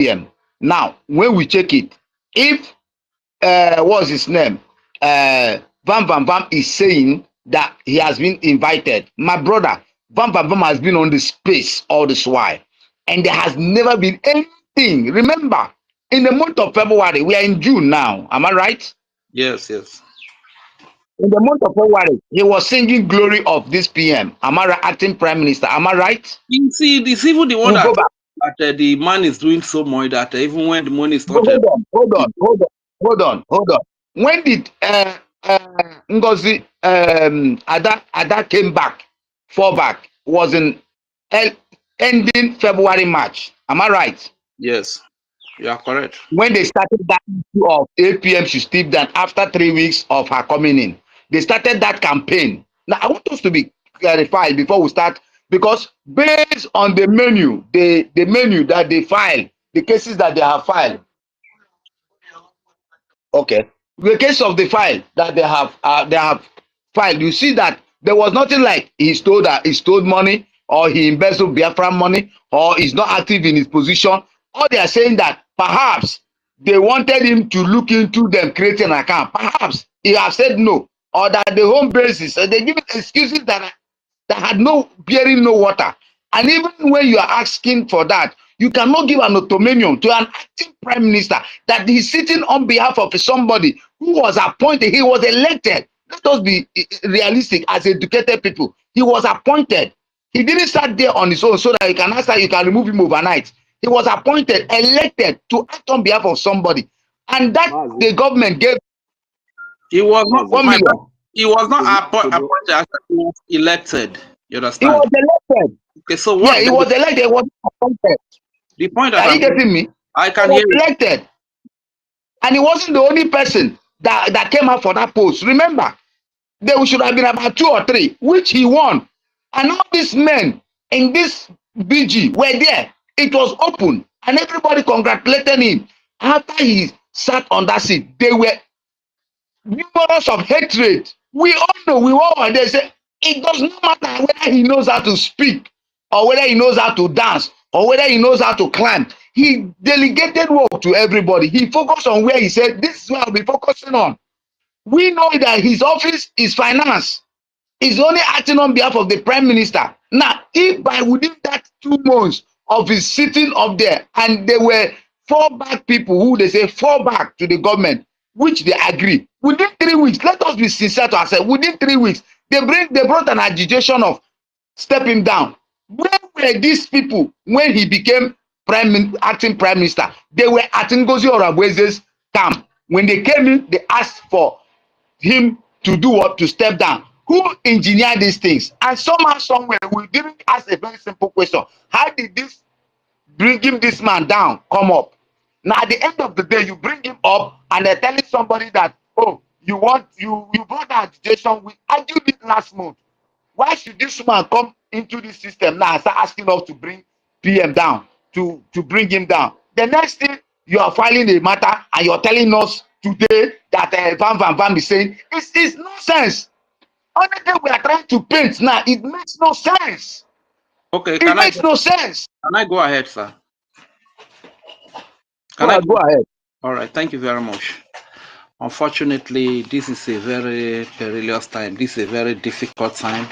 PM. Now, when we check it, if what's his name? Van Van Van is saying that he has been invited. My brother, Van Van Van has been on the space all this while, and there has never been anything. Remember, in the month of February, we are in June now. Am I right? Yes, yes. In the month of February, he was singing glory of this PM. Am I right? Acting Prime Minister. Am I right? You see, it's even the one We'll go that, back. the man is doing so much that even when the money But started, hold on. When did NGOZI Ada came back, fall back, was in ending February, March. Am I right? yes, you are correct. When they started that issue of APM should step down after 3 weeks of her coming in, they started that campaign. Now I want us to be clarified before we start, because based on the menu, the menu that they file, the cases that they have filed. Okay. The case of the file that they have filed, you see that there was nothing like he stole money, or he embezzled Biafra money, or he's not active in his position. Or they are saying that perhaps they wanted him to look into them creating an account. Perhaps he has said no, or that the home basis, they give excuses that had no bearing, no water. And even when you are asking for that, you cannot give an autonomium to an acting prime minister that he's sitting on behalf of somebody who was appointed. He was elected. Let us be realistic as educated people. He was appointed. He didn't start there on his own so that you can answer, you can remove him overnight. He was appointed, elected to act on behalf of somebody. And that the government gave. He was not 1 million. He was not appointed, he was elected. You understand? He was elected. Okay, so what? Yeah, he was elected. He was appointed. The point that Are you getting me? I can he hear was elected. And he wasn't the only person that came out for that post. Remember, there should have been about 2 or 3, which he won. And all these men in this BG were there. It was open, and everybody congratulated him. After he sat on that seat, they were numerous of hatred. We all know, we all are there. Say, it does not matter whether he knows how to speak, or whether he knows how to dance, or whether he knows how to climb. He delegated work to everybody. He focused on where he said, this is what I'll be focusing on. We know that his office is finance. He's only acting on behalf of the prime minister. Now, if by within that 2 months of his sitting up there, and there were fallback people who they say fall back to the government, which they agree, within 3 weeks, let us be sincere to ourselves, within 3 weeks, they brought an agitation of stepping down. Where were these people when he became acting prime minister? They were at NGOZI or Abueze's camp. When they came in, they asked for him to do what? To step down. Who engineered these things? And somehow, somewhere, we didn't ask a very simple question. How did this bringing this man down come up? Now, at the end of the day, you bring him up and they're telling somebody that, oh, you brought the agitation. We argued it last month. Why should this man come into this system now and start asking us to bring PM down, to bring him down? The next thing, you are filing a matter and you're telling us today that Van Van Van is saying, it's nonsense. Only thing we are trying to paint now, it makes no sense. Okay, it makes no sense. Can I go ahead, sir? Go ahead. All right, thank you very much. Unfortunately, this is a very perilous time. This is a very difficult time.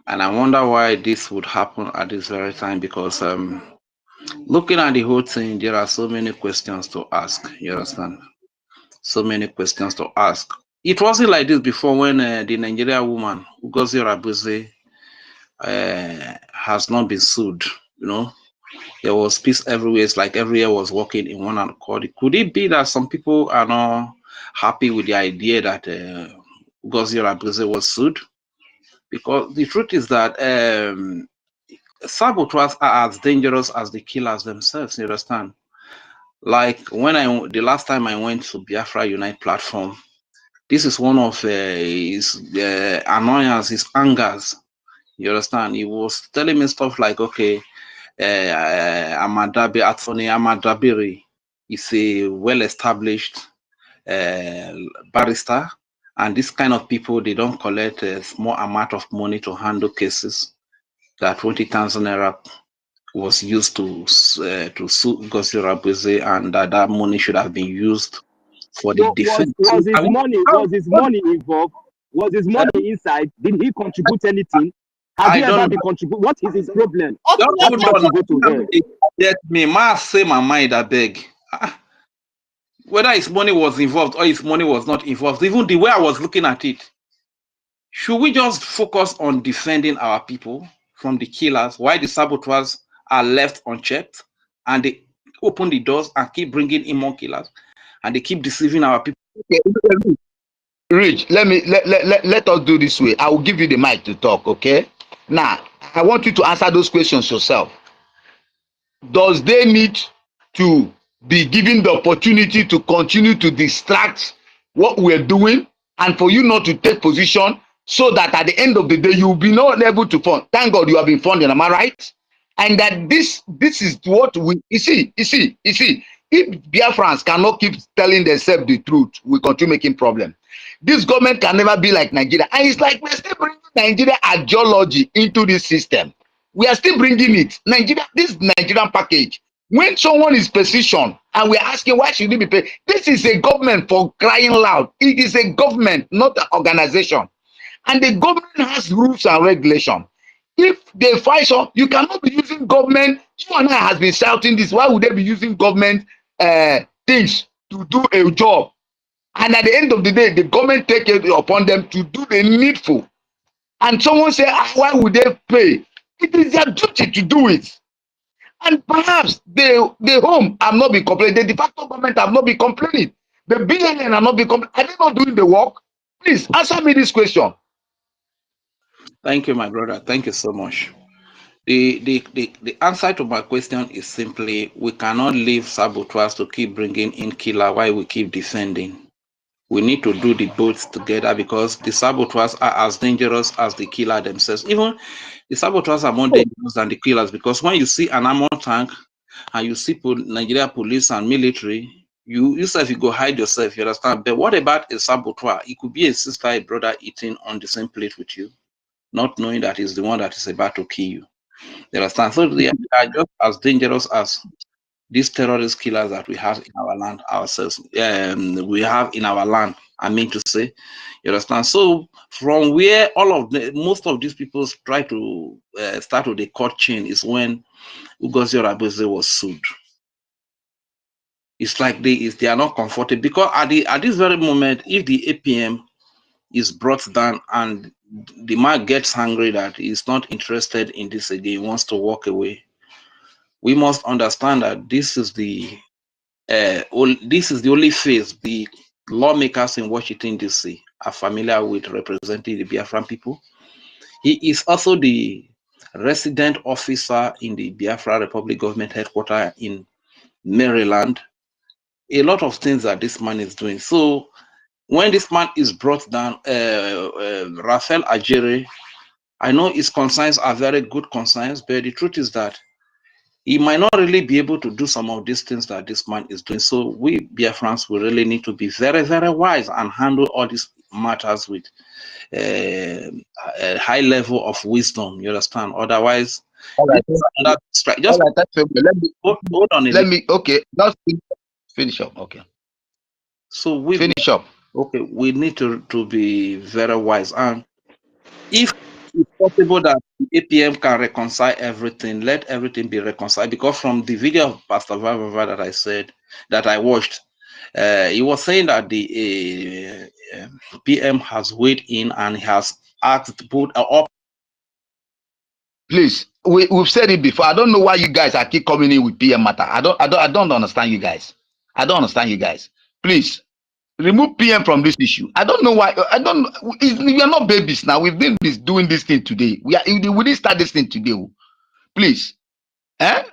And I wonder why this would happen at this very time, because looking at the whole thing, there are so many questions to ask. You understand? So many questions to ask. It wasn't like this before, when the Nigerian woman, Ngozi Rabuzi, has not been sued. You know, there was peace everywhere. It's like everywhere was working in one accord. Could it be that some people are not happy with the idea that Ngozi Rabuzi was sued? Because the truth is that saboteurs are as dangerous as the killers themselves. You understand? Like when the last time I went to Biafra Unite platform, this is one of his annoyances, his angers. You understand? He was telling me stuff like, okay, Attorney Amadabiri is a well-established barrister, and this kind of people, they don't collect a small amount of money to handle cases. That 20,000 naira was used to sue Ngozi Rabuse, and that money should have been used for the defense. Was his money involved? Was his money inside? Did he contribute anything? Has he ever been contributed? What is his problem? Don't go to hell. Let me say my mind, I beg. Whether his money was involved or his money was not involved, even the way I was looking at it, should we just focus on defending our people from the killers while the saboteurs are left unchecked, and they open the doors and keep bringing in more killers, and they keep deceiving our people? Okay. Rich, let us do this way. I will give you the mic to talk, okay? Now, I want you to answer those questions yourself. Does they need to be given the opportunity to continue to distract what we're doing, and for you not to take position, so that at the end of the day you will be not able to fund? Thank God you have been funding, am I right? And that this is what we you see. If Biafrans cannot keep telling themselves the truth, we continue making problem. This government can never be like Nigeria, and it's like we're still bringing Nigeria ideology into this system. We are still bringing it. Nigeria, this Nigerian package. When someone is positioned and we're asking why should he be paid, this is a government, for crying loud. It is a government, not an organization. And the government has rules and regulations. If they fight so, you cannot be using government. You and I has been shouting this. Why would they be using government things to do a job? And at the end of the day, the government take it upon them to do the needful. And someone say, why would they pay? It is their duty to do it. And perhaps the home have not been complaining. The de facto government have not been complaining. The BNN have not been complaining. Are they not doing the work? Please answer me this question. Thank you, my brother. Thank you so much. The answer to my question is simply, we cannot leave saboteurs to keep bringing in killer while we keep defending. We need to do the both together, because the saboteurs are as dangerous as the killer themselves. Even the saboteurs are more dangerous than the killers, because when you see an armored tank and you see Nigeria police and military, you yourself, you go hide yourself, you understand? But what about a saboteur? It could be a sister, a brother eating on the same plate with you, not knowing that it's the one that is about to kill you. You understand? So they are just as dangerous as these terrorist killers that we have in our land ourselves. We have in our land, I mean to say. You understand? So from where most of these people try to start with the court chain is when Ngozi Rabuse was sued. It's like they are not comfortable, because at this very moment, if the APM is brought down and the man gets angry that he's not interested in this again, wants to walk away, we must understand that this is the only phase the lawmakers in Washington DC are familiar with representing the Biafran people. He is also the resident officer in the Biafra Republic government headquarters in Maryland. A lot of things that this man is doing. So when this man is brought down, Raphael Ajere, I know his concerns are very good concerns, but the truth is that he might not really be able to do some of these things that this man is doing. So we Biafrans will really need to be very, very wise and handle all these matters with a high level of wisdom. You understand? Otherwise, all right. Just hold on. Okay, just finish up. Okay. So we finish up. Okay, we need to be very wise, and if it's possible that the APM can reconcile everything, let everything be reconciled. Because from the video of Pastor Vava that I said, that I watched, he was saying that the PM has weighed in and has asked to put up. Please, we've said it before. I don't know why you guys are keep coming in with PM matter. I don't understand you guys. I don't understand you guys. Please remove PM from this issue. I don't know why. We are not babies now. We've been doing this thing today. We didn't start this thing today. Please,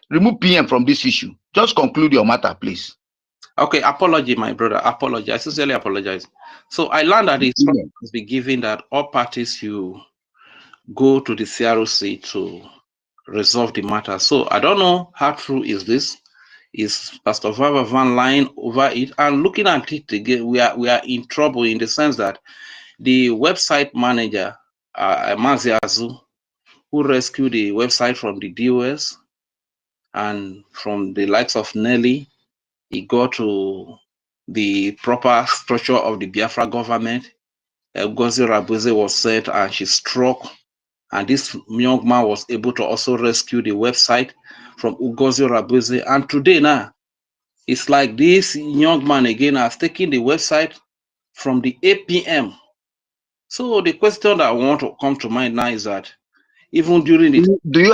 remove PM from this issue. Just conclude your matter, please. Okay, apology, my brother. Apology. I sincerely apologize. So I learned that the instruction must be given that all parties you go to the CROC to resolve the matter. So I don't know how true is this. Is Pastor Vava Van lying over it? And looking at it again, we are in trouble in the sense that the website manager, Maziazu, who rescued the website from the DOS, and from the likes of Nelly, he got to the proper structure of the Biafra government. NGOZI Rabuze was set and she struck, and this young man was able to also rescue the website from NGOZI Rabuze. And today now, it's like this young man again has taken the website from the APM. So the question that I want to come to mind now is that even during the do you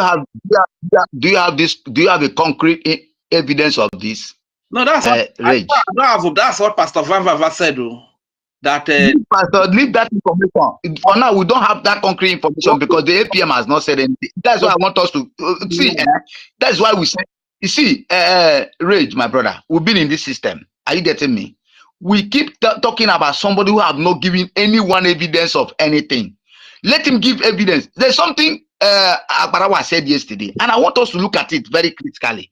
have a concrete evidence of this? no, that's what that's what Pastor Van Vava said. That Pastor, leave that information. For now, we don't have that concrete information because the APM has not said anything. That's why I want us to see. That's why we say, you see, Rage, my brother, we've been in this system. Are you getting me? We keep talking about somebody who have not given anyone evidence of anything. Let him give evidence. There's something Akbarawa said yesterday, and I want us to look at it very critically.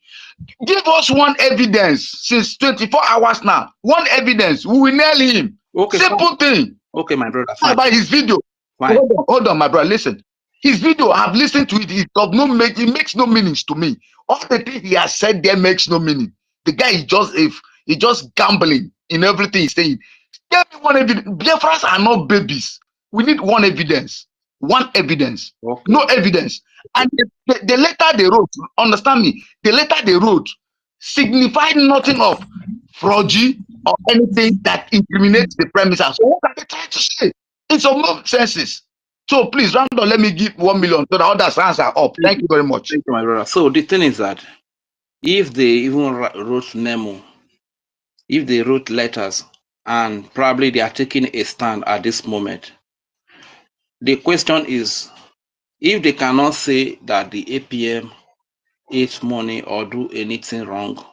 Give us one evidence since 24 hours now. One evidence. We will nail him. Okay, simple thing. Okay, my brother. About his video. Fine. Hold on, my brother. Listen. His video, I've listened to it. It makes no meanings to me. All the things he has said there makes no meaning. The guy is just gambling in everything he's saying. Tell me one evidence. Biafrans are not babies. We need one evidence. One evidence. Okay. No evidence. And the letter they wrote, understand me, the letter they wrote signified nothing of Brgie or anything that incriminates the premises. So what are they trying to say? It's of no senses. So please, Randall, let me give 1 million so the others hands are up. Thank you very much. Thank you, my brother. So the thing is that if they even wrote memo, if they wrote letters, and probably they are taking a stand at this moment, the question is, if they cannot say that the APM ate money or do anything wrong,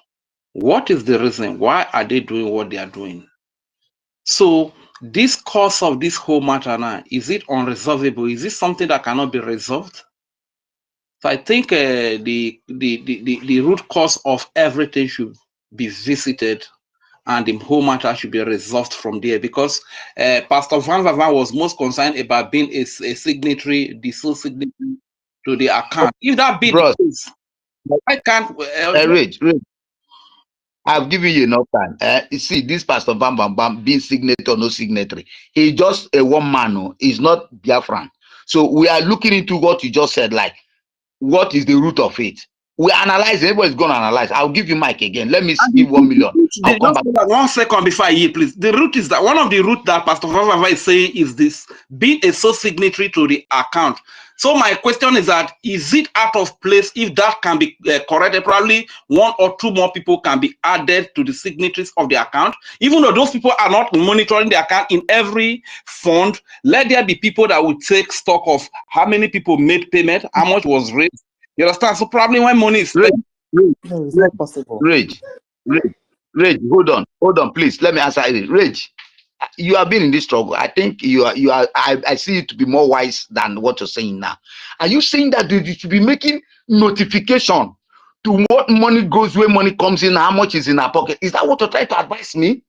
what is the reason? Why are they doing what they are doing? So this cause of this whole matter now, is it unresolvable? Is it something that cannot be resolved? So I think the root cause of everything should be visited, and the whole matter should be resolved from there, because Pastor Van Vavan was most concerned about being a signatory, the sole signatory to the account. If that be the case, I can't. Rich, I've given you enough time. You see, this Pastor Bam Bam Bam being signatory or no signatory, he's just a one man. No, he's not Biafran. So we are looking into what you just said, like what is the root of it. We analyze. Everybody's going to analyze. I'll give you mic again. Let me give 1 million. I'll come back. 1 second before I yield, please. The root is that one of the root that Pastor Vava is saying is this: being a sole signatory to the account. So my question is that, is it out of place? If that can be corrected, probably 1 or 2 more people can be added to the signatories of the account. Even though those people are not monitoring the account in every fund, let there be people that will take stock of how many people made payment, how much was raised. You understand? So probably when money is spent, is that possible? Rage, hold on, please. Let me answer it. Rage, you have been in this struggle. I think you are. I see you to be more wise than what you're saying now. Are you saying that you should be making notification to what money goes, where money comes in, how much is in our pocket? Is that what you're trying to advise me?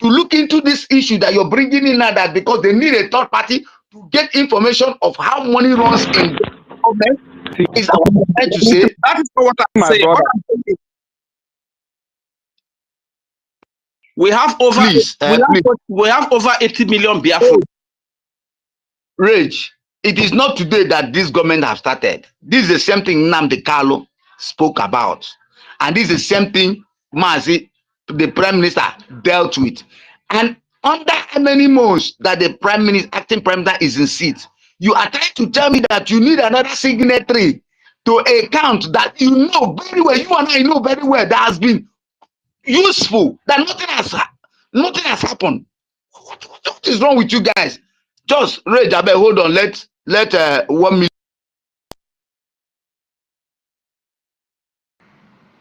To look into this issue that you're bringing in now, that because they need a third party to get information of how money runs in government? Is that what you're trying to say? That is what I'm saying. We have over we have over 80 million Biafrans. Rage, it is not today that this government have started. This is the same thing Nnamdi Kanu spoke about, and this is the same thing Mazi, the Prime Minister, dealt with. And under how many months that the Prime Minister, acting Prime Minister, is in seat, you are trying to tell me that you need another signatory to a count that you know very well, you and I know very well, that has been useful, that nothing has happened. What is wrong with you guys? Just Rage, I bet, hold on, let 1 million.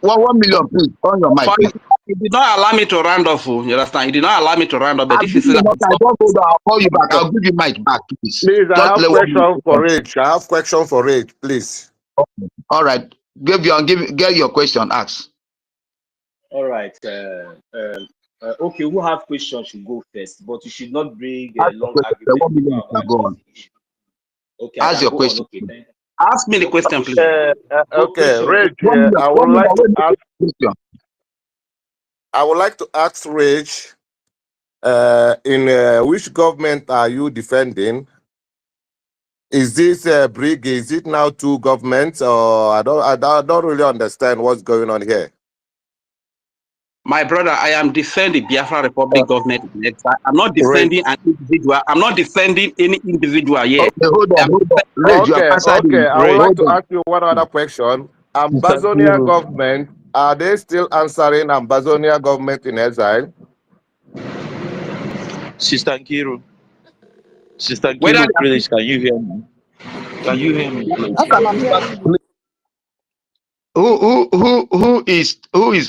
1 million, please. On your mic. He did not allow me to round off. You understand? He did not allow me to round off. But if you say that, I'll call you back. I'll give you mic back, please. Please, I have question for Rage. I have question for Rage, please. Okay. All right. Get your question. Ask. All right. Okay, who have questions should go first, but you should not bring a long argument. Go on. Okay, ask your question. Okay, Ask me the question, please. Okay, Rage, I would like to ask Rage, in which government are you defending? Is this Brgie? Is it now two governments, or I don't really understand what's going on here? My brother, I am defending Biafra Republic government in exile. I'm not defending an individual. I'm not defending any individual here. Okay, hold on. Rage, Okay, I would like to ask you one other question. Ambazonia government, are they still answering Ambazonia government in exile? Sister Nkiru, please, can you hear me? Can you hear me, please? Yes, I'm hearing you. Who is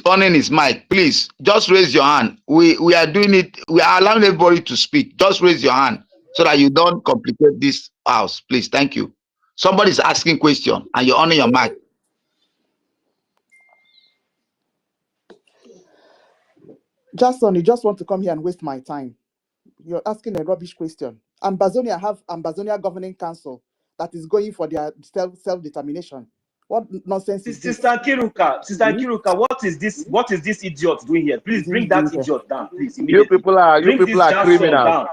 owning his mic? Please just raise your hand. We are doing it. We are allowing everybody to speak. Just raise your hand so that you don't complicate this house. Please, thank you. Somebody's asking question and you're owning your mic. Jason, you just want to come here and waste my time. You're asking a rubbish question. Ambazonia have Ambazonia Governing Council that is going for their self-determination. What nonsense is this? Sister Kiruka, what is this? What is this idiot doing here? Please bring that idiot down, please. You people are criminals.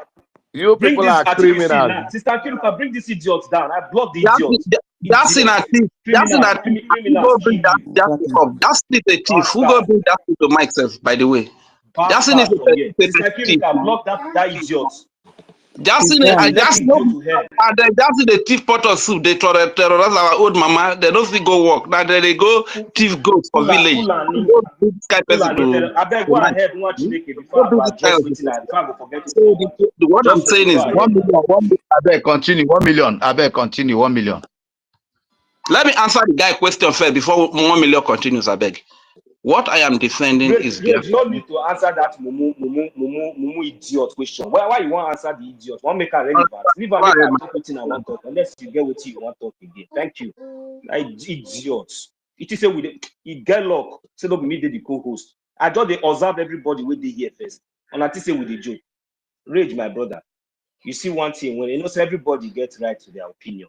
You people are criminals. Sister Kiruka, bring this idiot down. I block the idiot. That's in a thief. That's in a thief. Who go bring that up? That's the thief. Who go bring that to the mic, self, by the way? That's in it. Sister Kiruka, block that idiot. That's in it. And that's the thief pot of soup. They terrorize our old mama. They don't see go work. Now they go thief goats for village. I beg go ahead. What I'm saying is 1 million. I beg continue. 1 million. I beg continue. 1 million. Let me answer the guy question first before 1 million continues. I beg. What I am defending is you don't need to answer that mumu idiot question. Why you want to answer the idiot? One make a relevant. Leave a make a talk within I want talk unless you get what you want to talk again. Thank you. Idiots. It is a with it get luck. Say don't be the co-host. I just they observe everybody with the here first. And I say with the joke. Rage, my brother. You see one thing when you know so everybody gets right to their opinion.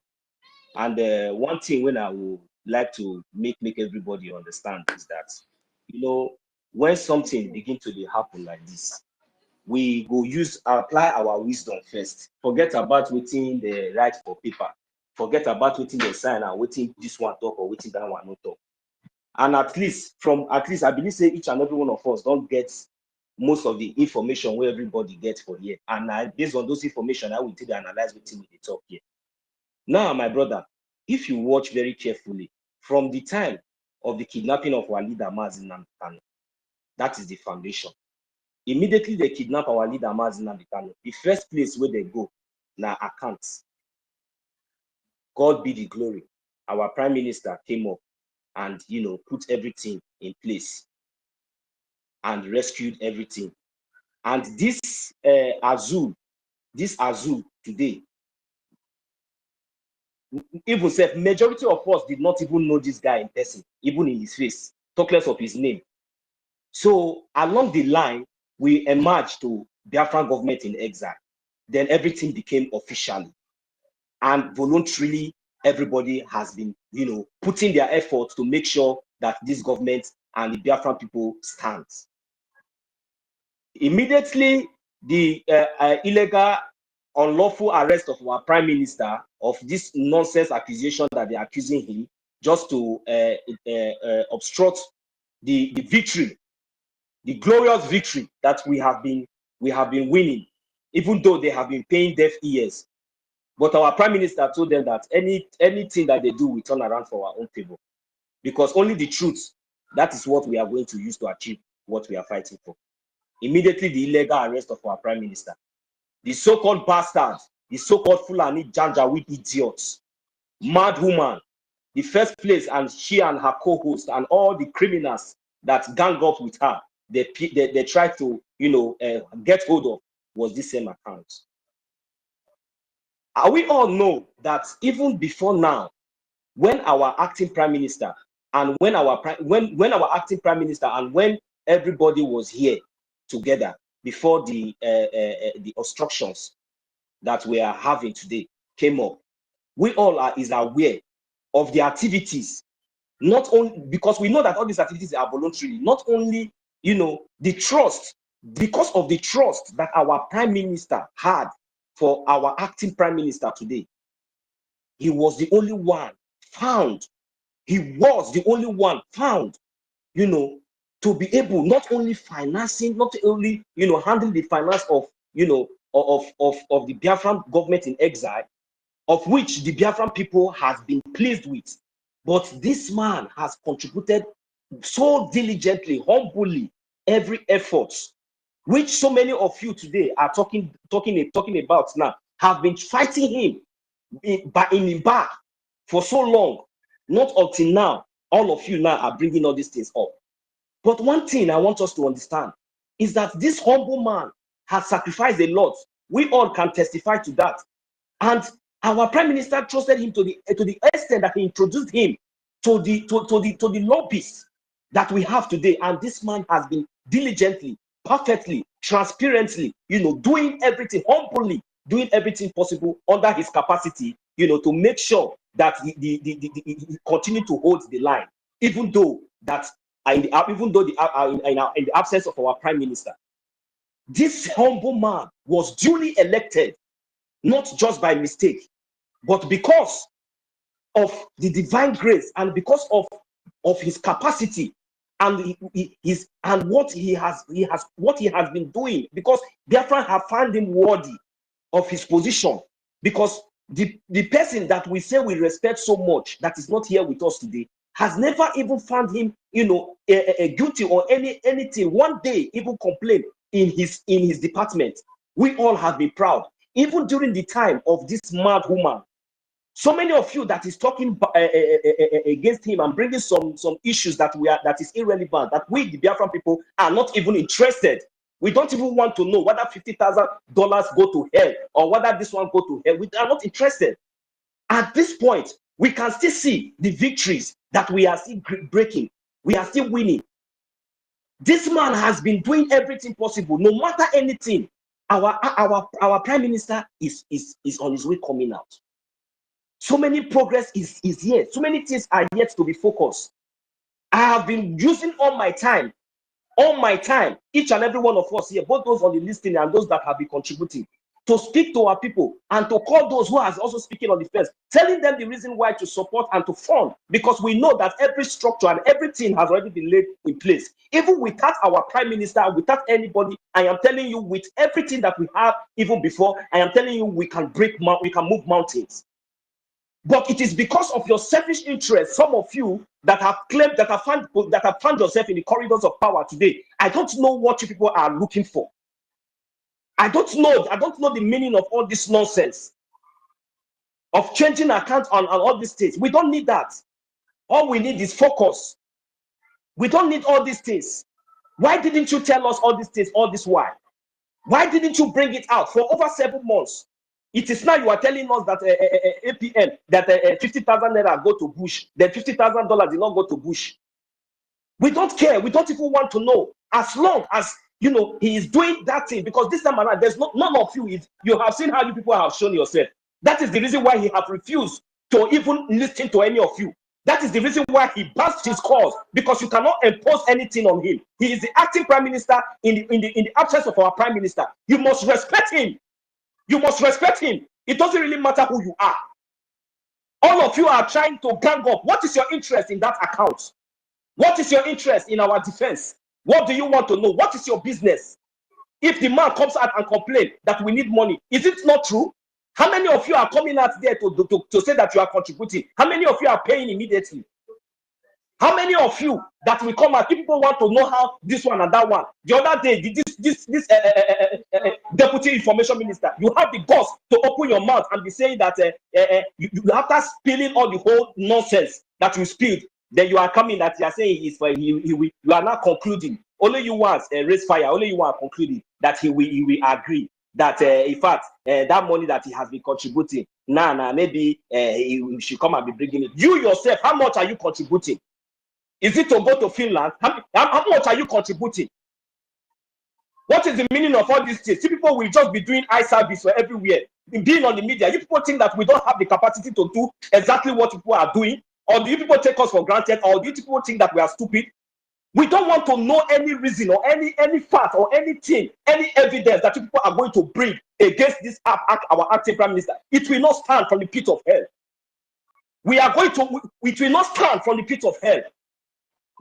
And one thing when I would like to make everybody understand is that, you know, when something begin to happen like this, we go apply our wisdom first. Forget about waiting the right for paper. Forget about waiting the sign and waiting this one talk or waiting that one no talk. And at least I believe say each and every one of us don't get most of the information where everybody gets for here. And based on those information, I will take and analyze waiting with the talk here. Now, my brother, if you watch very carefully, from the time of the kidnapping of our leader Mazi Nnamdi Kanu, that is the foundation. Immediately they kidnap our leader Mazi Nnamdi Kanu, the first place where they go now accounts. God be the glory. Our prime minister came up and put everything in place and rescued everything. And this Azul today, even said majority of us did not even know this guy in person, even in his face, talk less of his name. So along the line, we emerged to Biafran government in exile. Then everything became officially. And voluntarily, everybody has been, putting their efforts to make sure that this government and the Biafran people stands. Immediately, the illegal, unlawful arrest of our prime minister of this nonsense accusation that they're accusing him just to obstruct the victory, the glorious victory that we have been winning, even though they have been paying deaf ears. But our prime minister told them that anything that they do, we turn around for our own favor, because only the truth, that is what we are going to use to achieve what we are fighting for. Immediately, the illegal arrest of our prime minister, the so-called bastards, the so-called Fulani Janjaweed idiots, mad woman, the first place, and she and her co-host and all the criminals that gang up with her, they tried to, get hold of was this same account. We all know that even before now, when our acting prime minister and when our acting prime minister and when everybody was here together before the obstructions that we are having today came up, we all is aware of the activities, not only because we know that all these activities are voluntary, not only, the trust, because of the trust that our prime minister had for our acting prime minister today. He was the only one found. He was the only one found, to be able not only financing, not only, handling the finance of, of the Biafran government in exile, of which the Biafran people has been pleased with. But this man has contributed so diligently, humbly, every effort, which so many of you today are talking about now, have been fighting him in the back for so long. Not until now, all of you now are bringing all these things up. But one thing I want us to understand is that this humble man has sacrificed a lot. We all can testify to that. And our prime minister trusted him to the extent that he introduced him to the lobbies that we have today. And this man has been diligently, perfectly, transparently, doing everything humbly, doing everything possible under his capacity, to make sure that he continue to hold the line, even though that in the absence of our prime minister. This humble man was duly elected, not just by mistake, but because of the divine grace and because of his capacity and what he has been doing, because Biafra have found him worthy of his position. Because the person that we say we respect so much, that is not here with us today, has never even found him, guilty or anything. One day, even complain in his department. We all have been proud, even during the time of this mad woman. So many of you that is talking against him and bringing some issues that is irrelevant, that we the Biafran people are not even interested. We don't even want to know whether $50,000 go to hell or whether this one go to hell. We are not interested. At this point, we can still see the victories that we are still breaking. We are still winning. This man has been doing everything possible, no matter anything. Our prime minister is on his way coming out. So many progress is here. So many things are yet to be focused. I have been using all my time, each and every one of us here, both those on the listening and those that have been contributing, to speak to our people and to call those who are also speaking on the fence, telling them the reason why to support and to fund, because we know that every structure and everything has already been laid in place. Even without our prime minister, without anybody, I am telling you, with everything that we have even before, I am telling you, we can move mountains. But it is because of your selfish interest, some of you that have claimed, that have found yourself in the corridors of power today. I don't know what you people are looking for. I don't know the meaning of all this nonsense of changing accounts on all these things. We don't need that. All we need is focus. We don't need all these things. Why didn't you tell us all these things all this while? Why didn't you bring it out for over 7 months? It is now you are telling us that APN, that 50,000 naira go to Bush, then $50,000 did not go to Bush. We don't care. We don't even want to know. As long as he is doing that thing, because this time around, there's none of you. You have seen how you people have shown yourself. That is the reason why he have refused to even listen to any of you. That is the reason why he passed his cause, because you cannot impose anything on him. He is the acting prime minister in the absence of our prime minister. You must respect him. You must respect him. It doesn't really matter who you are. All of you are trying to gang up. What is your interest in that account? What is your interest in our defense? What do you want to know? What is your business? If the man comes out and complains that we need money, is it not true? How many of you are coming out there to say that you are contributing? How many of you are paying immediately? How many of you that will come out? People want to know how this one and that one. The other day, this deputy information minister, you have the guts to open your mouth and be saying that you after spilling all the whole nonsense that you spilled, then you are coming that you are saying you are not concluding. Only you want raise fire. Only you want concluding that he will agree that in fact that money that he has been contributing, maybe he should come and be bringing it. You yourself, how much are you contributing? Is it to go to Finland? How much are you contributing? What is the meaning of all these things? See, people will just be doing eye service for everywhere, being on the media. You people think that we don't have the capacity to do exactly what people are doing? Or do you people take us for granted? Or do you people think that we are stupid? We don't want to know any reason or any fact or anything, any evidence that you people are going to bring against this our acting prime minister. It will not stand from the pit of hell. We are going to. It will not stand from the pit of hell.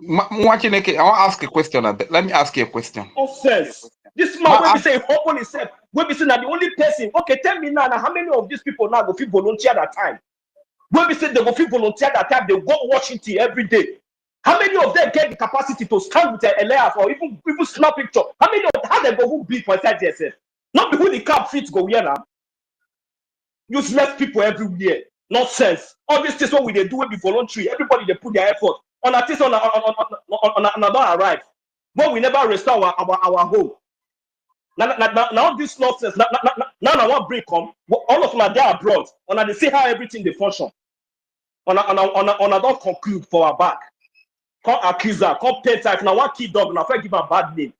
I want to ask a question. Let me ask you a question. Nonsense. This man will be saying open himself. Will be saying that the only person. Okay, tell me now, how many of these people now go feel volunteer that time? Will be saying they go feel volunteer that time. They go Washington every day. How many of them get the capacity to stand with their Elias or even snap picture? How many of how they go bleed for inside themselves? Not people the cap fit go here now. Useless people everywhere. Nonsense. All these things what we they do will be voluntary. Everybody they put their effort. On a things on another arrive. But we never restore our home. Now this nonsense. Now what break come? All of them are there abroad. On they see how everything they function. On a don't conclude for our back. Come accuse her. Come pay type. Now one kid dog. Now give her bad name.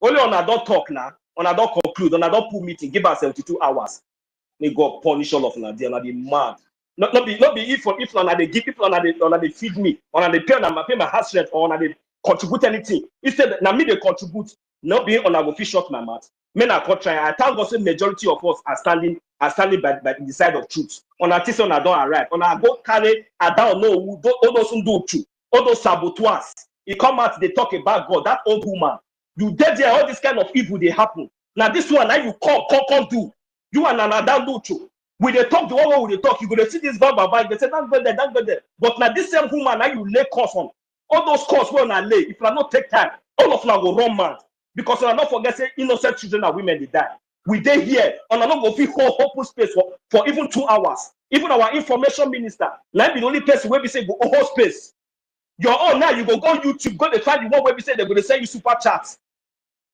Only on a don't talk now. On a don't conclude. On a don't put meeting. Give her 72 hours. May God punish all of them. They are mad. Not be if they give people on they feed me, on they pay my house rent, or on they contribute anything. Instead, now me they contribute, not being on I will fish short my mouth. Men are trying. I thank God, majority of us are standing by the side of truth. On a thing on I don't arrive. On I go carry, I don't know who all those who do truth, all those saboteurs. He come out, they talk about God, that old woman. You dead there, all this kind of evil they happen. Now this one, now you come do. You and another do too. When they talk, the one we they talk, you go to see this baba, they say don't go there. But now this same woman, now you lay course on. All those course will not lay. If you not take time, all of them will run mad. Because I not forget say innocent children and women they die. We dey here and I not go feel whole open space for even 2 hours. Even our information minister, now be the only person where we say go whole space. Your own now you go YouTube, go to find the one where we say they're going to send you super chats.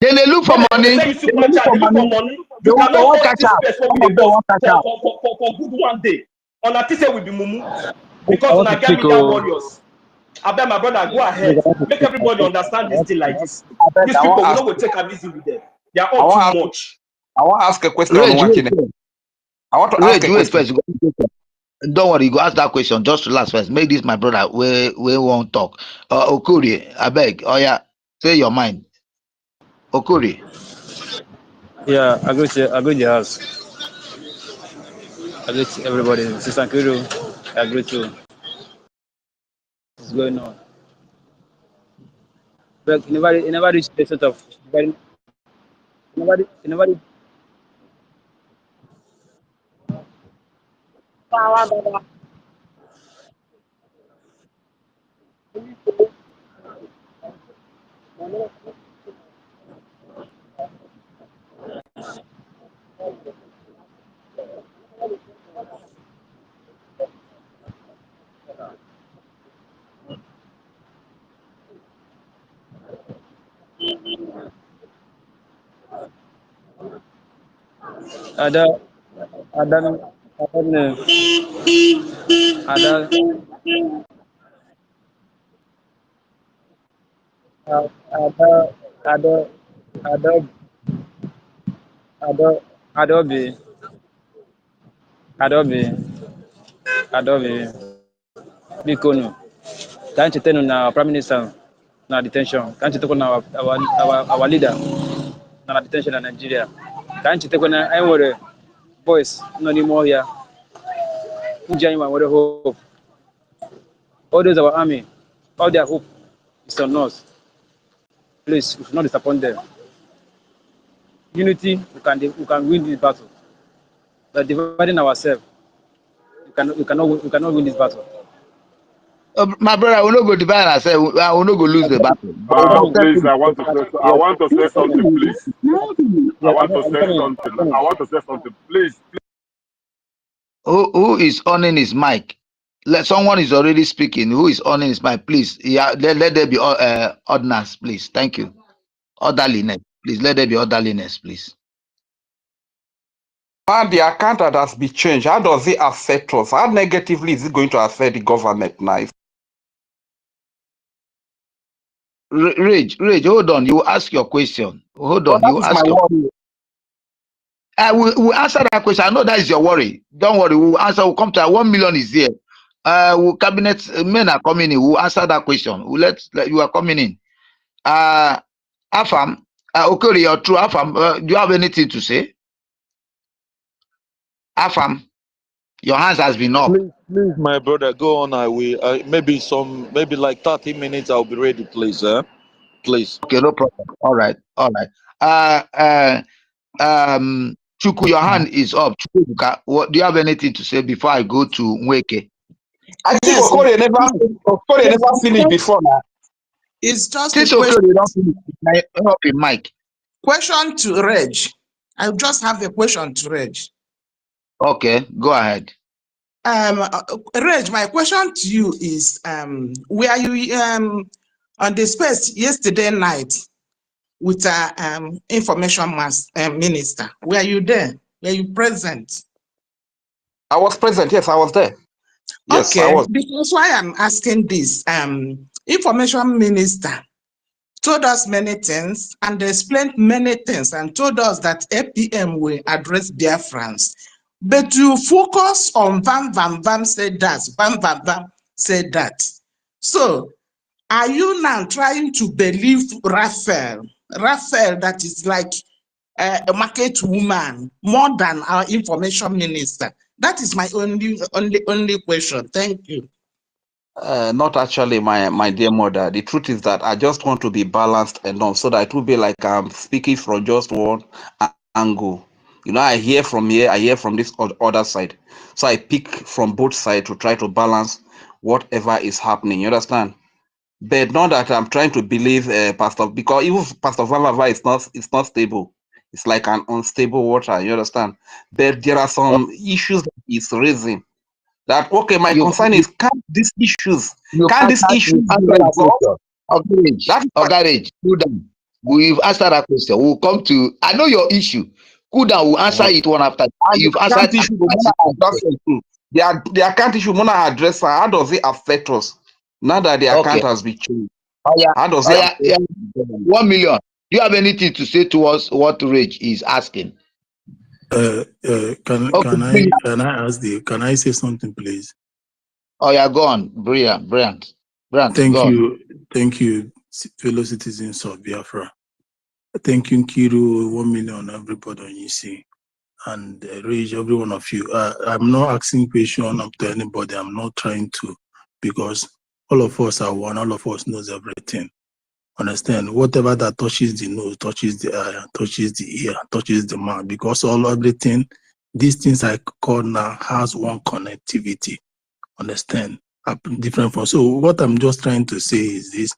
Then they look for money. They look for money. You cannot hold this space for good one day. On a say will be mumu because on a get media warriors. I bet my brother go ahead. Make everybody understand this thing like this. These people will not take them easy with them. They are all too much. I want to ask a question. Rage, I want to ask a wait question. first. Don't worry, you go ask that question. Just relax first. Make this my brother. We won't talk. Okuri, I beg. Oh yeah, say your mind. Okuri. Yeah, I go to the house. I greet everybody. Sister Kiro, I greet you. What's going on? But you never reach the sort of nobody. Ada ada Adobe Bikono. Can't you tell now Prime Minister na detention? Can't you tell our leader na detention in Nigeria? Can't you tell na anywhere voice no anymore here? Genuine with hope. All those our army, all their hope is on us. Please, we should not disappoint them. Unity, we can win this battle. But dividing ourselves, we cannot win this battle. My brother, I will not go divide ourselves. I will not go lose the battle. Please, I want to say something, please. I want to say something, please. Who is on his mic? Someone is already speaking. Who is on his mic? Please, yeah, let there be ordinance, please. Thank you. Orderliness, please. Let there be orderliness, please. Man, the account that has been changed, how does it affect us? How negatively is it going to affect the government now? Rage, hold on. You ask your question. Hold on. You ask your question. We'll answer that question. I know that is your worry. Don't worry. We'll answer. We'll come to 1 million is here. cabinet men are coming in. We'll answer that question. You are coming in. Afam, okay, you're true. Afam, do you have anything to say? Afam, your hands has been up. Please, my brother, go on. I will. Maybe like 30 minutes. I'll be ready, please. Please. Okay, no problem. All right. Chuku, your hand is up. Chukwuka, what do you have anything to say before I go to Nweke? I think Yes, Okorie never finished before now. it's just Since a question, okay, you don't finish, I up in mic. question to Reg. I just have a question to Reg. Okay, go ahead. Reg, my question to you is, were you on the space yesterday night with information minister? Were you there? Were you present? I was present. Yes, I was there. Yes, Okay, I was. because why I'm asking this, information minister told us many things and explained many things and told us that APM will address Biafrans. But you focus on Vam said that, Vam said that. So are you now trying to believe Raphael that is like a market woman more than our information minister? That is my only question. Thank you. Not actually, my dear mother. The truth is that I just want to be balanced enough so that it will be like I'm speaking from just one angle. You know, I hear from here, I hear from this other side. So I pick from both sides to try to balance whatever is happening. You understand? But not that I'm trying to believe Pastor, because even Pastor Vava is not stable. It's like an unstable water. You understand? But there are some issues that he's raising. That okay, my concern is can these issues be Answer that resolved? question. Garage, cool down. We've answered that question. We'll come to. I know your issue. Cool down. We'll answer it one after. You've answered. Issue, the account issue, Mona address, how does it affect us? Now that the account has been changed, how does it affect 1 million. Do you have anything to say to us? What Rage is asking? Can I say something, please? Oh yeah, go on, brilliant. Thank you, fellow citizens of Biafra. Thank you, Nkiru, 1 million, everybody on EC, and Rage, every one of you. I'm not asking question to anybody. I'm not trying to, because all of us are one. All of us knows everything. Understand? Whatever that touches the nose, touches the eye, touches the ear, touches the mouth, because everything, these things I call now has one connectivity. Understand? Different from. So what I'm just trying to say is this: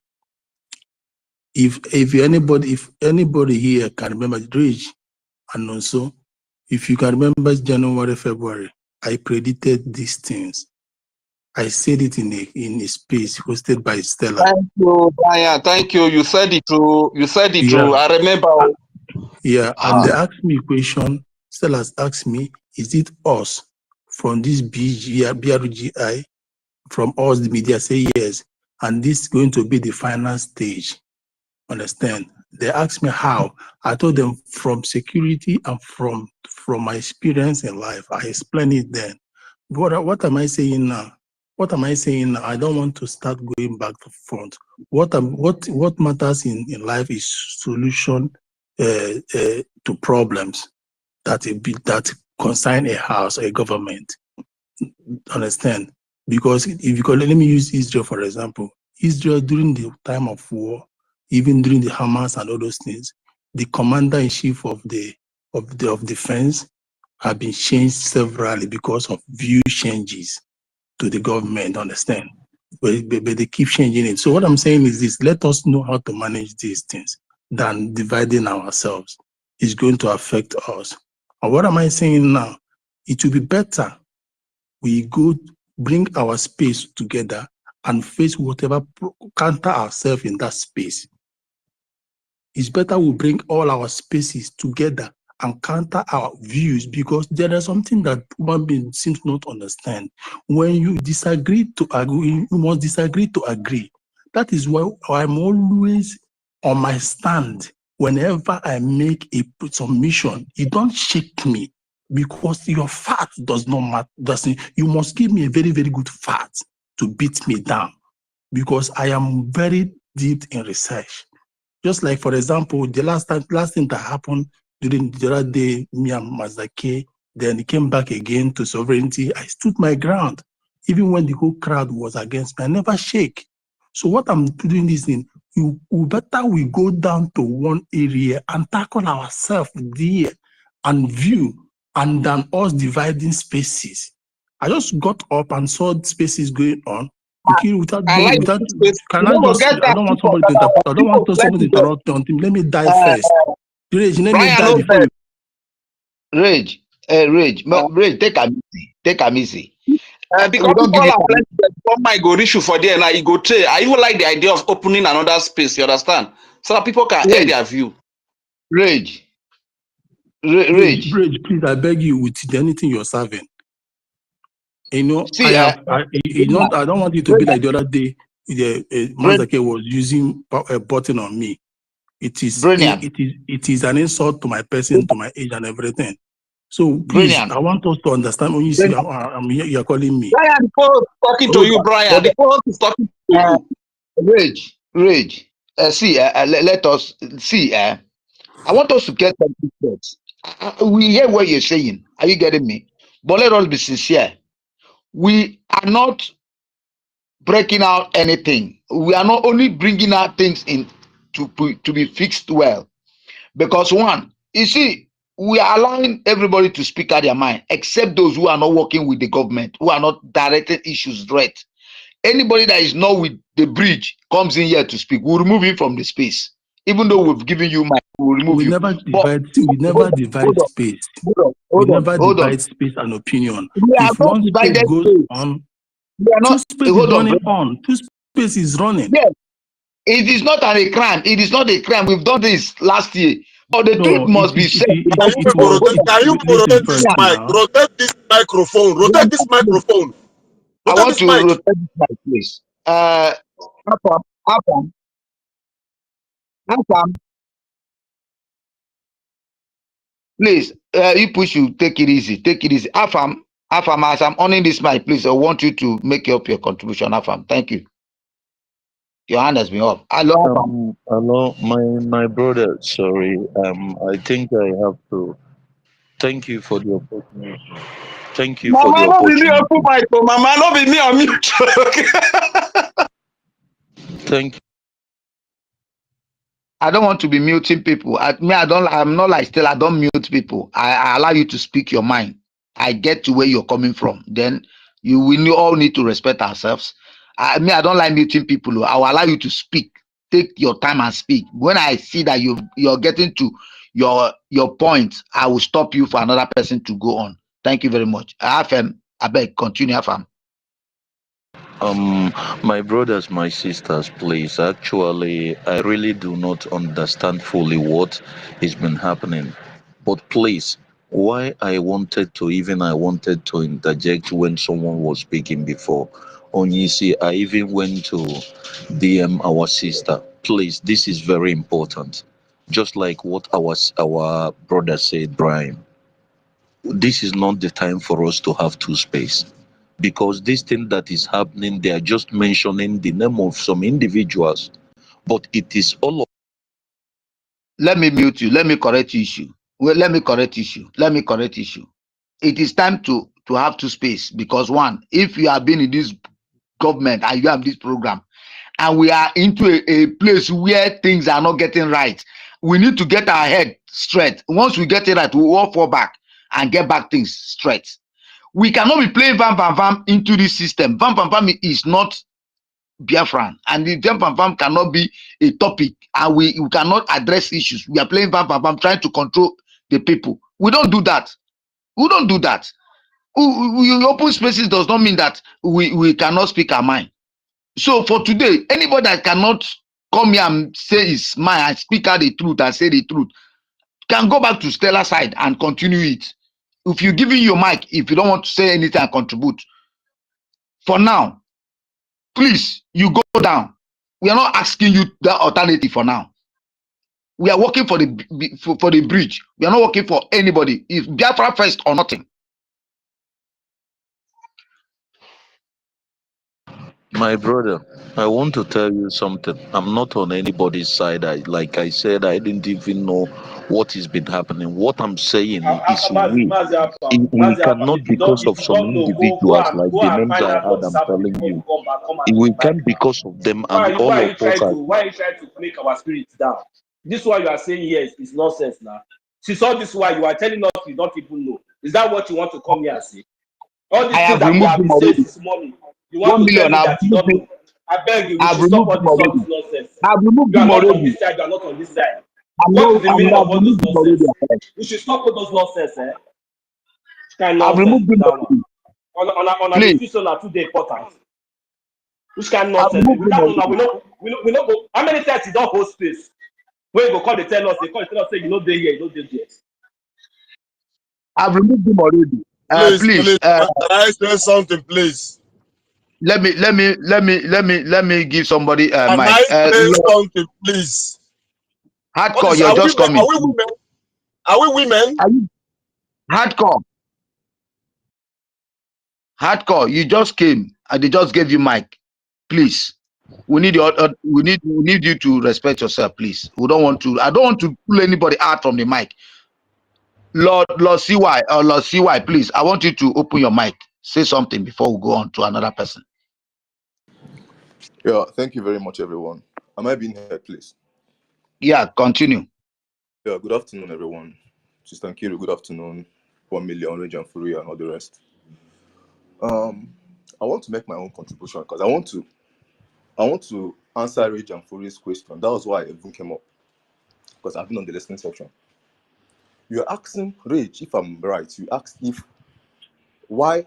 if anybody here can remember Bridge, and also if you can remember January, February, I predicted these things. I said it in a space hosted by Stella. Thank you, Brian. Thank you. You said it true. I remember. Yeah, and they asked me a question. Stella's asked me, is it us from this BRGI, from us, the media? Say yes. And this is going to be the final stage. Understand? They asked me how. I told them from security and from my experience in life. I explained it then. What am I saying now? What am I saying now? I don't want to start going back to front. What matters in life is solution to problems that concern a house or a government. Understand? Because if you let me use Israel for example. Israel during the time of war, even during the Hamas and all those things, the commander-in-chief of defense have been changed severally because of view changes to the government. Understand? But they keep changing it. So what I'm saying is this: let us know how to manage these things than dividing ourselves. It's going to affect us. And what am I saying now? It will be better we go bring our space together and face whatever counter ourselves in that space. It's better we bring all our spaces together and counter our views, because there is something that human being seems not to understand. When you disagree to agree, you must disagree to agree. That is why I'm always on my stand. Whenever I make a submission, it don't shake me. because your fat does not matter. You must give me a very, very good fat to beat me down, because I am very deep in research. Just like, for example, the last thing that happened during the other day, me and Mazake, then he came back again to sovereignty. I stood my ground. Even when the whole crowd was against me, I never shake. So what I'm doing is, we better we go down to one area and tackle ourselves there and view, and than us dividing spaces. I just got up and saw spaces going on. Without I like without, this space. can You I know, we'll just? get I that don't want people somebody to that interrupt. I don't want people somebody to plenty there. interrupt until let me die first. Rage, let me Brian, die no before vex. Rage, take a easy. Because We don't people give you are time. plenty there. One might go issue for there, like you go trade. I even like the idea of opening another space, you understand? So that people can air their view. Rage, Rage, please, I beg you, with anything you're serving. You know, See, I don't want you to be like the other day. Manzake was using a button on me. It is an insult to my person, to my age, and everything. So please, I want us to understand when you see you're calling me. Brian, the phone is talking to you, Brian. The phone is talking to you. Rage. Let us see. I want us to get something straight. We hear what you're saying. Are you getting me? But let us be sincere. We are not breaking out anything. We are not only bringing out things in to be fixed well. Because one, you see, we are allowing everybody to speak out their mind, except those who are not working with the government, who are not directing issues direct. Anybody that is not with the bridge comes in here to speak. We'll remove him from the space. Even though we've given you mic, we'll remove We you. never But divide space. hold on. Divide space and opinion. We are If not one space divided goes space. on, We are two not. space is running on. Two space is running. Yes, it is not a crime. It is not a crime. We've done this last year. But the truth must be said. Can you rotate this mic? Rotate this microphone. Rotate this microphone. I want to mic. rotate this mic, please. Afam, please, you push you take it easy. Take it easy. Afam, as I'm owning this mic, please, I want you to make up your contribution. Afam, thank you. Your hand has been up. Hello, Afam. Hello, my brother. Sorry, I think I have to. Thank you for the opportunity. Thank you for the Mama, no be me opportunity. open mic. Mama, no be me on mute. Thank you. I don't want to be muting people. I'm not like still. I don't mute people. I allow you to speak your mind. I get to where you're coming from. Then we all need to respect ourselves. I don't like muting people. I will allow you to speak. Take your time and speak. When I see that you're getting to your point, I will stop you for another person to go on. Thank you very much. Afam, I beg, continue, Afam. My brothers, my sisters, please. Actually, I really do not understand fully what has been happening. But please, why I wanted to interject when someone was speaking before. Onyisi, I even went to DM our sister. Please, this is very important. Just like what our brother said, Brian. This is not the time for us to have two space, because this thing that is happening, they are just mentioning the name of some individuals, but it is all of. Let me mute you. Let me correct issue. Well, let me correct issue. It is time to have two space, because one, if you have been in this government and you have this program, and we are into a place where things are not getting right, we need to get our head straight. Once we get it right, we all fall back and get back things straight. We cannot be playing vam into this system. Vam is not Biafran, and the vam cannot be a topic, and we cannot address issues. We are playing vam trying to control the people. We don't do that. We open spaces does not mean that we cannot speak our mind. So for today, anybody that cannot come here and say his mind and speak out the truth and say the truth can go back to Stella's side and continue it. If you're giving your mic, if you don't want to say anything and contribute, for now, please, you go down. We are not asking you that alternative for now. We are working for the bridge. We are not working for anybody. It's Biafra first or nothing. My brother, I want to tell you something. I'm not on anybody's side. Like I said, I didn't even know what has been happening. What I'm saying is we cannot, If you because of some don't know, go individuals like the and names find I out had, what's I'm happening telling before you you, come and we invite can now. because of them, and all Why of us are. are you trying to make our spirits down? This why you are saying yes is nonsense now. Since all this why you are telling us you don't even know. Is that what you want to come here and say? All I these things have that we removed have him been saying already. since morning, you want 1 to tell million. me I've that you removed don't him. know. I beg you, we I've should stop removed all him this already. nonsense. I've removed You are him not on already. this side, you are not on this side. I'm What not. is the meaning of I've all those removed him already. nonsense? We should stop all those nonsense, eh? Kind I've nonsense removed with him that one. already. On the Please. future are too important. Which kind I've nonsense? removed him Without one, already. we know go. How many times you don't hold space? When you go call, they tell us, say you know they here, you know they there. I've removed him already. Please, Please. please, can I say something, please? Let me give somebody a Can I mic. say something, please? What Hardcore, is, you're are we just men? coming. Are we women? Are we women? Are you hardcore? Hardcore, you just came and they just gave you mic. Please. We need you to respect yourself, please. We don't want to. I don't want to pull anybody out from the mic. Lord CY or Lord CY, please. I want you to open your mic. Say something before we go on to another person. Yeah, thank you very much, everyone. Am I being heard, please? Yeah, continue. Yeah, good afternoon, everyone. Sister Nkiru, good afternoon. 1 million, Rage and Fury, and all the rest. I want to make my own contribution because I want to answer Rage and Fury's question. That was why I even came up, because I've been on the listening section. You're asking Rage, if I'm right, you asked if why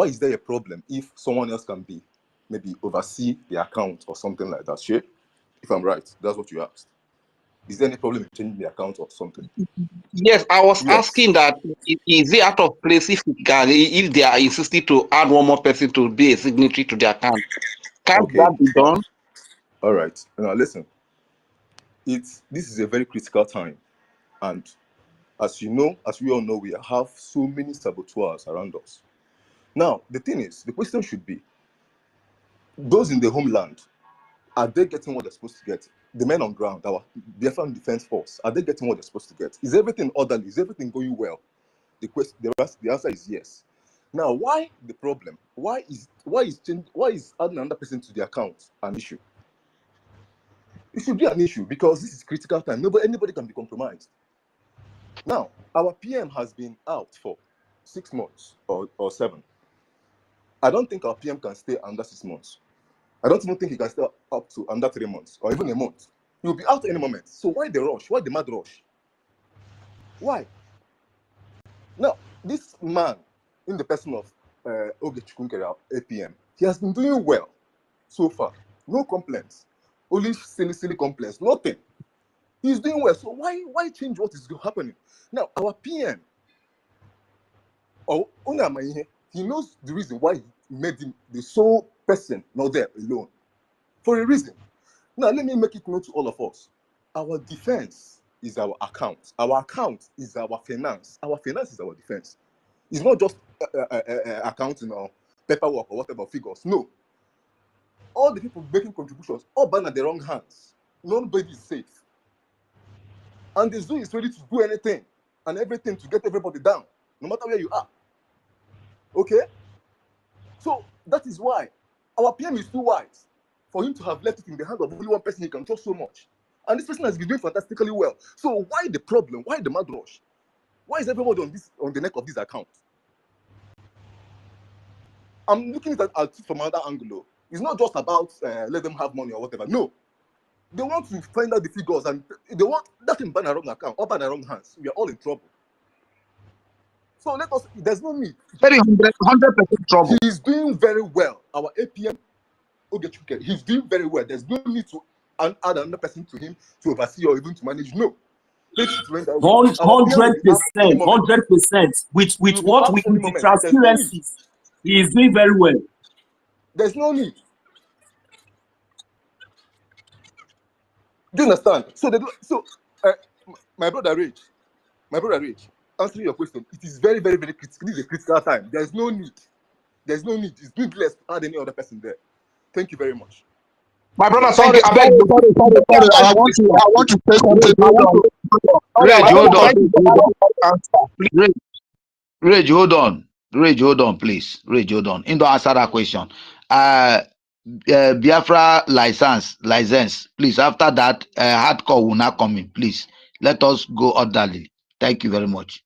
is there a problem if someone else can be maybe oversee the account or something like that? Sure? If I'm right, that's what you asked. Is there any problem in changing the account or something? Yes, I was Yes. asking that is it out of place if they are insisting to add one more person to be a signatory to the account? Can't Okay. that be done? All right. Now listen. This is a very critical time, and as you know, as we all know, we have so many saboteurs around us. Now, the thing is, the question should be: those in the homeland, are they getting what they're supposed to get? The men on ground, our Biafran Defense Force, are they getting what they're supposed to get? Is everything orderly? Is everything going well? The answer is yes. Now, why the problem? Why is adding another person to the account an issue? It should be an issue because this is critical time. Anybody can be compromised. Now, our PM has been out for 6 months or 7. I don't think our PM can stay under 6 months. I don't even think he can stay up to under 3 months or even a month. He will be out any moment. So why the rush? Why the mad rush? Why? Now, this man, in the person of OGOJA APM, he has been doing well so far. No complaints. Only silly complaints. Nothing. He's doing well. So why change what is happening? Now, our PM, he knows the reason why he made him the sole person not there alone. For a reason. Now, let me make it known to all of us. Our defense is our account. Our account is our finance. Our finance is our defense. It's not just accounting or paperwork or whatever figures. No. All the people making contributions, all banned at the wrong hands. Nobody is safe. And the zoo is ready to do anything and everything to get everybody down, no matter where you are. Okay? So that is why our PM is too wise for him to have left it in the hand of only one person he can trust so much. And this person has been doing fantastically well. So why the problem? Why the mad rush? Why is everybody on the neck of this account? I'm looking at it from another angle. It's not just about let them have money or whatever. No. They want to find out the figures and they want that in ban a wrong account or ban a wrong hands. We are all in trouble. So there's no need. Very 100% trouble. He's doing very well. Our APM, OGOJA, he's doing very well. There's no need to add another person to him to oversee or even to manage. No. 100%, 100%. With the transparencies, he is doing very well. There's no need. Do you understand? So My brother Rage, answering your question, it is very, very, very critical. This is a critical time. There's no need. It's being blessed to add any other person there. Thank you very much. My brother, thank Sorry, you. I beg. sorry. I want to say something. Rage, hold on. Answer. Rage, hold on. Rage, hold on, please. Rage, hold on. Don't answer that question. Biafra license, please. After that, hardcore will not come in, please. Let us go orderly. Thank you very much.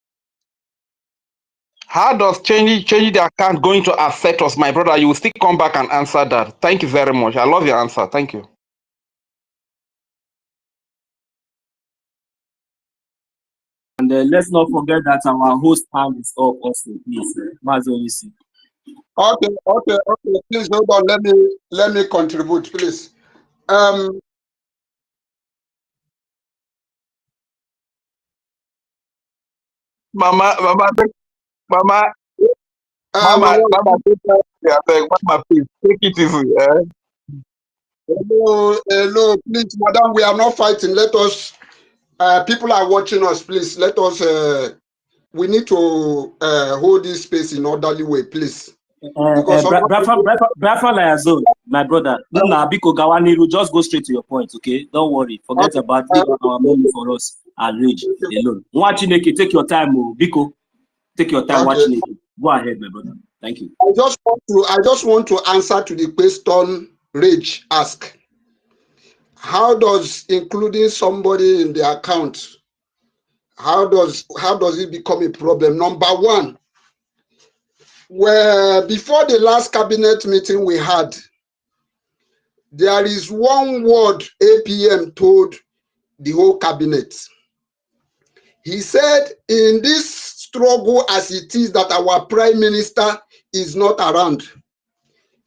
How does changing the account going to affect us, my brother? You will still come back and answer that. Thank you very much. I love your answer. Thank you. And let's not forget that our host hand is up also, please. Mazolisi. Okay. Please hold on. Let me contribute, please. Mama, please take it easy. Hello, please, madam. We are not fighting. Let us. People are watching us. Please let us. We need to hold this space in orderly way, please. Because Biafra Liaison, my brother, Biko Gawaniru, just go straight to your point, okay? Don't worry. Forget about our money for us and Rage alone. Watching it, take your time, Biko. Take your time watching it. Go ahead, my brother. Thank you. I just want to answer to the question Rage asked. How does including somebody in the account, how does it become a problem? Number one, where before the last cabinet meeting we had, there is one word APM told the whole cabinet. He said, in this struggle as it is that our prime minister is not around,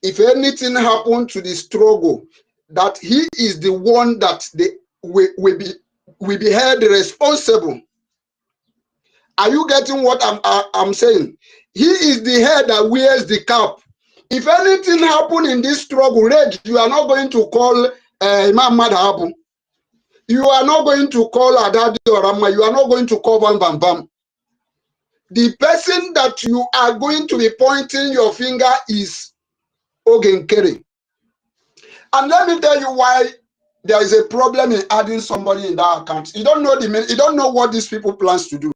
if anything happened to the struggle, that he is the one that will be held responsible. Are you getting what I'm saying? He is the head that wears the cap. If anything happened in this struggle, Reg, you are not going to call Imam Madhabu. You are not going to call Adadi or Rama. You are not going to call Van Bam Bam. The person that you are going to be pointing your finger is Ogenkere. And let me tell you why there is a problem in adding somebody in that account. You don't know what these people plans to do.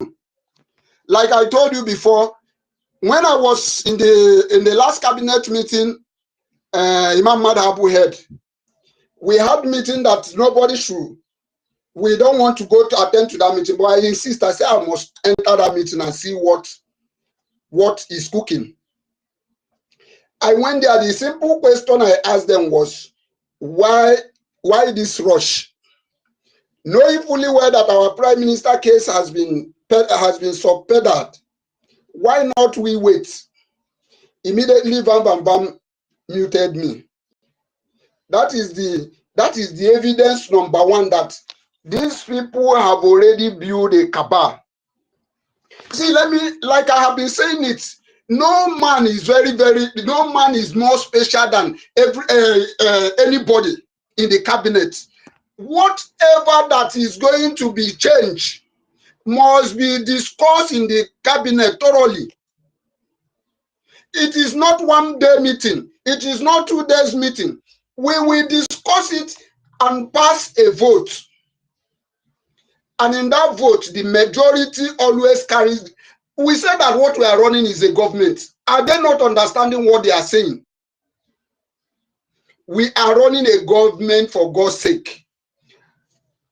Like I told you before, when I was in the last cabinet meeting, Imam Madhabu had, we had meeting that nobody should. We don't want to go to attend to that meeting, but I insist. I say I must enter that meeting and see what is cooking. I went there. The simple question I asked them was, why this rush? Knowing fully well that our prime minister case has been subpoenaed, why not we wait? Immediately, Van Bam Bam muted me. That is the evidence number one that these people have already built a cabal. See, like I have been saying it, no man is no man is more special than anybody in the cabinet. Whatever that is going to be changed must be discussed in the cabinet thoroughly. It is not 1 day meeting. It is not 2 days meeting. We will discuss it and pass a vote. And in that vote, the majority always carries. We say that what we are running is a government. Are they not understanding what they are saying? We are running a government for God's sake.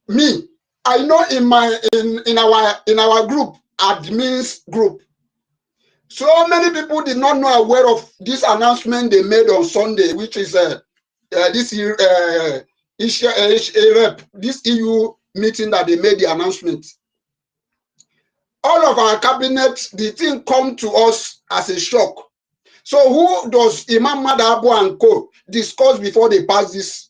Me, I know in our group, admins group, so many people did not know aware of this announcement they made on Sunday, which is this EU meeting that they made the announcement. All of our cabinet, the thing come to us as a shock. So who does Imam Madhabu and Co discuss before they pass this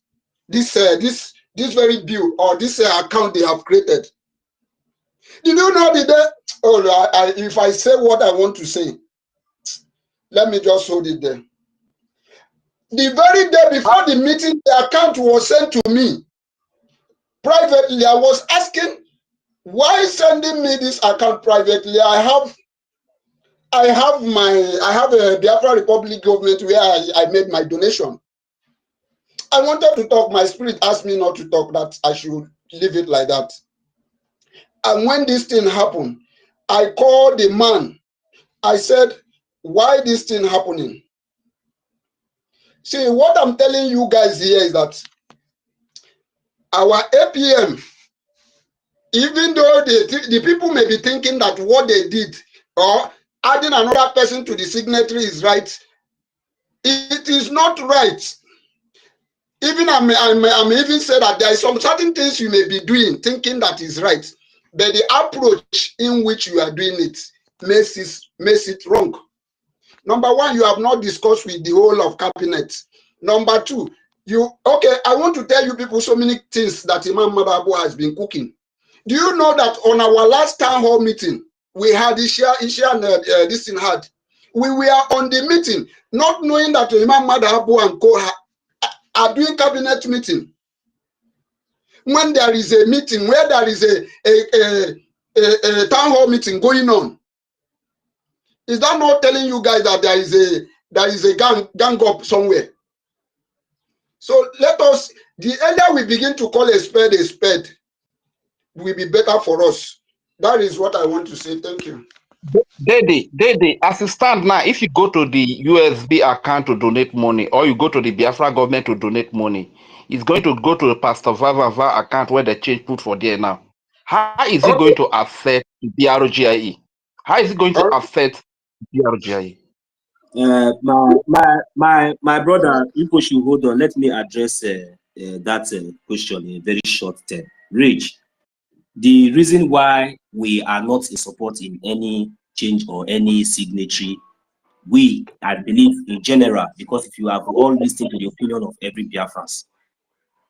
very bill or this account they have created? Did you know the day? Oh, if I say what I want to say, let me just hold it there. The very day before the meeting, the account was sent to me privately. I was asking, Why sending me this account privately? I have a Biafra Republic government where I made my donation. I wanted to talk. My spirit asked me not to talk, that I should leave it like that. And when this thing happened, I called the man. I said, why this thing happening? See, what I'm telling you guys here is that our APM, even though the people may be thinking that what they did or adding another person to the signatory is right, it is not right. Even I may even say that there are some certain things you may be doing, thinking that is right, but the approach in which you are doing it makes it wrong. Number one, you have not discussed with the whole of cabinet. Number two, I want to tell you people so many things that Imam Madabu has been cooking. Do you know that on our last town hall meeting, we had Isha and this thing had. We were on the meeting, not knowing that Imam Madabu and Co are doing cabinet meeting. When there is a meeting, where there is a town hall meeting going on, is that not telling you guys that there is a gang up somewhere? So let us, the earlier we begin to call a spade, will be better for us. That is what I want to say. Thank you. Dede, as it stands now, if you go to the USB account to donate money, or you go to the Biafra government to donate money, it's going to go to the Pastor Vava account where the change put for there now. How is it going to affect the BRGIE? How is it going to affect BRGIE? My brother, if we should hold on, let me address that question in a very short term. Rich, the reason why we are not in support in any change or any signatory, I believe in general, because if you have all listened to the opinion of every Biafrans,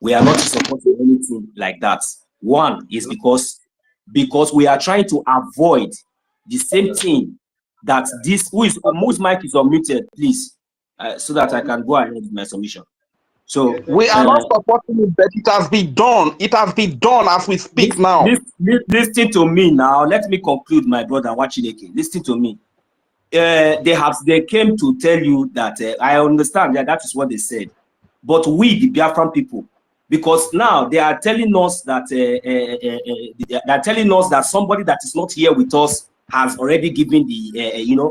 we are not in support in anything like that. One is because we are trying to avoid the same thing that whose mic is unmuted, please, so that I can go ahead with my submission. So we are not supporting it, but it has been done. It has been done as we speak now. Listen to me now. Let me conclude, my brother Wachineke. Listen to me. They came to tell you that I understand that is what they said, but we, the Biafran people, because now they are telling us that somebody that is not here with us has already given the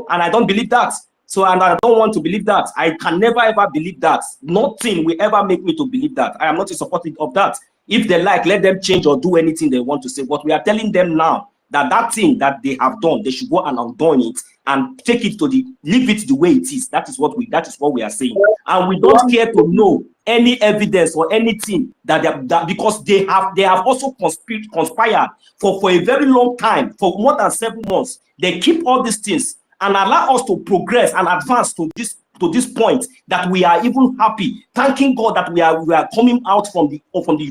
and I don't believe that. So, and I don't want to believe that. I can never ever believe that. Nothing will ever make me to believe that. I am not in support of that. If they like, let them change or do anything they want to say. But we are telling them now that thing that they have done, they should go and undo it and take it to leave it the way it is. That is what we are saying. And we don't care to know any evidence or anything that because they have also conspired for a very long time, for more than 7 months. They keep all these things and allow us to progress and advance to this point that we are even happy, thanking God that we are coming out from the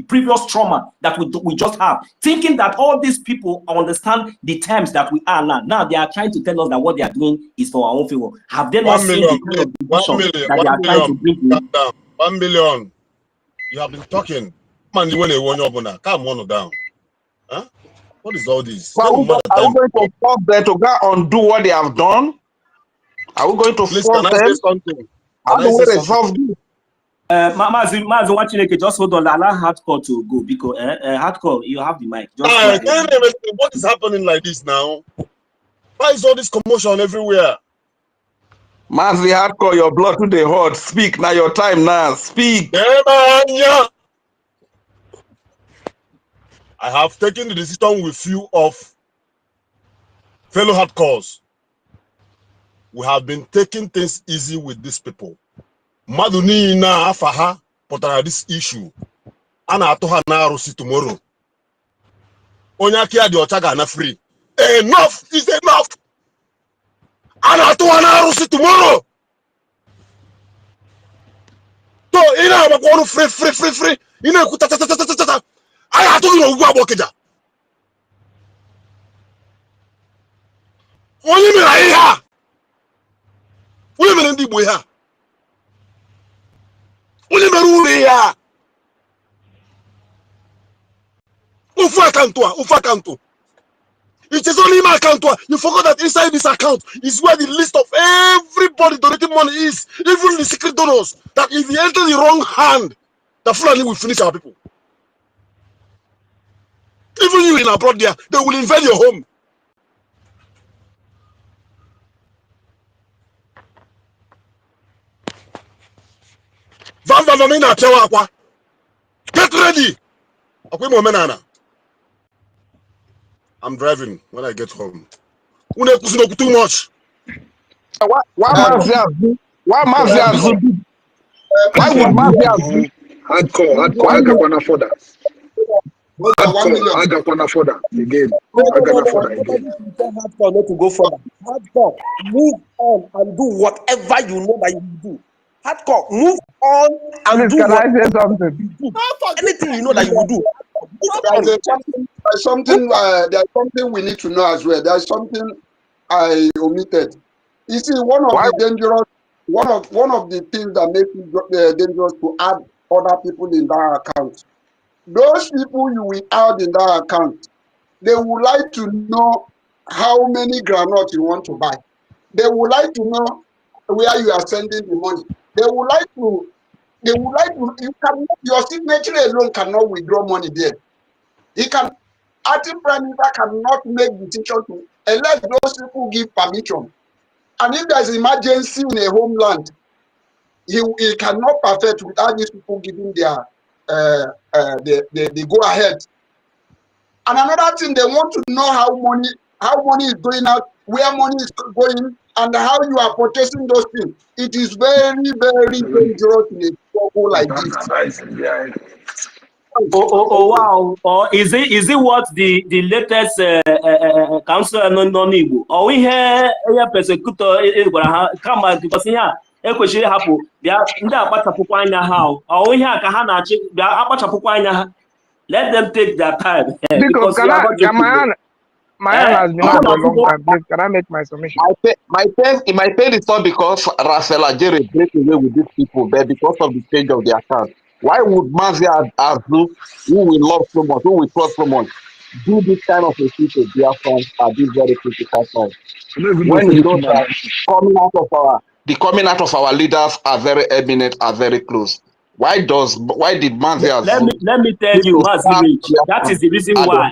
previous trauma that we just have, thinking that all these people understand the times that we are now. Now they are trying to tell us that what they are doing is for our own favor. Have they not seen the kind of division that they are trying to bring in? 1 million. You have been talking. Man, you want to calm one down. Huh? What is all this? So are we going to force them to go undo what they have done? Are we going to Please, force them? How do we resolve this? Mazi Wachineke, just hold on. Allow Hardcore to go because Hardcore, you have the mic. Just what is happening like this now? Why is all this commotion everywhere? Mazi Hardcore, your blood to the heart. Speak now. Your time now. Speak. I have taken the decision with few of fellow hardcores. We have been taking things easy with these people. Maduni na afaha potara this issue. Ana atoha na arusi tomorrow. Onyaki adi ochaga na free. Enough is enough. Ana atoha na arusi tomorrow. So ina abakonu free. Ina kutata. Ana atoha no ugwa bokeja. Onye mere anyị ha? Onye mere ndị Igbo ha? Onye mere unu ihe ha? Ofu akantụ. It is only my account. You forgot that inside this account is where the list of everybody donating money is, even the secret donors. That if you enter the wrong hand, the Fulani will finish our people. Even you in abroad there, they will invade your home. Get ready. I'm driving when I get home. Too much. Why Maziazu? Why Maziazu? Why would Maziazu? Hardcore. I got one for that. Hardcore. I got one for that again. No, I got one for that nobody again. should tell hardcore not to go further. Hardcore, move on and do whatever you know that you do. Hardcore, move on and Please, do can I whatever say something? you do. Anything you know that you will do. There's something we need to know as well. There's something I omitted. You see, one of the things that makes it dangerous to add other people in that account. Those people you will add in that account, they would like to know how many granules you want to buy. They would like to know where you are sending the money. They would like to, your signature alone cannot withdraw money there. Acting Prime Minister cannot make decisions unless those people give permission. And if there's emergency in a homeland, he cannot perfect without these people giving their the go ahead. And another thing, they want to know how money is going out, where money is going, and how you are purchasing those things. It is very, very dangerous in a struggle like this. Wow! Or is it what the latest council non-Igbo? Or we hear persecutor gwara ha kama because here ekwesịrị hapụ bịa ndị akpachapụkwa anya ha ọ ihe a ka ha na-achị bịa akpachapụkwa anya ha. Let them take their time because you are not joking. My hand has been up for a long time. Please, can I make my submission? My pain is not because Rafael Jerry break away with these people, but because of the change of their account. Why would Mazia Azu, who we love so much, who we trust so much, do this kind of a thing to BIAFRANS at this very critical time? When you know that the coming out of our leaders are very eminent, are very close. Why did Mazia Azu? Let me tell you, Mazirich, that is the reason why.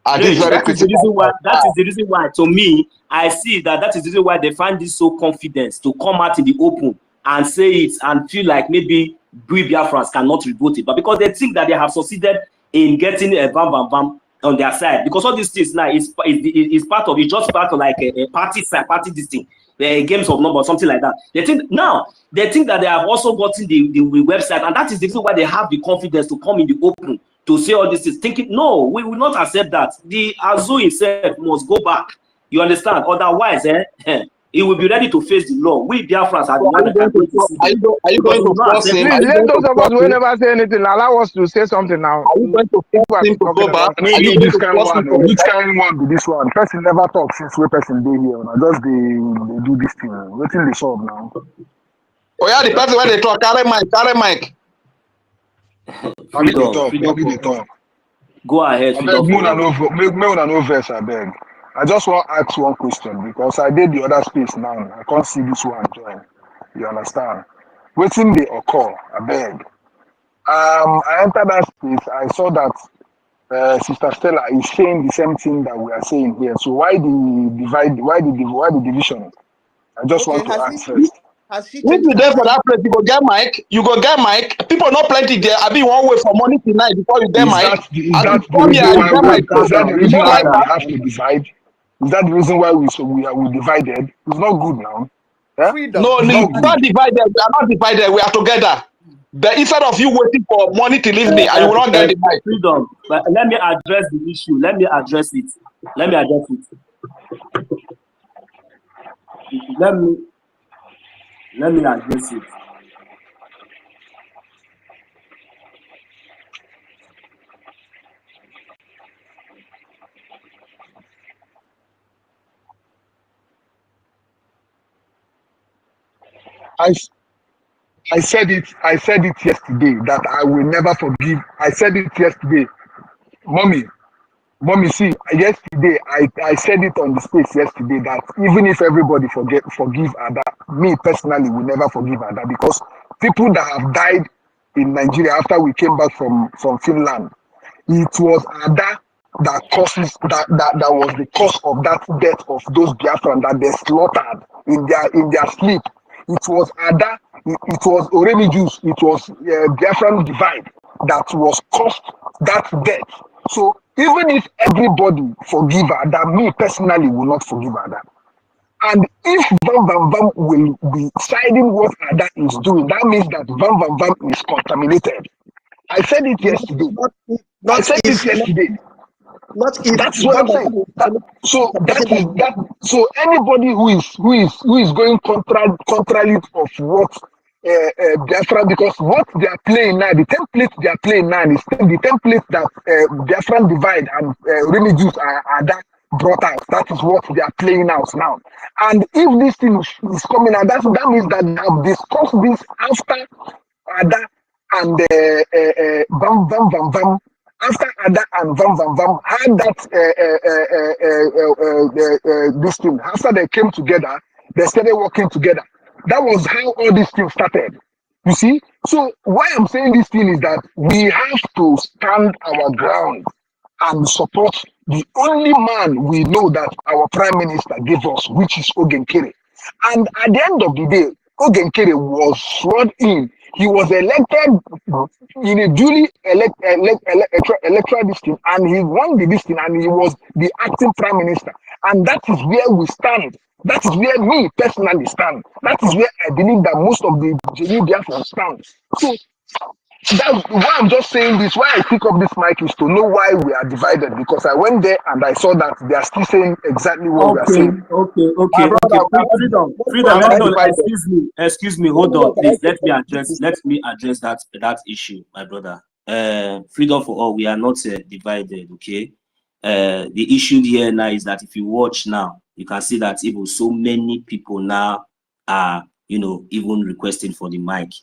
That is the reason why. To me, I see that is the reason why they find this so confident to come out in the open and say it and feel like maybe BIAFRANS cannot revote it, but because they think that they have succeeded in getting a bam on their side, because all these things now is part of it, just part of like a party this thing, games of numbers, something like that. They think that they have also gotten the website, and that is the reason why they have the confidence to come in the open to say all this is thinking, no, we will not accept that. The Azu himself must go back. You understand? Otherwise, he will be ready to face the law. We BIAFRANS are the one that are you going to force him? Please, let those of us who never say anything allow us to say something now. Are you going to force him to go back? This kind of one, which kind one be this one? Person never talk since we person dey here. Now just they do this thing. Waiting they solve now. Oh yeah, the person when they talk, carry mic. Freedom talk. Go ahead. Make una no verse, I beg. I just want to ask one question because I did the other space now. I can't see this one join. You understand? Waiting they occur, I beg. I entered that space. I saw that Sister Stella is saying the same thing that we are saying here. So why the divide? Why the division? I just want to ask first. If you there for that place, you go get mic. People not plenty there. I be one way for money tonight before you get mic. Is that the reason why we have to divide? Is that the reason why we divided? It's not good now. Yeah? No, we are not divided. We are not divided. We are together. But instead of you waiting for money to leave me, and you will not get the mic. Freedom. But let me address the issue. Let me address it. Let me address it. I said it yesterday that I will never forgive. I said it yesterday. Mommy, Mommy, see, yesterday I said it on the space yesterday that even if everybody forgive Ada, me personally will never forgive Ada, because people that have died in Nigeria after we came back from Finland, it was Ada that was the cause of that death of those Biafrans that they slaughtered in their sleep. It was Ada, it was already Jews, it was Biafran divide that was caused that death. So even if everybody forgive Ada, me personally will not forgive Ada. And if Vam Vam Vam will be siding what Ada is doing, that means that Vam Vam Vam is contaminated. I said it yesterday. Not if That's what I'm saying. So anybody who is going contrary of what Biafra, because what they are playing now, the template they are playing now is the template that Biafran divide and Remy Jews are that brought out. That is what they are playing out now. And if this thing is coming out, that means that they have discussed this after Ada and Bam Bam Bam Bam. After Ada and Vam Vam Vam had that this thing, after they came together, they started working together. That was how all these things started. You see? So why I'm saying this thing is that we have to stand our ground and support the only man we know that our prime minister gave us, which is Ogenkere. And at the end of the day, Ogenkere was sworn in. He was elected in a duly electoral district, and he won the district, and he was the acting prime minister. And that is where we stand. That is where me personally stand. That is where I believe that most of the genuine Biafrans stand. So that's why I'm just saying this. Why I pick up this mic is to know why we are divided, because I went there and I saw that they are still saying exactly what we are saying. Okay. Freedom. Excuse me. Hold on, please. Let me address that issue, my brother. Freedom for all. We are not divided. Okay. The issue here now is that if you watch now, you can see that even so many people now are, even requesting for the mic.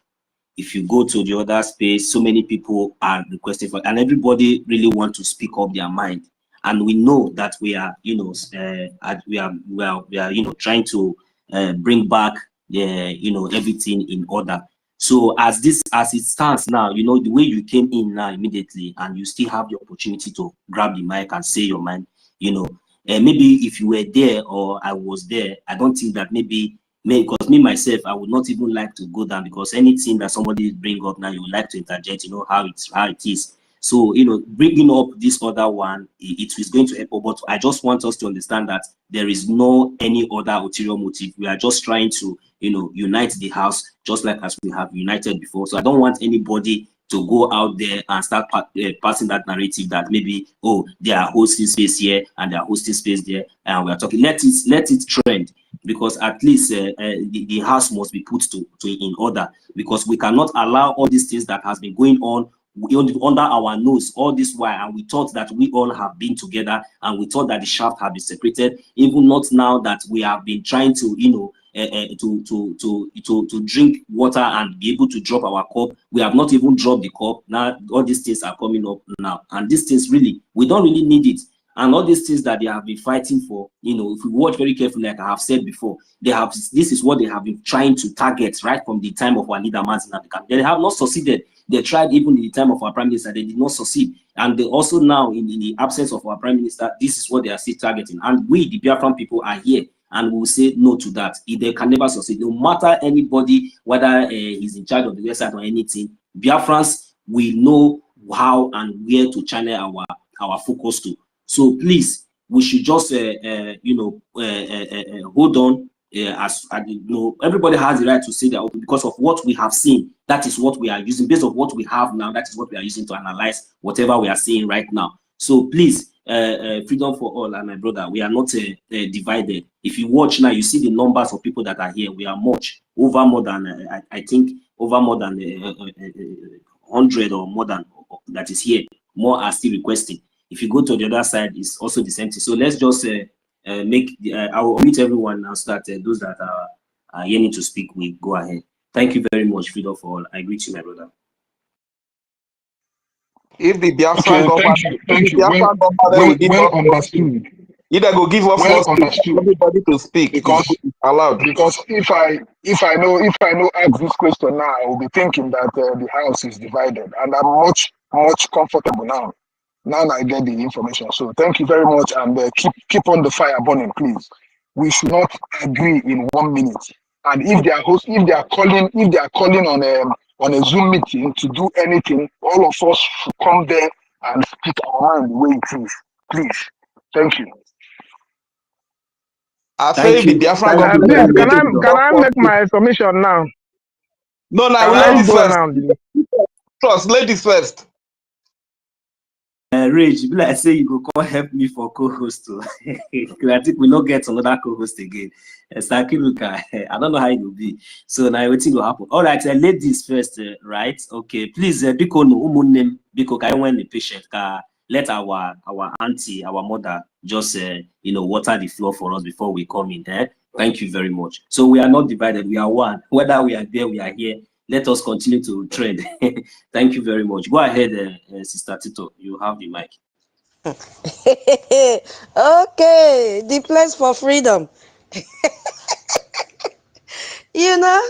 If you go to the other space, so many people are requesting for, and everybody really want to speak up their mind. And we know that we are, trying to bring back everything in order. So as it stands now, the way you came in now immediately, and you still have the opportunity to grab the mic and say your mind, maybe if you were there or I was there, I don't think that because me myself, I would not even like to go down, because anything that somebody bring up now, you would like to interject, how it is. So, bringing up this other one, it is going to help, but I just want us to understand that there is no any other ulterior motive. We are just trying to, unite the house, just like as we have united before. So I don't want anybody to go out there and start passing that narrative that maybe, oh, they are hosting space here and they are hosting space there, and we are talking. Let it trend, because at least the house must be put to in order, because we cannot allow all these things that has been going on under our nose all this while, and we thought that we all have been together, and we thought that the shaft have been separated. Even not now that we have been trying to to drink water and be able to drop our cup, we have not even dropped the cup. Now all these things are coming up now, and these things really, we don't really need it. And all these things that they have been fighting for, if we watch very carefully, like I have said before, this is what they have been trying to target right from the time of our leader Mazin Abdullah. They have not succeeded. They tried even in the time of our prime minister, they did not succeed. And they also now, in the absence of our prime minister, this is what they are still targeting. And we, the Biafran people, are here, and we will say no to that. They can never succeed, no matter anybody, whether he's in charge of the website or anything. Biafrans will know how and where to channel our focus to. So please, we should just hold on. Everybody has the right to say that, because of what we have seen, that is what we are using. Based on what we have now, that is what we are using to analyze whatever we are seeing right now. So please, freedom for all, and my brother, we are not divided. If you watch now, you see the numbers of people that are here. We are over more than I think over more than 100 or more than that is here. More are still requesting. If you go to the other side, it's also the same thing. So let's just I will meet everyone and start. Those that are yearning to speak, we go ahead. Thank you very much, freedom for all. I greet you, my brother. If the Biafran Okay, government, thank you, if the thank you. Biafran government will give Well us more space, understood. either go give us Well more space, understood. everybody to speak is Because allowed. if I know ask this question now, I will be thinking that the house is divided, and I'm much comfortable now. Now I get the information. So thank you very much, and keep on the fire burning, please. We should not agree in 1 minute. And if they are calling on a Zoom meeting to do anything, all of us should come there and speak our mind the way it is. Please, thank you. I say Thank if the you. Biafran Thank you government very Please, will much. make it can just I one make space. my submission now? No, Can I ladies go first. now? Trust, ladies first. Rage, be like say you go come help me for co-host too. I think we not get another co-host again. Sakiruka, I don't know how it will be. So now everything will happen. All right, ladies first, right? Okay, please, Biko no umunem, Biko can when the patient let our auntie, our mother, just water the floor for us before we come in. Thank you very much. So we are not divided, we are one. Whether we are there, we are here. Let us continue to trend. Thank you very much. Go ahead, Sister Tito. You have the mic. Okay, the place for freedom. You know,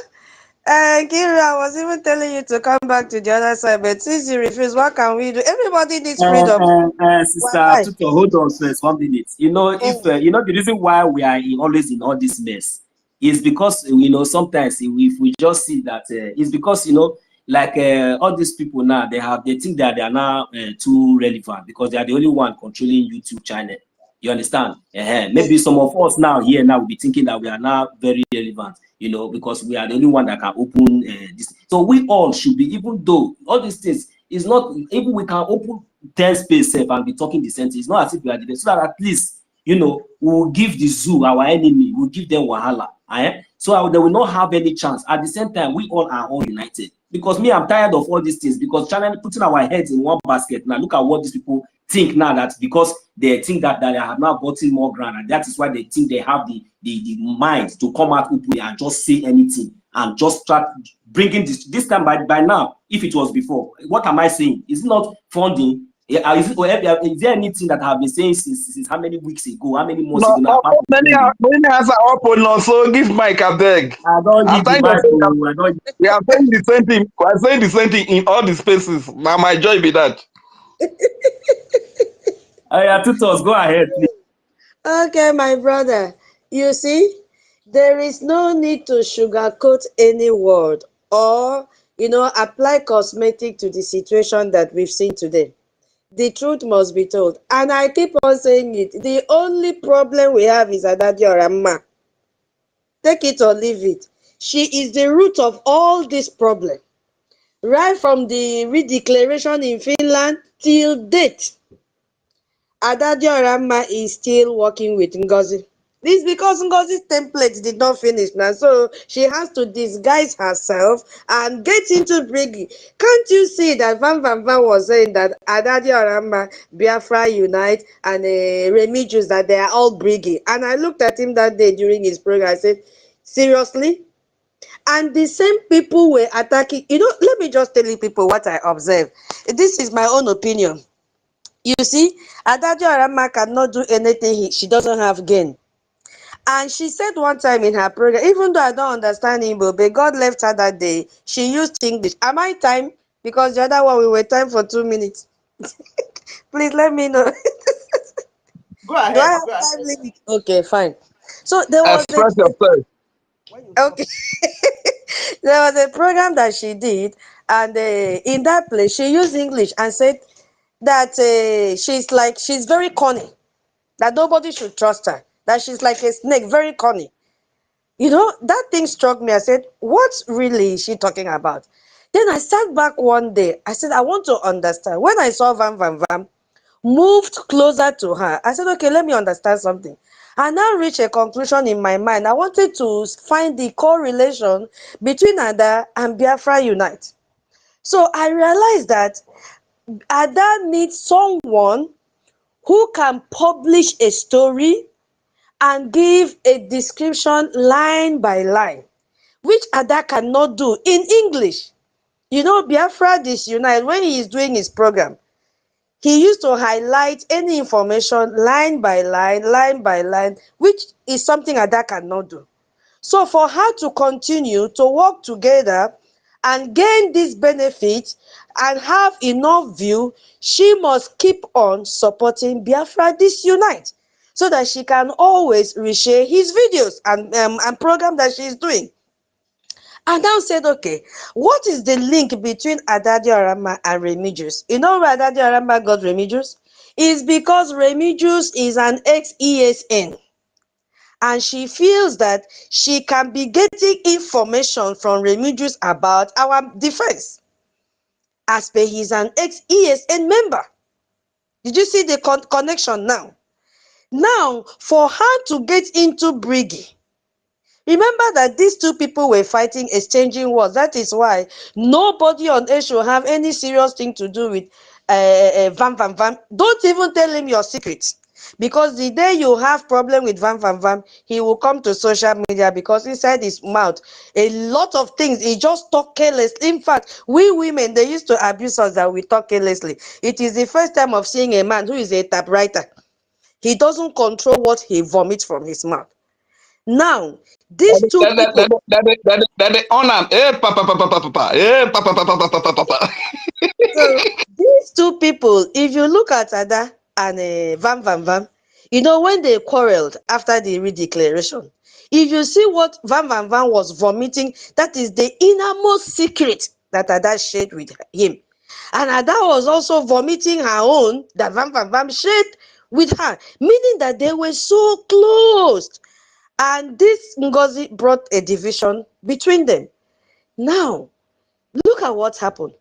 Kira, I was even telling you to come back to the other side, but since you refuse, what can we do? Everybody needs freedom. Sister Tito, hold on first, 1 minute. You know, if the reason why we are always in all this mess is because sometimes if we just see that it's because like all these people now they think that they are now too relevant because they are the only one controlling YouTube channel. You understand? Maybe some of us now will be thinking that we are now very relevant, because we are the only one that can open this. So we all should be, even though all these things is not, even we can open 10 space safe and be talking the same thing. It's not as if we are the so that at least we will give the zoo, our enemy, we'll give them wahala. So they will not have any chance. At the same time, we all are all united. Because me, I'm tired of all these things. Because China putting our heads in one basket. Now look at what these people think now, that because they think that they have now gotten more ground, and that is why they think they have the mind to come out openly and just say anything and just start bringing this time by now. If it was before, what am I saying? Is it not funding? Is there anything that I have been saying since how many weeks ago, how many months ago now? Many answer up on, so give Mike a beg. I don't give the mic. We are saying the same thing. We are saying the same thing in all the spaces. Now my joy be that. Tutos, go ahead, please. Okay, my brother. You see, there is no need to sugarcoat any word or, apply cosmetic to the situation that we've seen today. The truth must be told. And I keep on saying it. The only problem we have is Adadi Oramma. Take it or leave it. She is the root of all this problem. Right from the redeclaration in Finland till date, Adadi Oramma is still working with NGOZI. This is because NGOZI's template did not finish now, so she has to disguise herself and get into Brgie. Can't you see that Van was saying that Adadi Oramma, Biafra Unite, and Remigius, that they are all Brgie? And I looked at him that day during his program. I said, seriously? And the same people were attacking. Let me just tell you people what I observed. This is my own opinion. You see, Adadi Oramma cannot do anything she doesn't have gain. And she said one time in her program, even though I don't understand Igbo, but God left her that day, she used English. Am I time? Because the other one, we were time for 2 minutes. Please let me know. Go ahead. Do I have time limit? Okay, fine. So there was Express yourself. Okay. There was a program that she did, and in that place, she used English and said that she's very cunning, that nobody should trust her, that she's like a snake, very cunning. That thing struck me. I said, what really is she talking about? Then I sat back one day. I said, I want to understand. When I saw Van moved closer to her, I said, okay, let me understand something. I now reached a conclusion in my mind. I wanted to find the correlation between Ada and Biafra Unite. So I realized that Ada needs someone who can publish a story and give a description line by line, which Ada cannot do in English. Biafra Disunite, when he is doing his program, He used to highlight any information line by line, which is something Ada cannot do. So for her to continue to work together and gain this benefit and have enough view, she must keep on supporting Biafra This Unite so that she can always reshare his videos and program that she's doing. And now said, okay, what is the link between Adadio Arama and Remigius? You know where Adadio Arama got Remigius? It's because Remigius is an ex-ESN. And she feels that she can be getting information from Remigius about our defense. As per he's an ex-ESN member. Did you see the connection now? Now, for her to get into Brgie, remember that these two people were fighting, exchanging words. That is why nobody on earth should have any serious thing to do with Van Van Van. Don't even tell him your secrets. Because the day you have problem with Van Van Van, he will come to social media because inside his mouth, a lot of things, he just talk carelessly. In fact, we women, they used to abuse us that we talk carelessly. It is the first time of seeing a man who is a typewriter. He doesn't control what he vomits from his mouth. Now, these two people. That honor. So these two people, if you look at Ada and Van Van Van, you know, when they quarreled after the redeclaration, if you see what Van Van Van was vomiting, that is the innermost secret that Ada shared with him. And Ada was also vomiting her own that Van Van Van shared with her, meaning that they were so close. And this NGOZI brought a division between them. Now, look at what happened.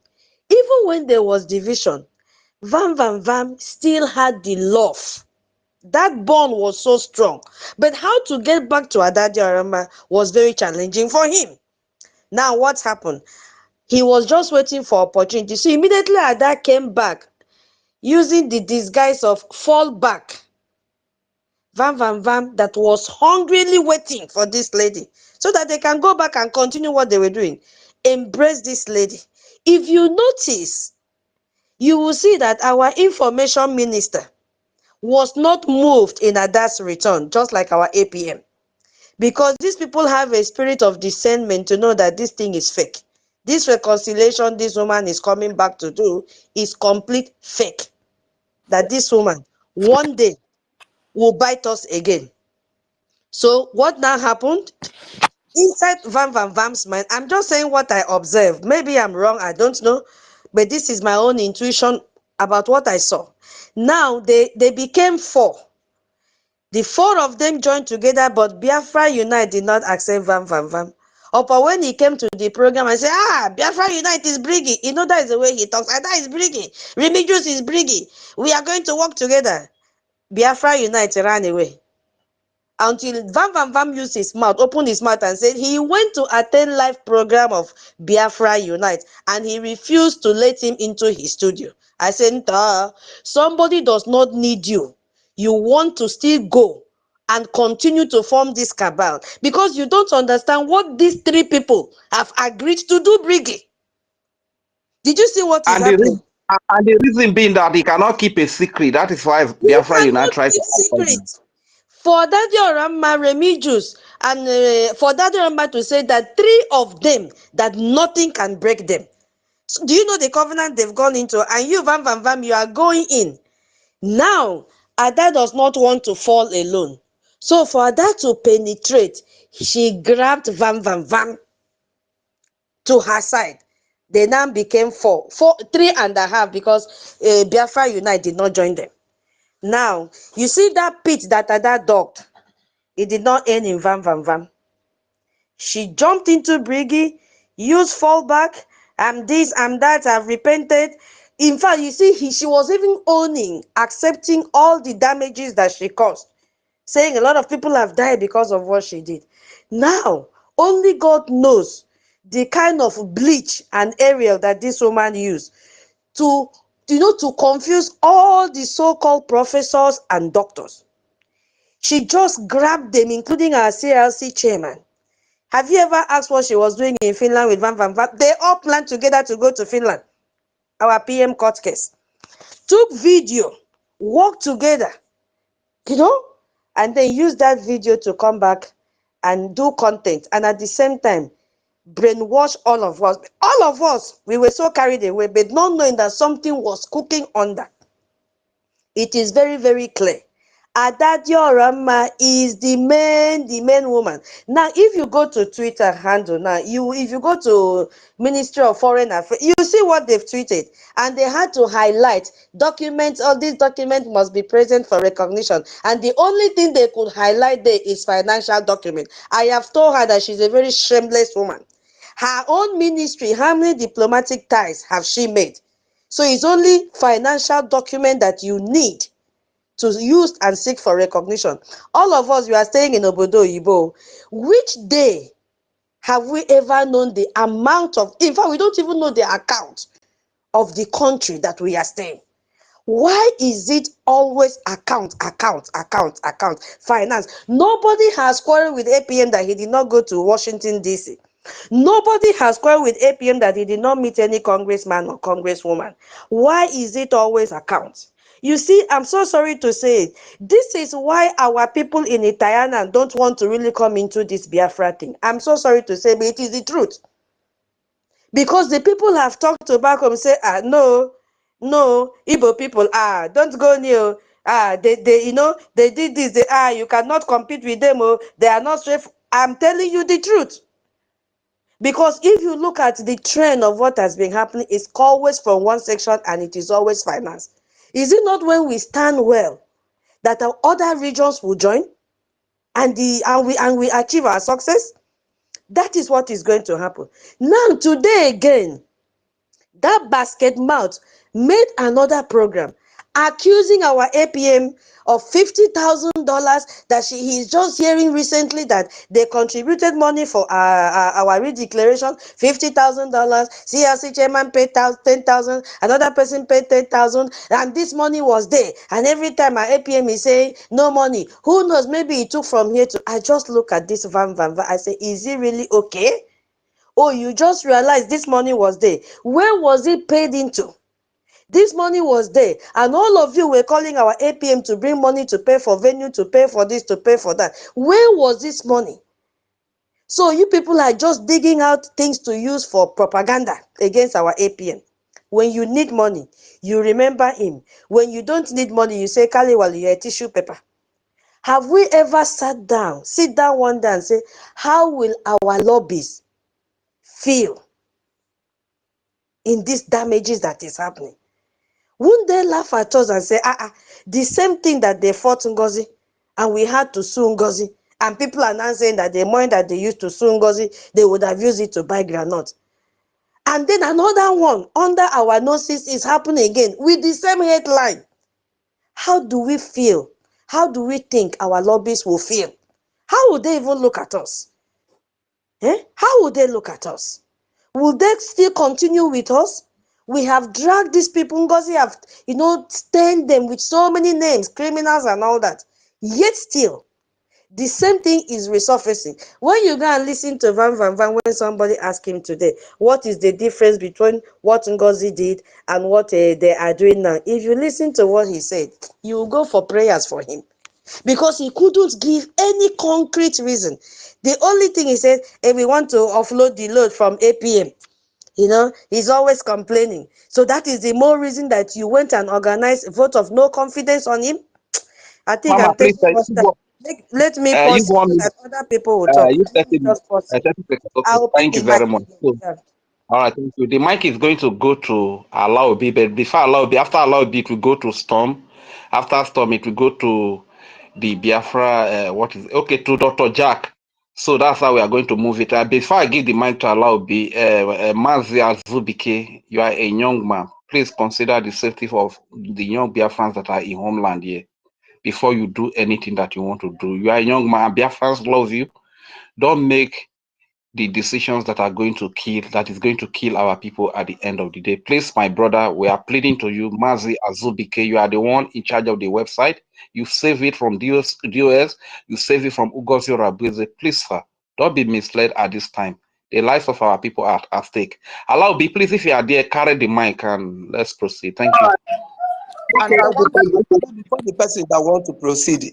Even when there was division, Van Van Van still had the love. That bond was so strong. But how to get back to Adadio Arama was very challenging for him. Now, what happened? He was just waiting for opportunity. So immediately Ada came back using the disguise of fall back. Van Van Van that was hungrily waiting for this lady so that they can go back and continue what they were doing. Embrace this lady. If you notice, you will see that our information minister was not moved in Ada's return, just like our APM. Because these people have a spirit of discernment to know that this thing is fake. This reconciliation this woman is coming back to do is complete fake. That this woman one day will bite us again. So what now happened? Inside Van Van Van's mind, I'm just saying what I observed. Maybe I'm wrong, I don't know. But this is my own intuition about what I saw. Now they became four. The four of them joined together, but Biafra Unite did not accept Van Van Van. Upon when he came to the program and said, Biafra Unite is Brgie. You know that is the way he talks. And that is Brgie. Remigius is Brgie. We are going to work together. Biafra Unite ran away. Until Van Van Van used his mouth, opened his mouth and said he went to attend live program of Biafra Unite and he refused to let him into his studio. I said, somebody does not need you. You want to still go and continue to form this cabal because you don't understand what these three people have agreed to do, Brigi. Did you see what is happening? And the reason being that he cannot keep a secret. That is why You Biafra Unite cannot tries keep to avoid him. secret. For Daddy Orama, Remigius, and for Daddy Orama to say that three of them, that nothing can break them. So do you know the covenant they've gone into? And you, Van Van Van, you are going in. Now, Ada does not want to fall alone. So for Ada to penetrate, she grabbed Van Van Van to her side. They now became four, 3.5 because Biafra Unite did not join them. Now, you see that pit that Ada dug, it did not end in Van Van Van. She jumped into Brigi, used fallback, I'm this, I'm that, I've repented. In fact, you see, she was even owning, accepting all the damages that she caused, saying a lot of people have died because of what she did. Now, only God knows the kind of bleach and Ariel that this woman used to, to confuse all the so-called professors and doctors. She just grabbed them, including our CLC chairman. Have you ever asked what she was doing in Finland with Van Van Van? They all planned together to go to Finland. Our PM court case. took video, worked together, you know, and then use that video to come back and do content, and at the same time brainwash all of us. All of us, we were so carried away, but not knowing that something was cooking under. It is very, very clear. Adadiorama is the main woman. Now, if you go to Twitter handle now, if you go to Ministry of Foreign Affairs, you see what they've tweeted, and they had to highlight documents. All these documents must be present for recognition, and the only thing they could highlight there is financial document. I have told her that she's a very shameless woman. Her own ministry, how many diplomatic ties have she made? So it's only financial document that you need to use and seek for recognition. All of us, we are staying in Obodo Oyibo. Which day have we ever known the amount of, in fact, we don't even know the account of the country that we are staying. Why is it always account, finance? Nobody has quarreled with APM that he did not go to Washington, D.C. Nobody has quarreled with APM that he did not meet any congressman or congresswoman. Why is it always account? You see, I'm so sorry to say it. This is why our people in Itayana don't want to really come into this Biafra thing. I'm so sorry to say, but it is the truth. Because the people have talked to back home and say, no, Igbo people, don't go near. They you know, they did this. You cannot compete with them. They are not safe. I'm telling you the truth. Because if you look at the trend of what has been happening, it's always from one section and it is always finance. Is it not when we stand well that our other regions will join and we achieve our success? That is what is going to happen. Now, today again, that basket mouth made another program accusing our APM of $50,000 that he's just hearing recently that they contributed money for our redeclaration, $50,000. CLC chairman paid $10,000, another person paid $10,000, and this money was there. And every time our APM is saying no money, who knows? Maybe he took from here to. I just look at this van. I say, is it really okay? Oh, you just realized this money was there. Where was it paid into? This money was there, and all of you were calling our APM to bring money to pay for venue, to pay for this, to pay for that. Where was this money? So you people are just digging out things to use for propaganda against our APM. When you need money, you remember him. When you don't need money, you say, Kaliwali, you're a tissue paper. Have we ever sit down one day and say, how will our lobbies feel in these damages that is happening? Wouldn't they laugh at us and say, the same thing that they fought NGOZI and we had to sue NGOZI, and people are now saying that the money that they used to sue NGOZI, they would have used it to buy granite. And then another one under our noses is happening again with the same headline. How do we feel? How do we think our lobbyists will feel? How would they even look at us? How would they look at us? Will they still continue with us? We have dragged these people. NGOZI have, stained them with so many names, criminals and all that. Yet still, the same thing is resurfacing. When you go and listen to Van, when somebody asked him today, what is the difference between what NGOZI did and what they are doing now? If you listen to what he said, you will go for prayers for him. Because he couldn't give any concrete reason. The only thing he said, if we want to offload the load from APM, he's always complaining. So that is the more reason that you went and organized a vote of no confidence on him. I think Mama, I'm please, taking much time. Let me you pause go on. so that other people will talk. You Let me 30 minutes. just pause here. 30 seconds. Okay, I'll pick thank you the mic very much. again. So, Yeah. all right, thank you. The mic is going to go to Alaobi, but before Alaobi, after Alaobi, it will go to Storm. After Storm, it will go to the Biafra, to Dr. Jack. So that's how we are going to move it. Before I give the mic to Alaobi, Mazi Azubike, you are a young man. Please consider the safety of the young Biafrans that are in homeland here before you do anything that you want to do. You are a young man. Biafrans love you. Don't make the decisions that is going to kill our people at the end of the day. Please, my brother, we are pleading to you, Mazi Azubike. You are the one in charge of the website. You save it from DOS, you save it from Ugozi Rabuze. Please, sir, don't be misled at this time. The lives of our people are at stake. Allow me, please, if you are there, carry the mic and let's proceed. Thank you. And I want Before the person that want to proceed,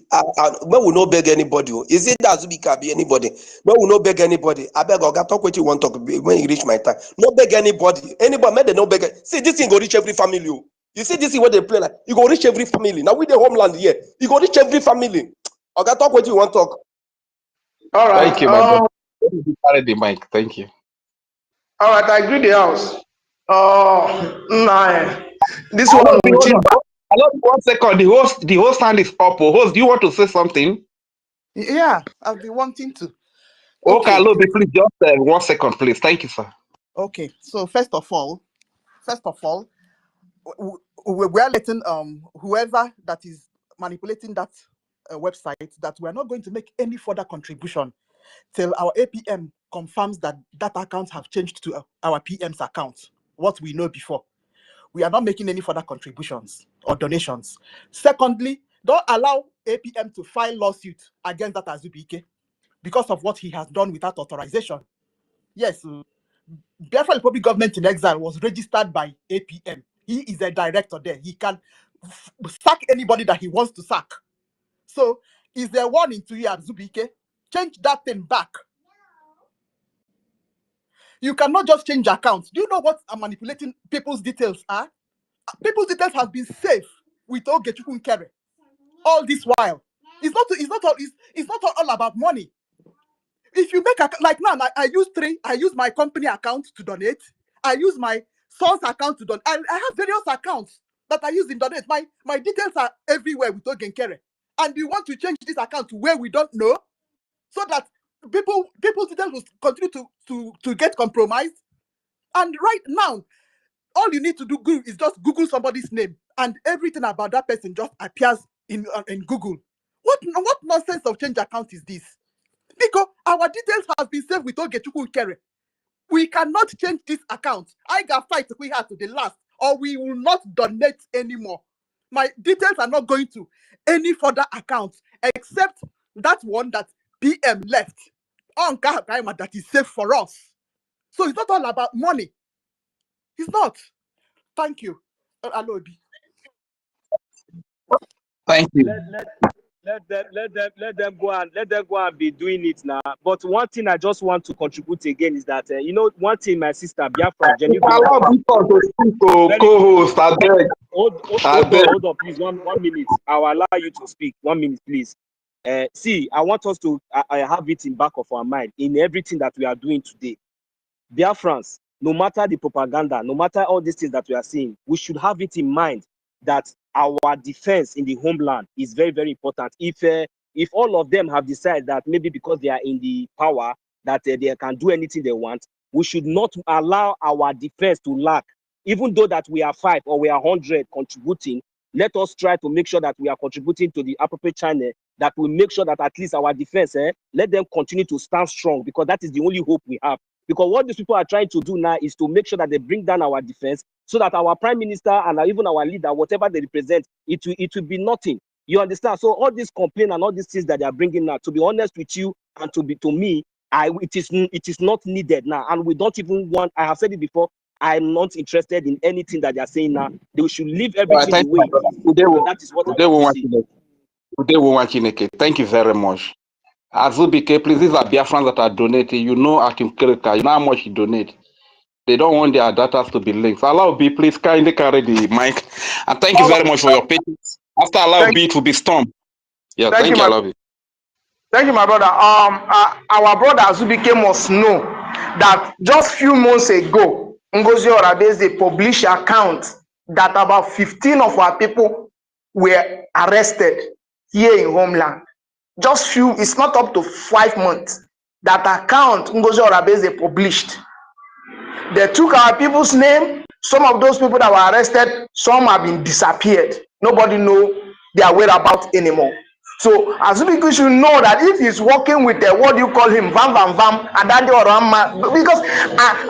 when we no beg anybody, is it that Zubika be anybody? When we no beg anybody, I beg Oga talk what you want to talk when you reach my time. No beg anybody. Anybody, make they no beg. See, this thing go reach every family. You see this is what they play like. You go reach every family. Now with the homeland here, you go reach every family. Oga talk what you want to talk. All right. Thank you, my brother. Let me carry the mic. Thank you. All right, I agree the house. Nah, this Hello, one will hold change. on. Hello, 1 second. The host hand is up. Host, do you want to say something? Yeah, I've been wanting to. Okay, Okay. hello, please just 1 second, please. Thank you, sir. Okay. So first of all, we are letting whoever that is manipulating that website that we are not going to make any further contribution till our APM confirms that that account have changed to our PM's account. What we know before, we are not making any further contributions or donations. Secondly, don't allow APM to file lawsuit against that Azubike because of what he has done without authorization. Yes, Biafra Republic Government in Exile was registered by APM. He is a director there. He can sack anybody that he wants to sack. So, is there one in 2 years, Zubike? Change that thing back. You cannot just change accounts. Do you know what manipulating people's details are? People's details have been safe with Ogechukwu Nkere all this while. It's not all about money. If you make like now, I use my company account to donate. I use my source account to donate. I have various accounts that I use in donate. My details are everywhere with Ogenkere. And we want to change this account to where we don't know, so that people's details will continue to get compromised. And right now, all you need to do is just Google somebody's name, and everything about that person just appears in Google. What nonsense of change account is this? Because our details have been saved with Ogechukwu Nkere. We cannot change this account. I got fight we have to the last, or we will not donate anymore. My details are not going to any further accounts except that one that PM left. On that is safe for us. So it's not all about money. It's not. Thank you. Alobi. Thank you. Let them go and be doing it now. But one thing I just want to contribute again is that one thing my sister Biafra Allow people to speak to co-host. I beg. Hold on, please. One minute. I will allow you to speak. 1 minute, please. See, I want us to have it in back of our mind in everything that we are doing today. Biafrans, no matter the propaganda, no matter all these things that we are seeing, we should have it in mind that our defense in the homeland is very, very important. If all of them have decided that maybe because they are in the power that they can do anything they want, we should not allow our defense to lack. Even though that we are 5 or we are 100 contributing, let us try to make sure that we are contributing to the appropriate channel, that will make sure that at least our defense, let them continue to stand strong, because that is the only hope we have. Because what these people are trying to do now is to make sure that they bring down our defense, so that our prime minister and even our leader, whatever they represent, it will be nothing. You understand? So all these complaints and all these things that they are bringing now, to be honest with you and to me, it is not needed now, and we don't even want. I have said it before. I'm not interested in anything that they are saying now. They should leave everything the way it is. That is what I want to see. Thank you very much. Azubike, please, these are Biafrans that are donating. You know Akim Kirika, you know how much you donate. They don't want their data to be linked. So allow B, please kindly carry the mic. And thank you very much for your patience. After allow B, it will be storm. Yeah, thank you, I love you. Thank you, my brother. Our brother Azubike must know that just few months ago, NGOZI Orabeze published account that about 15 of our people were arrested here in homeland. Just few, it's not up to 5 months. That account NGOZI Orabeze published. They took our people's name. Some of those people that were arrested, some have been disappeared. Nobody know their whereabouts anymore. So Azubike should know that if he's working with what do you call him, Vam Vam Vam, Adade Orama, because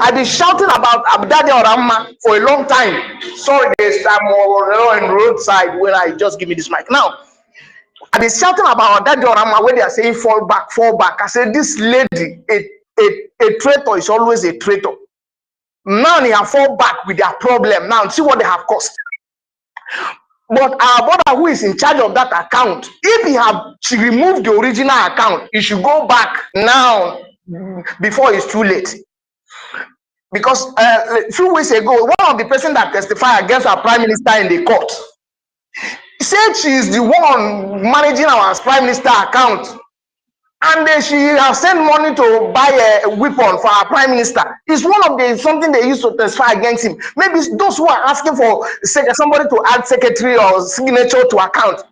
I've been shouting about Adade Orama for a long time. Sorry, I'm on roadside when I just give me this mic. Now, I've been shouting about Adade Orama when they are saying fall back, fall back. I said this lady, a traitor is always a traitor. Now they have fall back with their problem. Now see what they have caused. But our brother who is in charge of that account, if he have removed the original account, he should go back now before it's too late. Because a few weeks ago, one of the person that testified against our prime minister in the court said she is the one managing our prime minister account, and she has sent money to buy a weapon for our prime minister. It's one of the something they used to testify against him. Maybe those who are asking for somebody to add secretary or signature to account.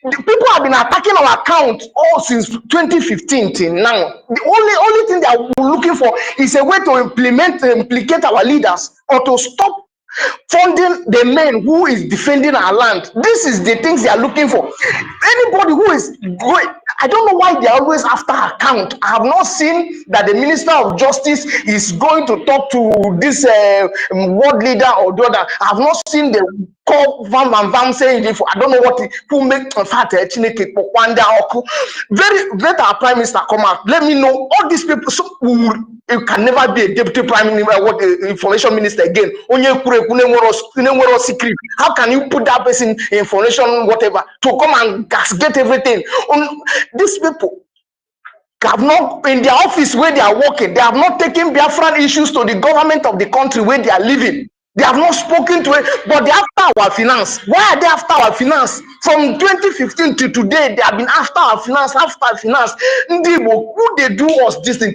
The people have been attacking our account all since 2015 till now. The only thing that we're looking for is a way to implicate our leaders or to stop funding the men who is defending our land. This is the things they are looking for. Anybody who is going, I don't know why they are always after account. I have not seen that the Minister of Justice is going to talk to this world leader or the other. I have not seen the call Vam saying it. I don't know what who make very let our prime minister come out. Let me know all these people. So you can never be a deputy prime minister, what information minister again. Secret. How can you put that person in information whatever to come and gasgate everything? These people have not, in their office where they are working, they have not taken Biafran issues to the government of the country where they are living. They have not spoken to it, but they after our finance. Why are they after our finance? From 2015 to today, they have been after our finance, Who they do us this thing?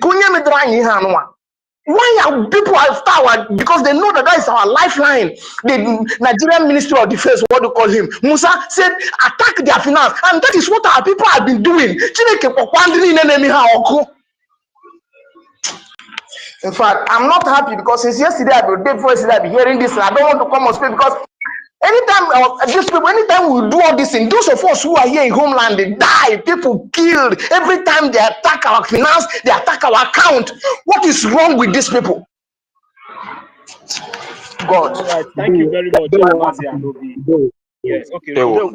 Why are people after our? Because they know that is our lifeline. The Nigerian Ministry of Defense, what do you call him? Musa said, attack their finance, and that is what our people have been doing. In fact, I'm not happy because since yesterday, the day before yesterday, I've been hearing this, and I don't want to come on speak because anytime we do all this thing, those of us who are here in homeland, they die, people killed. Every time they attack our finance, they attack our account. What is wrong with these people? God. All right, thank you very much, Mazi Alobi. Yes, okay. Go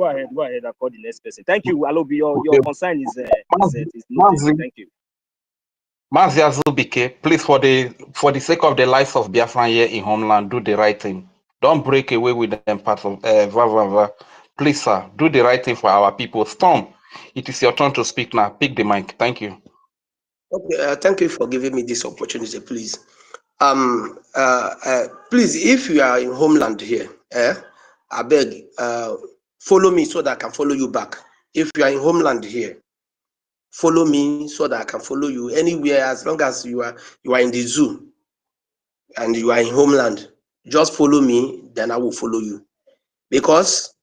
ahead and call the next person. Thank you, Alobi. Your concern is noted. Thank you. Mazi Azubike, please, for the sake of the lives of Biafran here in homeland, do the right thing. Don't break away with them parts of Please, sir, do the right thing for our people. Storm, it is your turn to speak now. Pick the mic. Thank you. Okay, thank you for giving me this opportunity, please. Please, if you are in homeland here, I beg, follow me so that I can follow you back. If you are in homeland here, follow me so that I can follow you anywhere, as long as you are in the zoo and you are in homeland. Just follow me, then I will follow you. Because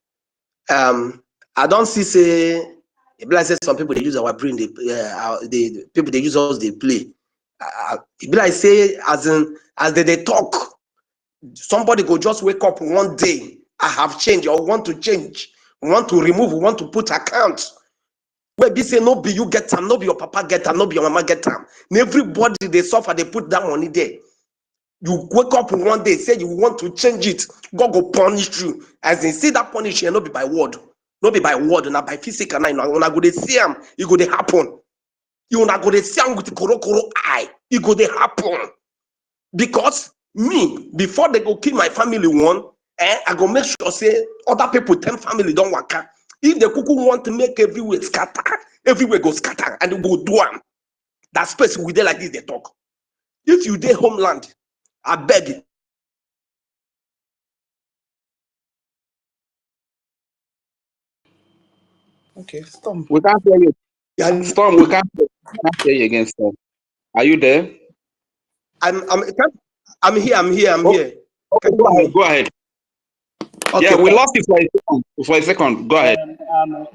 I don't say like say some people they use our brain, the people they use us, they play. Like say as they talk, somebody go just wake up one day, I have changed or want to change, want to remove, want to put account. Where be say no be you get time, no be your papa get time, no be your mama get time. Everybody they suffer, they put that money there. You wake up one day, say you want to change it, God go punish you. As they see that punish you, not be by word, not be by word, not by physical. When I go to see him, it go to happen. You not go to see him with the koro eye, it go to happen. Because me, before they go kill my family one, I go make sure say other people 10 family don't work. If the cuckoo want to make everywhere scatter, everywhere go scatter, and they go do them. That space we there like this, they talk. If you dey homeland, I beg it. Okay, Storm. We can't hear you. Storm, we can't hear you again, Storm. Are you there? I'm here. I'm here. Okay, go ahead. Okay, yeah, we lost it for a second. Go ahead.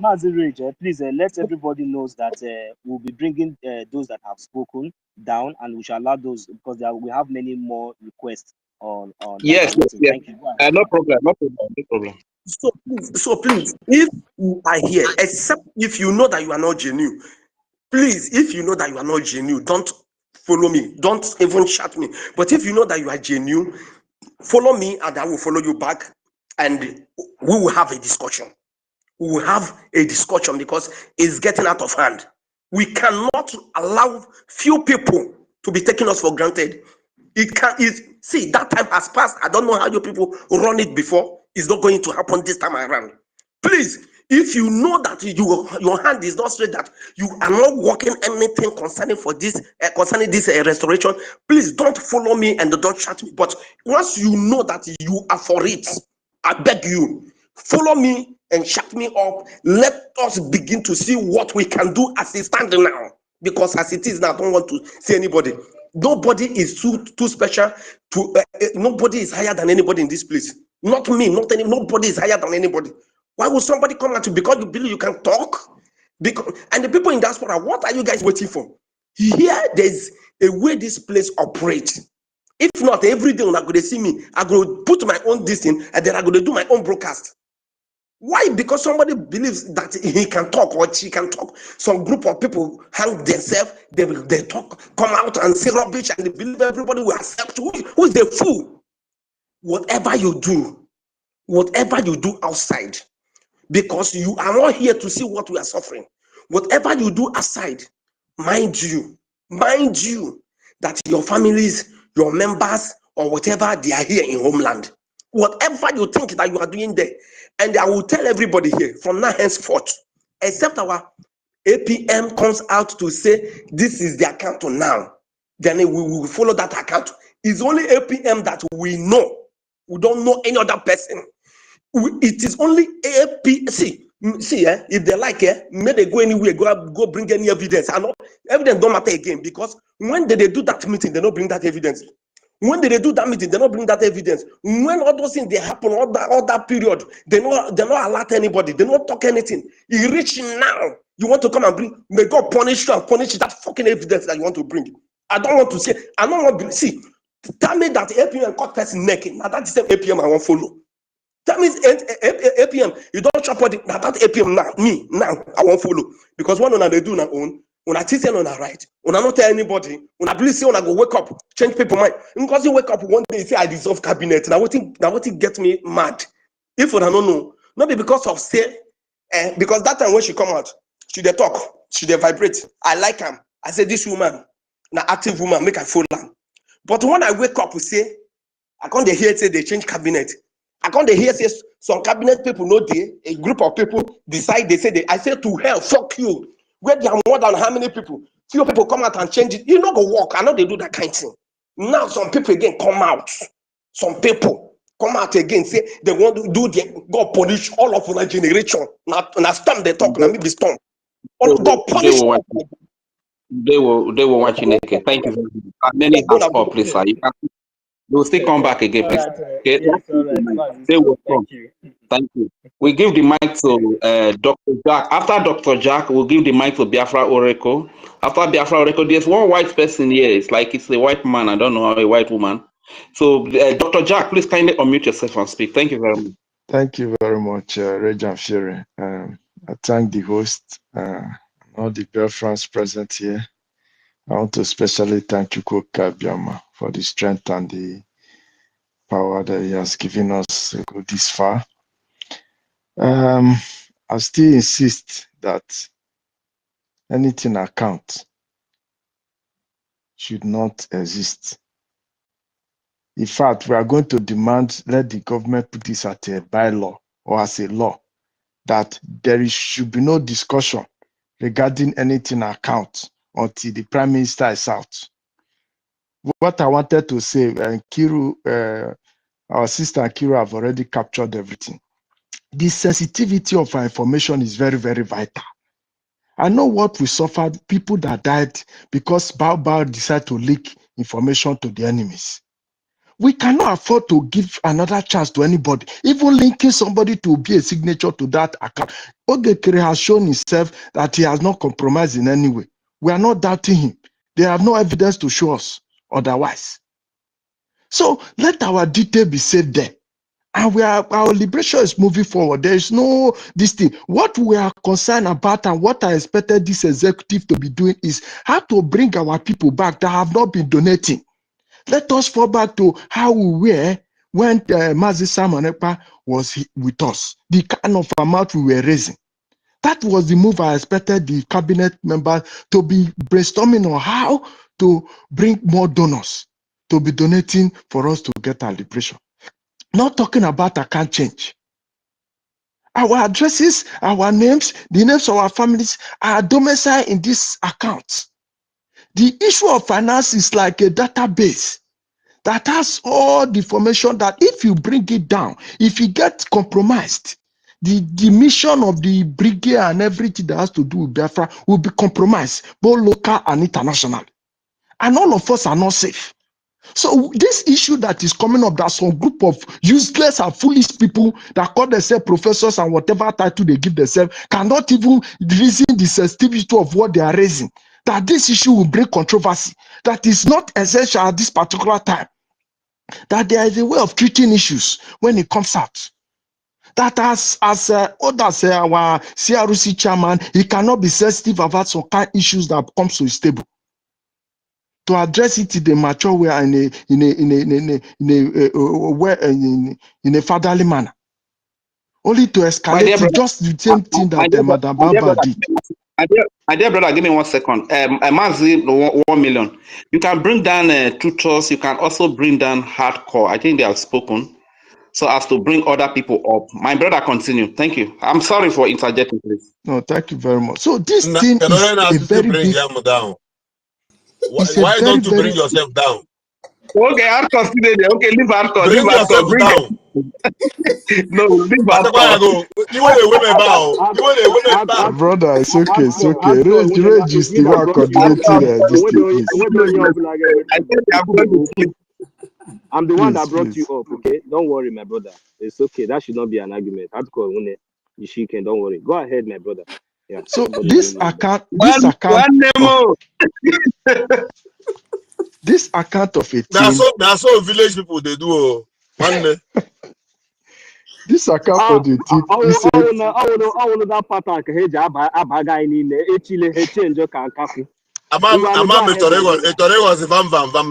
Mazi Rage, please let everybody knows that we'll be bringing those that have spoken down, and we shall allow those because we have many more requests on. Yes. Thank you. No problem. So please, if you are here, except if you know that you are not genuine, please, if you know that you are not genuine, don't follow me. Don't even chat me. But if you know that you are genuine, follow me and I will follow you back, and we will have a discussion. We will have a discussion because it's getting out of hand. We cannot allow few people to be taking us for granted. See, that time has passed. I don't know how you people run it before. It's not going to happen this time around. Please, if you know that your hand is not straight, that you are not working anything concerning this restoration, please don't follow me and don't chat me. But once you know that you are for it, I beg you, follow me and shut me up. Let us begin to see what we can do as it stands now. Because as it is now, I don't want to see anybody. Nobody is too special. Nobody is higher than anybody in this place. Not me, nobody is higher than anybody. Why would somebody come at you because you believe you can talk? And the people in diaspora, what are you guys waiting for? Here, there's a way this place operates. If not, every day when I go to see me, I go put my own distance and then I go to do my own broadcast. Why? Because somebody believes that he can talk or she can talk. Some group of people hang themselves, they talk, come out and say rubbish, and they believe everybody will accept. Who is the fool? Whatever you do outside, because you are not here to see what we are suffering. Whatever you do outside, mind you that your families, your members, or whatever, they are here in homeland. Whatever you think that you are doing there, and I will tell everybody here from now henceforth, except our APM comes out to say this is the account now, then we will follow that account. It's only APM that we know. We don't know any other person. It is only APM. See, if they like, may they go anywhere, go bring any evidence. I know evidence don't matter again, because when they do that meeting, they don't bring that evidence. When they do that meeting, they don't bring that evidence. When all those things they happen, all that period, they not alert anybody. They don't talk anything. You reach now, you want to come and bring. May God punish you and punish that fucking evidence that you want to bring. I don't want to say. I don't want to see. Tell me that APM cut person naked. Now that's the same APM I want to follow. That means APM, you don't chop body. Now that APM now I won't follow. Because one they do now own, when I teach on a right, when I not tell anybody, when I believe say when I go wake up, change people mind. Because you wake up one day, say I dissolve cabinet. Now what it get me mad. If I don't know, not be because of say, because that time when she come out, she they talk, she they vibrate. I like him. I say this woman, an active woman, make I follow her. But when I wake up, we say, I can't hear say they change cabinet. I can't hear say some cabinet people know a group of people decide they say I say to hell, fuck you. Where there are more than how many people? Few people come out and change it. You know go work. I know they do that kind of thing. Now some people again come out. Some people come out again, say they want to do God punish all of our generation. Now storm they talk, now maybe storm. God punish. They were watching it. Thank you very much. Many hands up, please, sir. You can. They will still come back again, please. Okay. Yes, all right. They will come. Thank you. Thank you. We give the mic to Dr. Jack. After Dr. Jack, we'll give the mic to Biafra Oracle. After Biafra Oracle, there's one white person here. It's like it's a white man. I don't know, a white woman. So, Dr. Jack, please kindly unmute yourself and speak. Thank you very much. Thank you very much, Rejan Fury. I thank the host, all the BIAFRANS present here. I want to especially thank EKID for the strength and the power that he has given us to go this far. I still insist that anything account should not exist. In fact, we are going to demand, let the government put this at a bylaw or as a law, that should be no discussion regarding anything account until the Prime Minister is out. What I wanted to say, our sister Kiru have already captured everything. The sensitivity of our information is very, very vital. I know what we suffered, people that died because Bao decided to leak information to the enemies. We cannot afford to give another chance to anybody, even linking somebody to be a signature to that account. Ogekere has shown himself that he has not compromised in any way. We are not doubting him. They have no evidence to show us otherwise. So let our detail be safe there. And our liberation is moving forward. There is no this thing. What we are concerned about and what I expected this executive to be doing is how to bring our people back that have not been donating. Let us fall back to how we were when Mazi Simon Ekpa was with us. The kind of amount we were raising. That was the move I expected the cabinet members to be brainstorming on how to bring more donors to be donating for us to get our liberation. Not talking about account change. Our addresses, our names, the names of our families are domiciled in this account. The issue of finance is like a database that has all the information that if you bring it down, if it gets compromised, the mission of the brigade and everything that has to do with Biafra will be compromised, both local and international. And all of us are not safe. So this issue that is coming up, that some group of useless and foolish people that call themselves professors and whatever title they give themselves cannot even reason the sensitivity of what they are raising, that this issue will bring controversy, that is not essential at this particular time, that there is a way of treating issues when it comes out. That as others, our CRC chairman, he cannot be sensitive about some kind of issues that comes to his table. To address it in a mature way and in a fatherly manner, only to escalate it, just the same thing that Madam Baba did. My dear brother, give me 1 second. Mazi, 1 million. You can bring down tutors. You can also bring down hardcore. I think they have spoken, so as to bring other people up. My brother, continue. Thank you. I'm sorry for interjecting, please. No, thank you very much. So this thing is a very big. Down. Why don't you bring yourself down? Okay, hardcore. Okay, leave hardcore. Bring yourself down. No, leave hardcore. You want a women bow. You want a women bow. Brother, it's okay, it's okay. Rage is the one coordinating this thing, please. I'm the one Please, that brought please. you up, okay? Don't worry, my brother. It's okay. That should not be an argument. Hardcore, you can, don't worry. Go ahead, my brother. Yeah. So this account of a team. That's all village people they do. This account of the team is I want that pattern.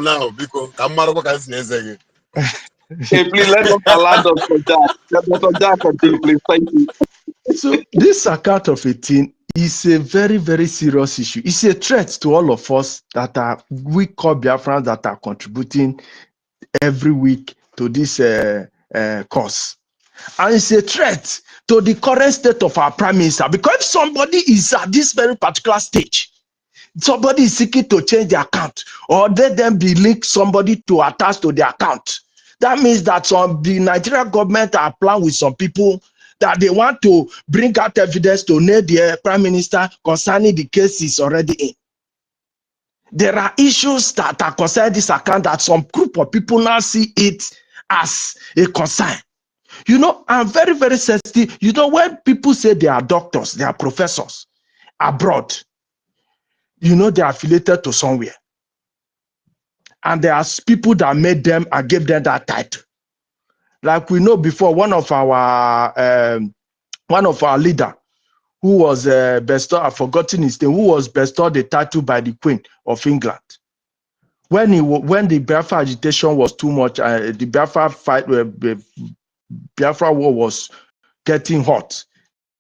Now because Hey, please let us allow Dr. Jack. Dr. Jack, continue, please. Thank you. So this account of a team is a very, very serious issue. It's a threat to all of us that are, we call Biafrans, that are contributing every week to this cause. And it's a threat to the current state of our prime minister, because if somebody is at this very particular stage, somebody is seeking to change the account, or let them be linked somebody to attach to the account, that means that the Nigerian government are playing with some people that they want to bring out evidence to nail the prime minister concerning the cases already in. There are issues that are concerning this account that some group of people now see it as a concern. You know, I'm very, very sensitive. You know, when people say they are doctors, they are professors abroad, you know, they are affiliated to somewhere. And there are people that made them and gave them that title. Like we know before, one of our leader, who was bestowed, I've forgotten his name, who was bestowed the title by the Queen of England. When the Biafra agitation was too much, the Biafra fight, Biafra war was getting hot,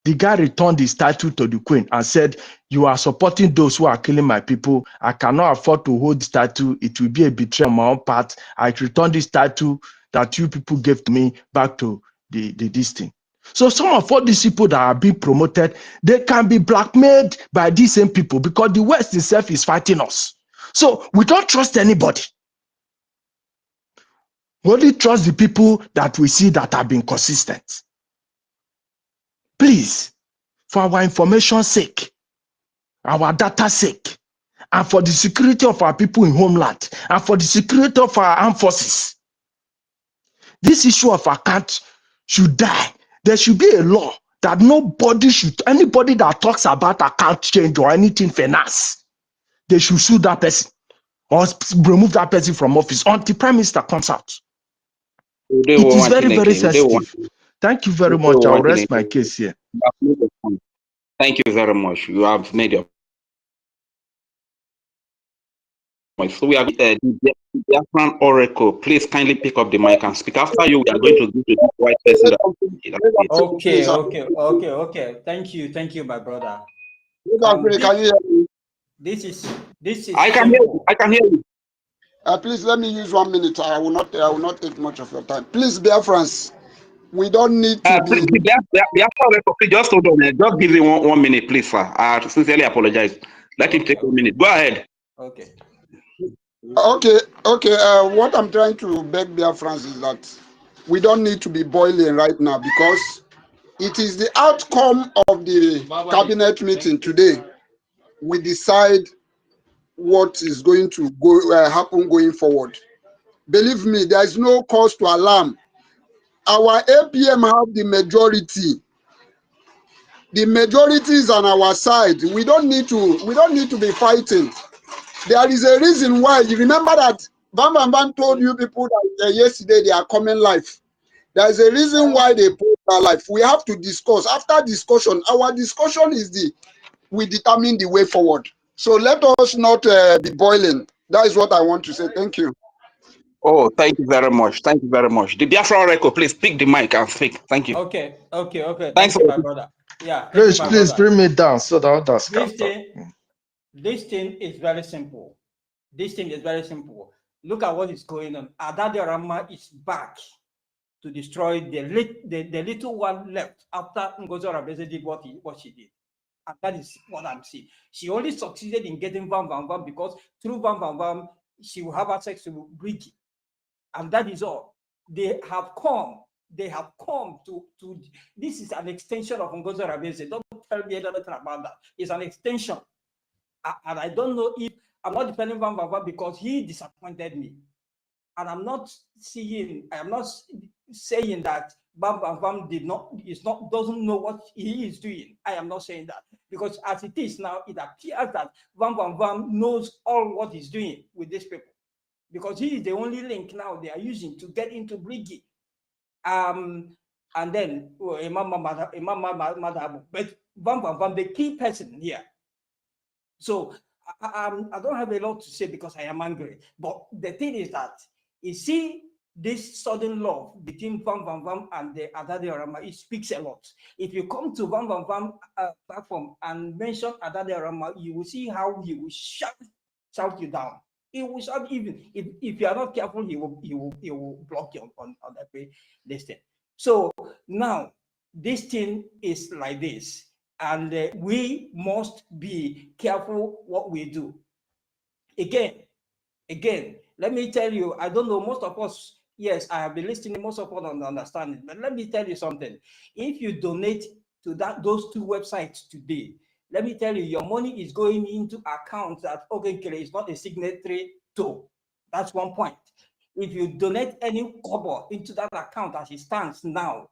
the guy returned his title to the Queen and said, "You are supporting those who are killing my people. I cannot afford to hold this title. It will be a betrayal on my own part. I return this title that you people gave to me back to this thing." So some of all these people that are being promoted, they can be blackmailed by these same people because the West itself is fighting us. So we don't trust anybody. We only trust the people that we see that have been consistent. Please, for our information's sake, our data's sake, and for the security of our people in homeland, and for the security of our armed forces, this issue of account should die. There should be a law that anybody that talks about account change or anything finance, they should sue that person or remove that person from office until Prime Minister comes out. It is very, very sensitive. Thank you very much. I'll rest my case here. Thank you very much. You have made your point. So we are the Biafran Oracle. Please kindly pick up the mic and speak. After you, we are going to give to this white person. Okay. Thank you, my brother. This is. I can hear you. Please let me use 1 minute. I will not take much of your time. Please, Biafrans, we don't need to be. Please, just hold on. Just give him one minute, please, sir. I sincerely apologize. Let him take 1 minute. Go ahead. Okay. Okay. What I'm trying to beg Biafrans is that we don't need to be boiling right now, because it is the outcome of the cabinet meeting today. We decide what is going to happen going forward. Believe me, there is no cause to alarm. Our APM have the majority. The majority is on our side. We don't need to be fighting. There is a reason why. You remember that Van told you people that yesterday they are coming live. There is a reason why they put their life. We have to discuss. After discussion, our discussion is we determine the way forward. So let us not be boiling. That is what I want to say. Thank you. Oh, thank you very much. Thank you very much. The Biafra record, please pick the mic and speak. Thank you. Okay. Thanks Thank you, for my brother. Yeah, thank you, Rich, my please brother. bring me down so that others can This talk. thing is very simple. This thing is very simple. Look at what is going on. Adade Rama is back to destroy the little one left after NGOZI Rabeze did what she did. And that is what I'm seeing. She only succeeded in getting Vam because through Vam, she will have access to Brgie. And that is all. They have come to this is an extension of NGOZI Rabeze. Don't tell me anything about that. It's an extension. And I don't know if I'm not defending Vam because he disappointed me. And I'm not saying that Bam doesn't know what he is doing. I am not saying that, because as it is now, it appears that Bam knows all what he's doing with these people, because he is the only link now they are using to get into Brgie. And then but Bam, the key person here. So I don't have a lot to say because I am angry. But the thing is that, you see, this sudden love between Vam and the Adade Rama, it speaks a lot. If you come to Vam platform and mention Adade Rama, you will see how he will shout you down. He will shout, even if you are not careful, he will block you on that way. This thing. So now this thing is like this. And we must be careful what we do. Again, let me tell you, I don't know, most of us, yes, I have been listening, most of us don't understand it, but let me tell you something. If you donate to those two websites today, let me tell you, your money is going into accounts that Ogenkere is not a signatory to. That's one point. If you donate any kobo into that account as it stands now,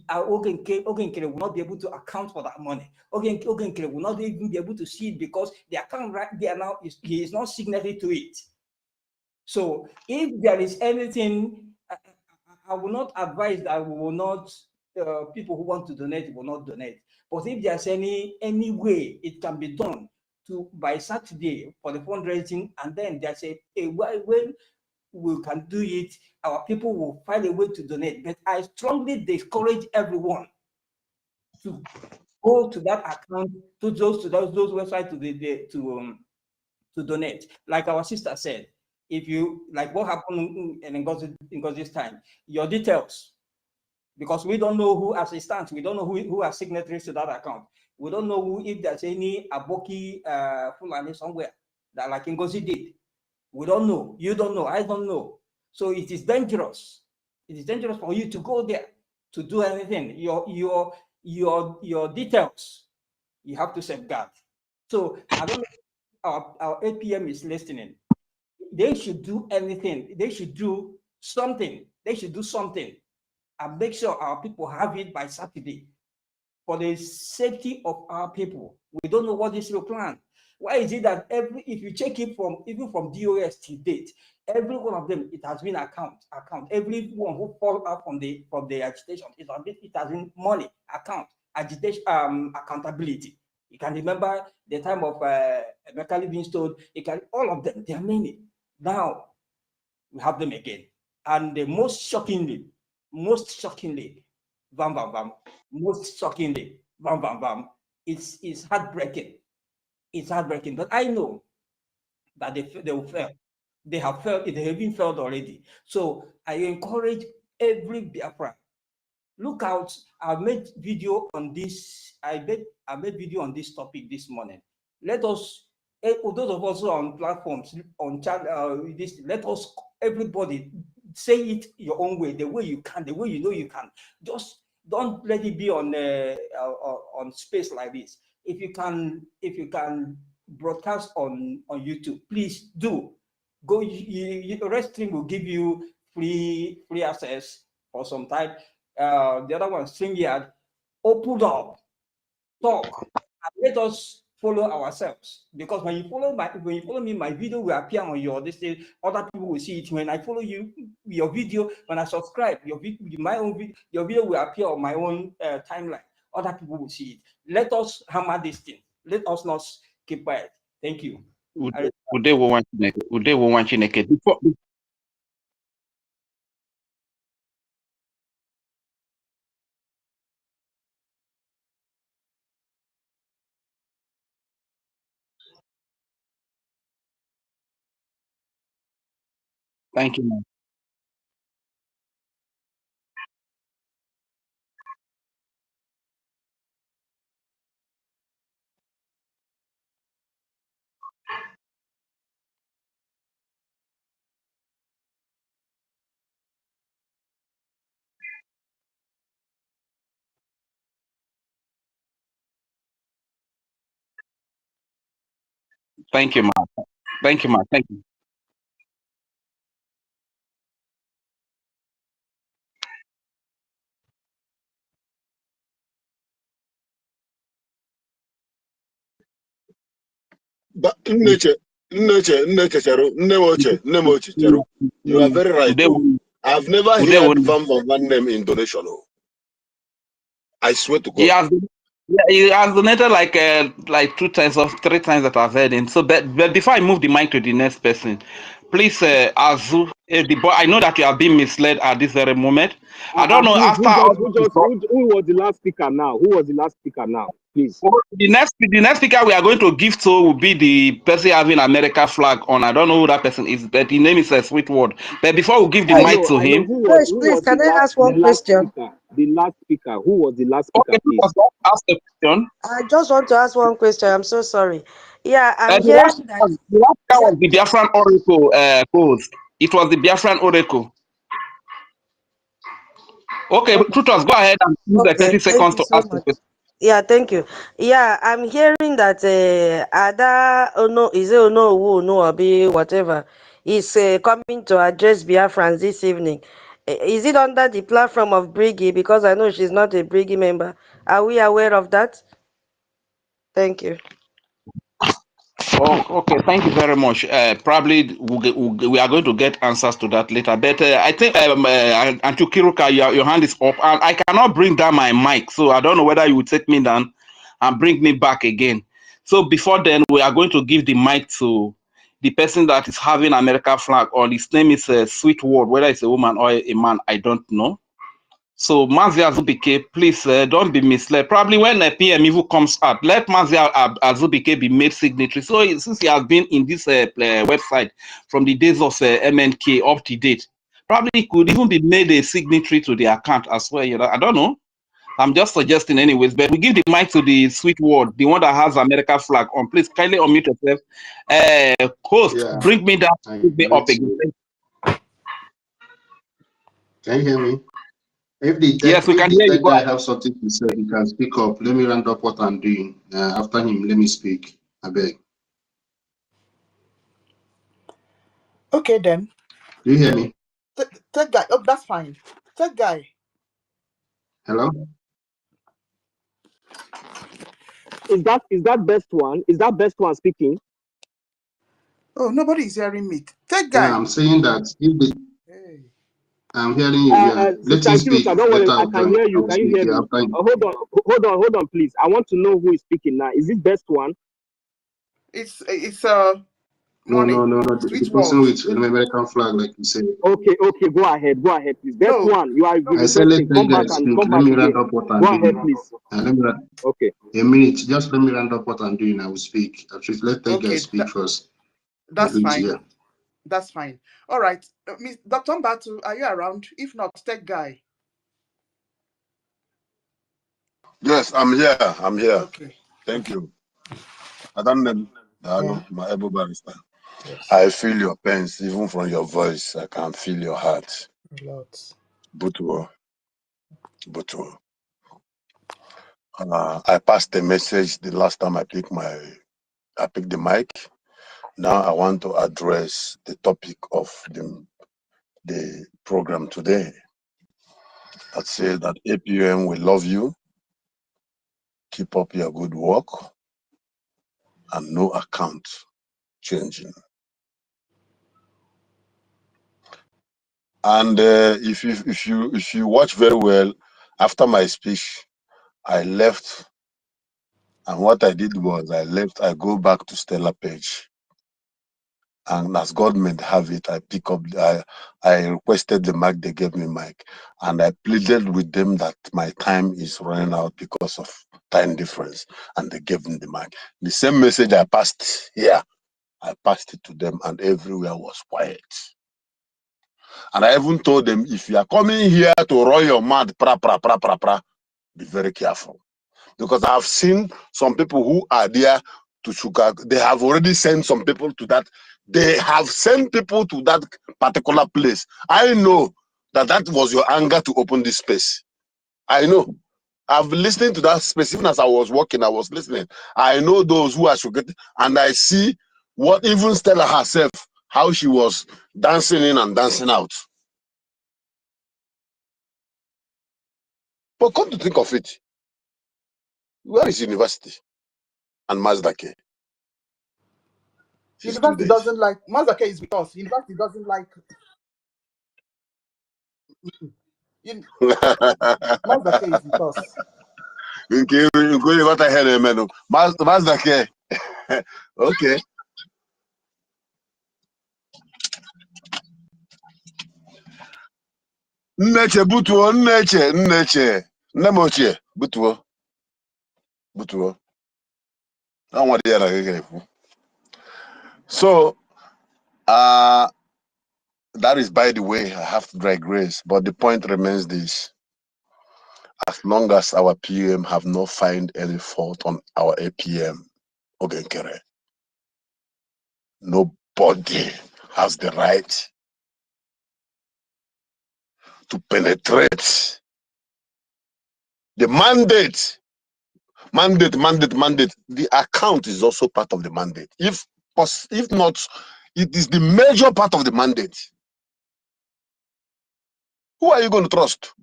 Ogenkere will not be able to account for that money. Ogenkere will not even be able to see it, because the account right there now he is not signatory to it. So if there is anything, I will not advise that we will not, people who want to donate will not donate. But if there's any way it can be done by Saturday for the fundraising, and then there's a way we can do it, our people will find a way to donate. But I strongly discourage everyone to go to that account, to those websites to donate. Like our sister said, if you, like what happened in NGOZI's time, your details, because we don't know who has a stance, we don't know who has signatories to that account. We don't know if there's any Aboki Fulani somewhere that like NGOZI did. We don't know. You don't know. I don't know. So it is dangerous. It is dangerous for you to go there to do anything. Your details, you have to safeguard. So I don't know if our APM is listening. They should do anything. They should do something. They should do something and make sure our people have it by Saturday for the safety of our people. We don't know what is your plan. Why is it that if you check it even from DOS to date, every one of them, it has been account. Every one who fall out from the agitation, it has been money, account, agitation, accountability. You can remember the time of Emeka Livingstone. All of them, there are many. Now we have them again, and the most shockingly, Vam. Most shockingly, Vam. It's heartbreaking. It's heartbreaking, but I know that they will fail. they have failed. They have been failed already. So I encourage every Biafra. Look out! I made video on this. I made video on this topic this morning. Let us, those of us who are on platforms, on chat, this. Let us, everybody, say it your own way, the way you can, the way you know you can. Just don't let it be on space like this. If you can broadcast on YouTube, please do. Go. Restream will give you free access for some time. The other one, StreamYard, open up, talk, and let us follow ourselves. Because when you follow me, my video will appear on your this thing. Other people will see it. When I follow you, your video, when I subscribe, your video will appear on my own timeline. Other people will see it. Let us hammer this thing. Let us not keep quiet. Thank you. Thank you, man. Thank you, man. Thank you, man. Thank you. You are very right. I've never heard Van name in donation. I swear to God. He has donated like 2 times or 3 times that I've heard him. So, but before I move the mic to the next person, please, Azu, the boy, I know that you have been misled at this very moment. I don't know. Please, After who was the last speaker now? Who was the last speaker now? Please. The next speaker we are going to give to will be the person having America flag on. I don't know who that person is, but his name is Sweetword. But before we give the mic to him, Please, can I ask one question? The last speaker. Who was the last speaker, please? Ask a question. I just want to ask one question. I'm so sorry. Yeah, I'm The hearing last that. speaker was the Biafran Oracle host. It was the Biafran Oracle. Okay, Tutos, go ahead and use the 30 seconds to ask the question. Yeah, thank you. Yeah, I'm hearing that Ada Ono is it Ono Wu No Abi whatever is coming to address Biafrans this evening. Is it under the platform of Brgie? Because I know she's not a Brgie member. Are we aware of that? Thank you. Oh, okay. Thank you very much. Probably we are going to get answers to that later. But I think, Auntie Kiruka, your hand is up, and I cannot bring down my mic, so I don't know whether you will take me down and bring me back again. So before then, we are going to give the mic to the person that is having American flag on. His name is Sweetword. Whether it's a woman or a man, I don't know. So Mazia Azubike, please don't be misled. Probably when a PM even comes out, let Mazia Azubike be made signatory. So since he has been in this website from the days of MNK up to date, probably he could even be made a signatory to the account as well. You know, I don't know. I'm just suggesting anyways, but we give the mic to the Sweetword, the one that has America flag on. Please kindly unmute yourself. Host, bring me down, bring me up again. Can you hear me? If the Yes, we can hear you. guy have something to say, he can speak up. Let me round up what I'm doing. After him, let me speak. I beg. Okay, then. Do you hear me? Third guy. Oh, that's fine. Third guy. Hello? Is that best one? Is that best one speaking? Oh, nobody is hearing me. Third guy. Yeah, I'm saying that if the I'm hearing you. Yeah, let him speak. Don't worry, I can hear you. Can you hear me? Hold on, please. I want to know who is speaking now. Is it best one? It's No. The person with an American flag, like you said. Okay, go ahead, please. Best one. You are. I said let the guy speak. Let me round up what I'm doing. Go ahead, please. Okay. A minute. Just let me round up what I'm doing. I will speak. Actually, let the guy speak first. That's fine. Yeah. That's fine. All right. Dr. Mbatu, are you around? If not, tech guy. Yes, I'm here. I'm here. Okay. Thank you. I don't know. Yeah. Hello, my elbow barrister. Yes. I feel your pains, even from your voice. I can feel your heart. A lot. Butuo. I passed the message the last time I picked the mic. Now I want to address the topic of the program today. That says that APM will love you. Keep up your good work, and no account changing. And if you watch very well, after my speech, I left, and what I did was I go back to Stella page, and as God may have it, I requested the mic. They gave me mic, and I pleaded with them that my time is running out because of time difference, and they gave me the mic. The same message I passed here, I passed it to them, and everywhere was quiet. And I even told them, if you are coming here to run your mouth, be very careful. Because I have seen some people who are there to sugar. They have already sent some people to that. They have sent people to that particular place. I know that was your anger to open this space. I know. I've been listening to that space. Even as I was walking, I was listening. I know those who are sugar, and I see what even Stella herself, how she was dancing in and dancing out. But come to think of it, where is university and Mazdake? University doesn't like Mazake is with us. University doesn't like Mazake is with us. What I heard, man. Mazdake. Okay. Nneche butuo, nneche. Nnemoche butuo. So, that is by the way, I have to digress, but the point remains this. As long as our PM have not found any fault on our APM, Ogenkere, nobody has the right to penetrate the mandate. The account is also part of the mandate. If not, it is the major part of the mandate. Who are you going to trust?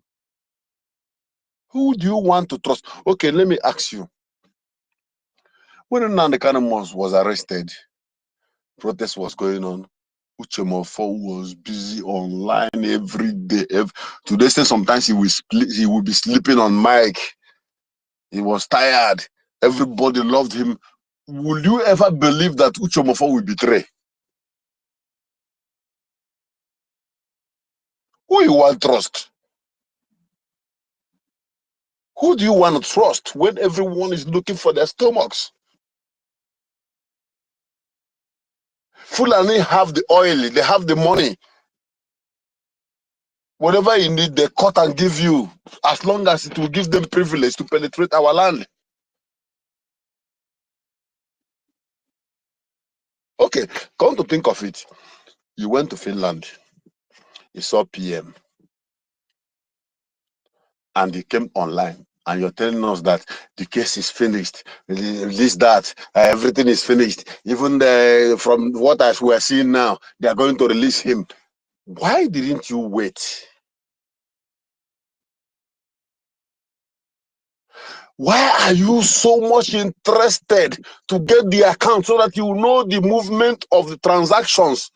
Who do you want to trust? Okay, let me ask you. When Nnamdi Kanu was arrested, protest was going on. Uchemofo was busy online every day. Today, sometimes he will be sleeping on mic. He was tired. Everybody loved him. Will you ever believe that Uchemofo will betray? Who you want to trust? Who do you want to trust when everyone is looking for their stomachs? Fulani have the oil, they have the money. Whatever you need, they cut and give you, as long as it will give them privilege to penetrate our land. Okay, come to think of it, you went to Finland, you saw PM, and he came online, and you're telling us that the case is finished, everything is finished. Even from what we are seeing now, they are going to release him. Why didn't you wait? Why are you so much interested to get the account so that you know the movement of the transactions?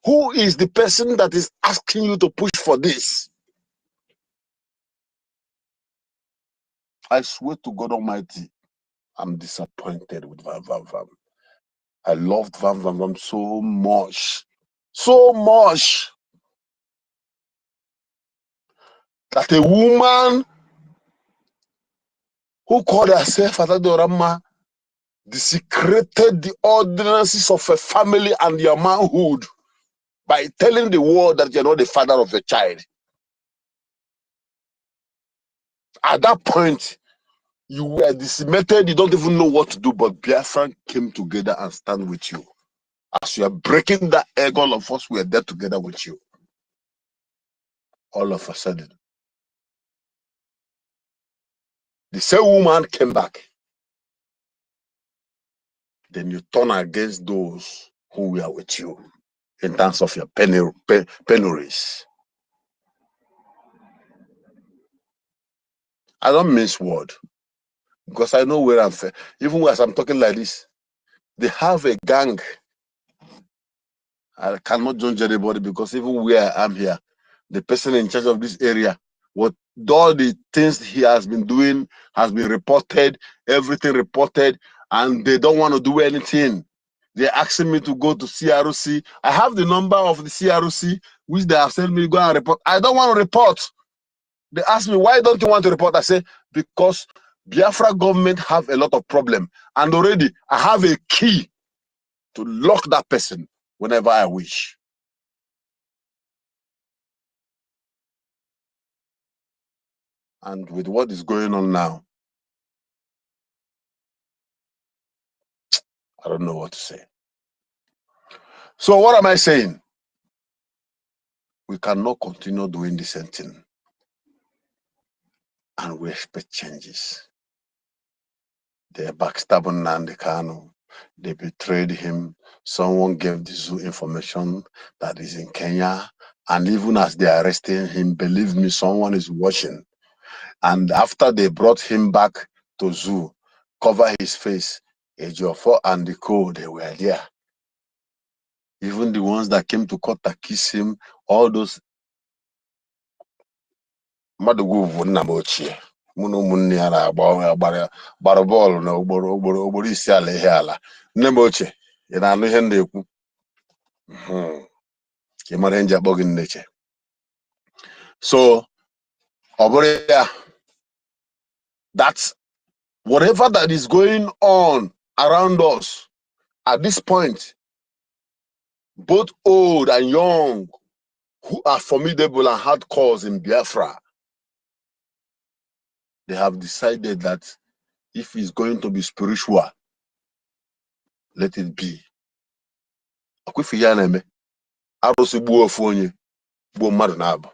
Who is the person that is asking you to push for this? I swear to God Almighty, I'm disappointed with Vam Vam Vam. I loved Vam Vam Vam so much. So much. That a woman who called herself Atadorama desecrated the ordinances of a family and their manhood by telling the world that you're not the father of your child. At that point, you were decimated, you don't even know what to do, but Biafran came together and stand with you. As you are breaking that egg, all of us were there together with you. All of a sudden, the same woman came back. Then you turn against those who were with you in terms of your penuries. I don't mince word because I know where I'm from. Even as I'm talking like this, they have a gang. I cannot judge anybody because even where I am here, the person in charge of this area, what all the things he has been doing has been reported, everything reported, and they don't want to do anything. They're asking me to go to CRC. I have the number of the CRC, which they have sent me to go and report. I don't want to report. They ask me, why don't you want to report? I say, because Biafra government have a lot of problem. And already I have a key to lock that person whenever I wish. And with what is going on now, I don't know what to say. So what am I saying? We cannot continue doing the same thing. And we expect changes. They're backstabbing Nandi Kanu. They betrayed him. Someone gave the zoo information that is in Kenya. And even as they are arresting him, believe me, someone is watching. And after they brought him back to zoo, cover his face, Ejiofor and the co, they were there. Even the ones that came to court to kiss him, all those Madugu nna m ochie mụ na ụmụnne ya gbara bọọlụ na ogboro isi ala ihe ala. Nne m ochie, ị na-anụ ihe m na-ekwu? Ị mara ihe nji akpọ gị nneche. So ọ bụrụ ya, that's whatever that is going on around us at this point, both old and young, who are formidable and hard cause in Biafra, they have decided that if it's going to be spiritual, let it be. Akwifi ya na-eme arụsị gbuo ofu onye gbuo mmadụ na-abụ.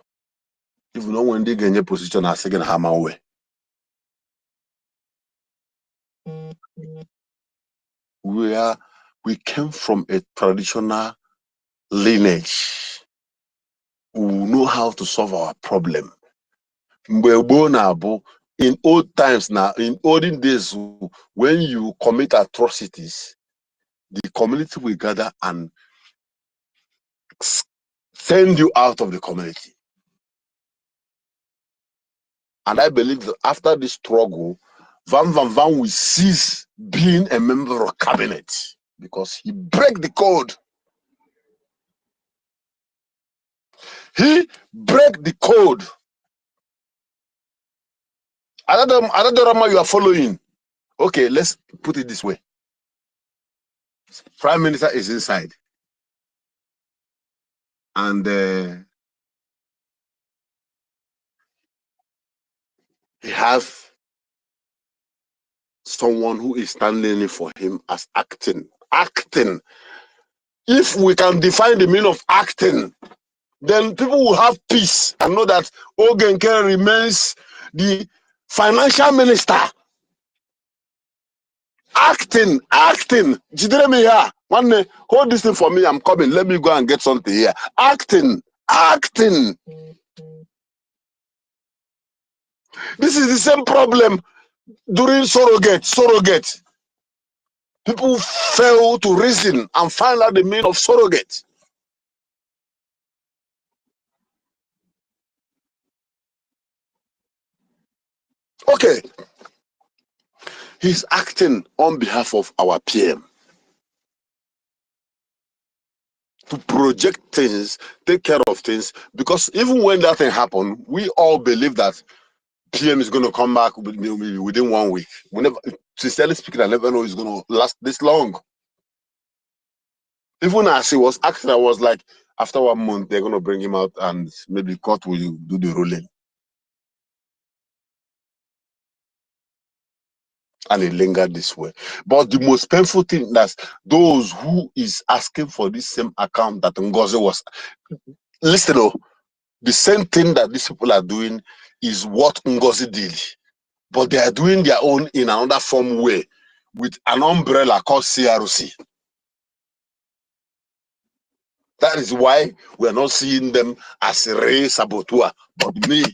Even though when they get in position as second hammer way. We came from a traditional lineage. We know how to solve our problem. In old times now, in olden days, when you commit atrocities, the community will gather and send you out of the community. And I believe that after this struggle, Van will cease being a member of cabinet because he break the code. He break the code. Another Rama you are following. Okay, let's put it this way. Prime Minister is inside. And he has someone who is standing in for him as acting. Acting. If we can define the meaning of acting, then people will have peace and know that Ogenke remains the financial minister. Acting. Jidere me here. One day, hold this thing for me. I'm coming. Let me go and get something here. Acting. This is the same problem during surrogate. People fail to reason and find out the meaning of surrogate. Okay. He's acting on behalf of our PM to project things, take care of things, because even when that thing happened, we all believe that PM is going to come back within 1 week. Sincerely speaking, I never know it's going to last this long. Even as he was acting, I was like, after 1 month, they're going to bring him out and maybe court will do the ruling. And it lingered this way. But the most painful thing is those who is asking for this same account that NGOZI was. Listen, the same thing that these people are doing is what NGOZI did. But they are doing their own in another form way with an umbrella called CRC. That is why we are not seeing them as a real saboteur. But me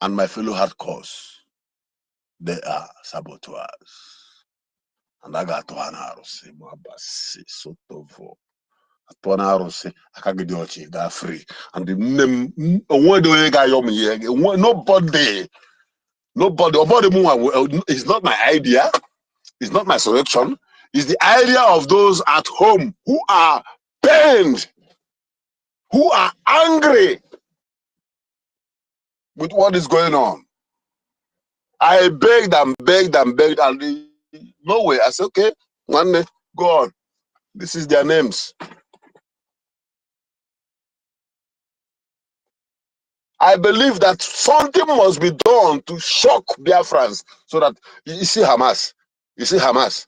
and my fellow hardcores, they are saboteurs. And I got to say, Sotovo. I got free. And the name, nobody, it's not my idea, it's not my selection, it's the idea of those at home who are pained, who are angry with what is going on. I begged and begged and begged, and no way. I said, okay, one day, go on. This is their names. I believe that something must be done to shock Biafrans so that you see Hamas. You see Hamas.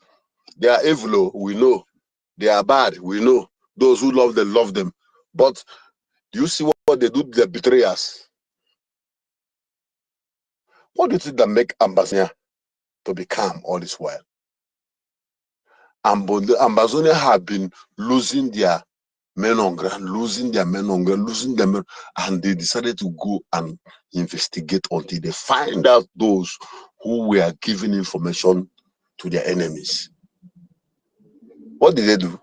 They are evil, we know. They are bad, we know. Those who love them. But do you see what they do to the betrayers? What do you think that make Ambazonia to be calm all this while? Ambazonia have been losing their men on ground, and they decided to go and investigate until they find out those who were giving information to their enemies. What did they do?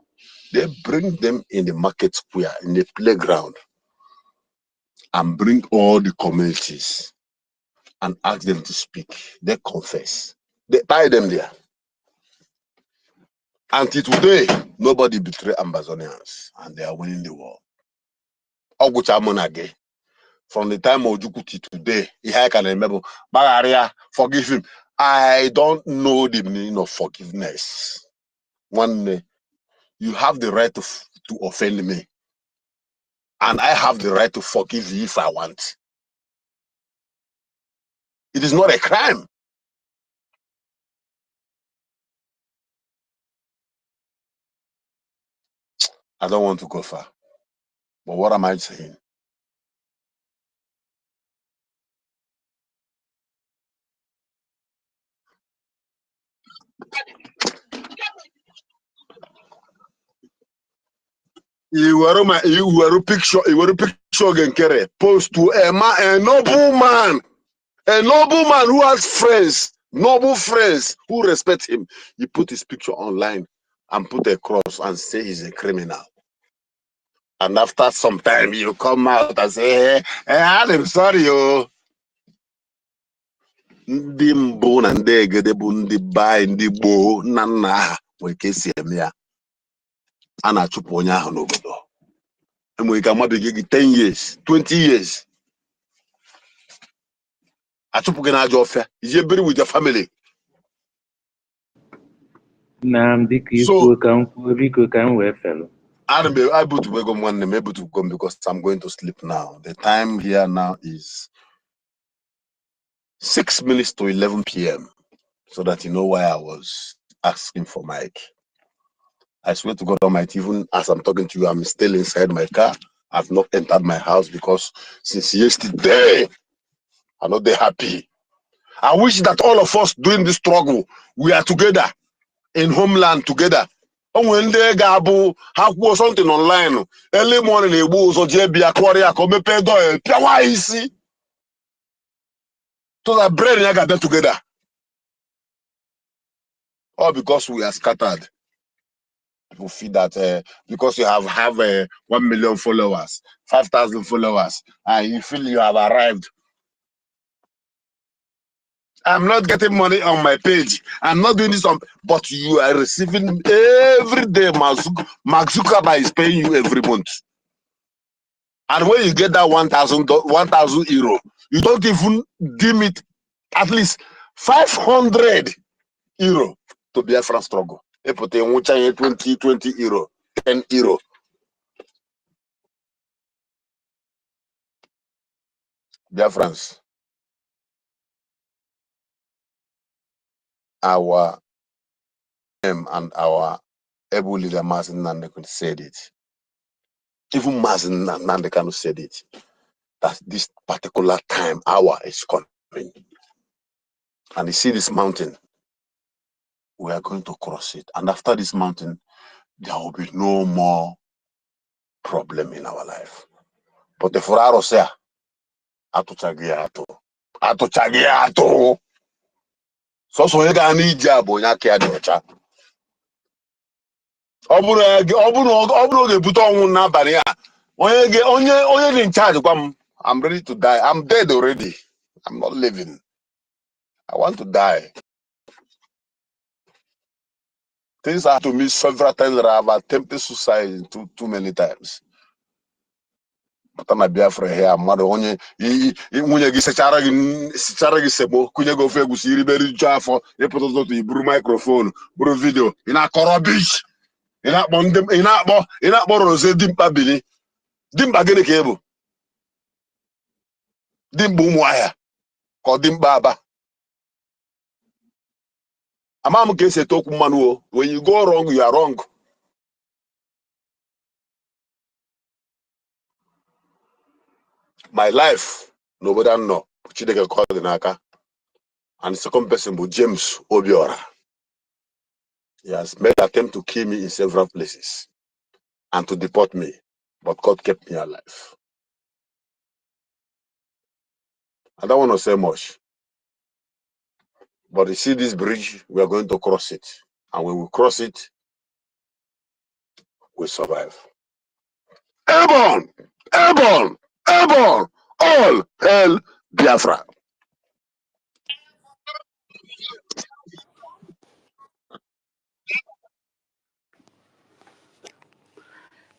They bring them in the market square, in the playground, and bring all the communities and ask them to speak. They confess. They tie them there. Until today, nobody betrayed Ambazonians, and they are winning the war. OGOJA Monage. From the time of Jukuti today, I can remember, Bagaria, forgive him. I don't know the meaning of forgiveness. One day, you have the right to offend me, and I have the right to forgive you if I want. It is not a crime. I don't want to go far. But what am I saying? You were a picture again, post to a noble man who has friends, noble friends who respect him. He put his picture online and put a cross and say he's a criminal. And after some time, you come out and say, hey, I'm sorry, yo. Ndị mbụ na ndị egede bụ ndị bai ndị gboo nna nna ha nwere ka esi eme ya. A na-achụpụ onye ahụ n'obodo. Enwere ike amabeghị gị 10 years, 20 years. Achụpụ gị n'ajọ ọfịa. You bury with your family. I'm able to wake up one day, able to come because I'm going to sleep now. The time here now is 6 minutes to 11 p.m. so that you know why I was asking for mic. I swear to God Almighty, even as I'm talking to you, I'm still inside my car. I've not entered my house because since yesterday, I'm not that happy. I wish that all of us doing this struggle, we are together in homeland together. When they gabu have something online, early morning they will so JB Aquaria come pay door. Why is see? So that brain and gather together. All because we are scattered. People feel that because you have 1 million followers, 5,000 followers, and you feel you have arrived. I'm not getting money on my page. I'm not doing this but you are receiving every day. Mark Zuckerberg is paying you every month. And when you get that 1,000 euro, you don't even deem it at least 500 euro to BIAFRANS struggle. Epote nwucha 20 euro, 10 euro. BIAFRANS, our and our able leader Mazen Nandekun said it. Even Mazen Nandekun said it. That this particular time, hour is coming. And you see this mountain, we are going to cross it. And after this mountain, there will be no more problem in our life. But the Ferraro say, Atuchagiato. So you can need job on your care. Onye in charge. I'm ready to die. I'm dead already. I'm not living. I want to die. Things happened to me several times that I have attempted suicide too many times. But I'm a Biafra here. I'm not only when you sechara sebo kunye go fegu siri beri jafo e put to bru microphone bru video ina rubbish ina bondem ina bo rose dimpa bini dimpa gene ka ebo dimba umu ahia ko dimba aba amam ke se talk manu. When you go wrong, you are wrong. My life nobody know Chideke called the Naka. And the second person was James Obiora. He has made attempt to kill me in several places and to deport me, but God kept me alive. I don't want to say much, but you see this bridge, we are going to cross it. And when we cross it, we survive. Airborne! Airborne! Airborne! All hail Biafra!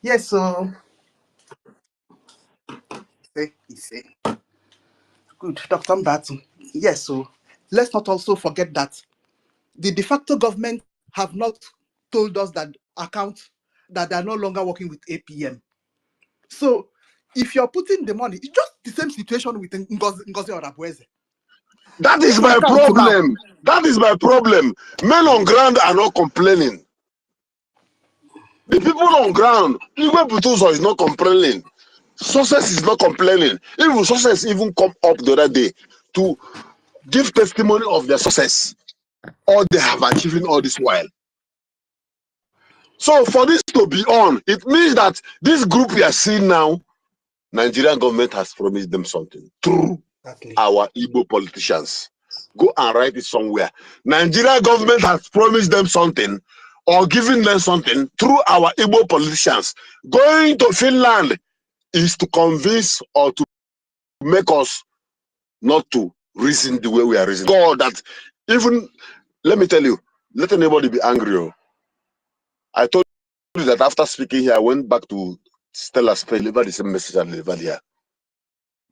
Yes, so say good, Dr. Mbatu. Yes, so let's not also forget that the de facto government have not told us that that they're no longer working with APM. So if you're putting the money, it's just the same situation with Ngozi or Abueze. That is my problem. That is my problem. Men on ground are not complaining. The people on ground, Igwe Butuzo is not complaining. Success is not complaining. Even success even come up the other day to give testimony of their success. All they have achieved all this while. So for this to be on, it means that this group we are seeing now, Nigerian government has promised them something through our Igbo politicians. Go and write it somewhere. Nigerian government has promised them something or given them something through our Igbo politicians. Going to Finland is to convince or to make us not to reason the way we are reasoning. God, that even, let me tell you, let anybody be angry. I told you that after speaking here, I went back to Stella Spain, deliver the same message I delivered here.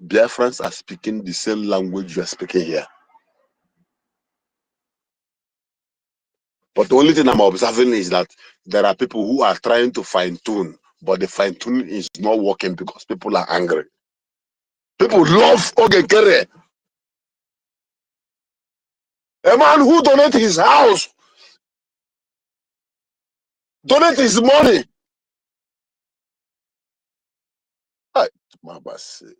Biafrans are speaking the same language you are speaking here. But the only thing I'm observing is that there are people who are trying to fine-tune, but the fine-tuning is not working because people are angry. People love Ogekere. A man who donated his house, donate his money. Mabase.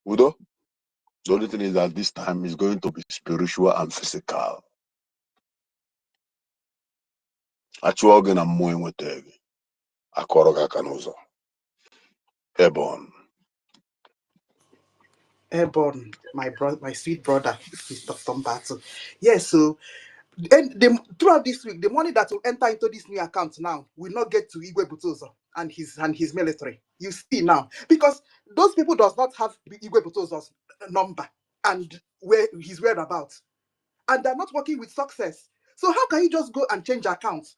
Udo, the only thing is that this time is going to be spiritual and physical. Achuogen and Moen Weteg. Akoroga Kanozo. Airborne. Airborne, my sweet brother, is Dr. Mbatu. Yes, so and throughout this week, the money that will enter into this new account now will not get to Igwe Butozo and his military. You see now, because those people does not have Igwe Butozo's number and where his whereabouts, and they're not working with success. So how can you just go and change accounts?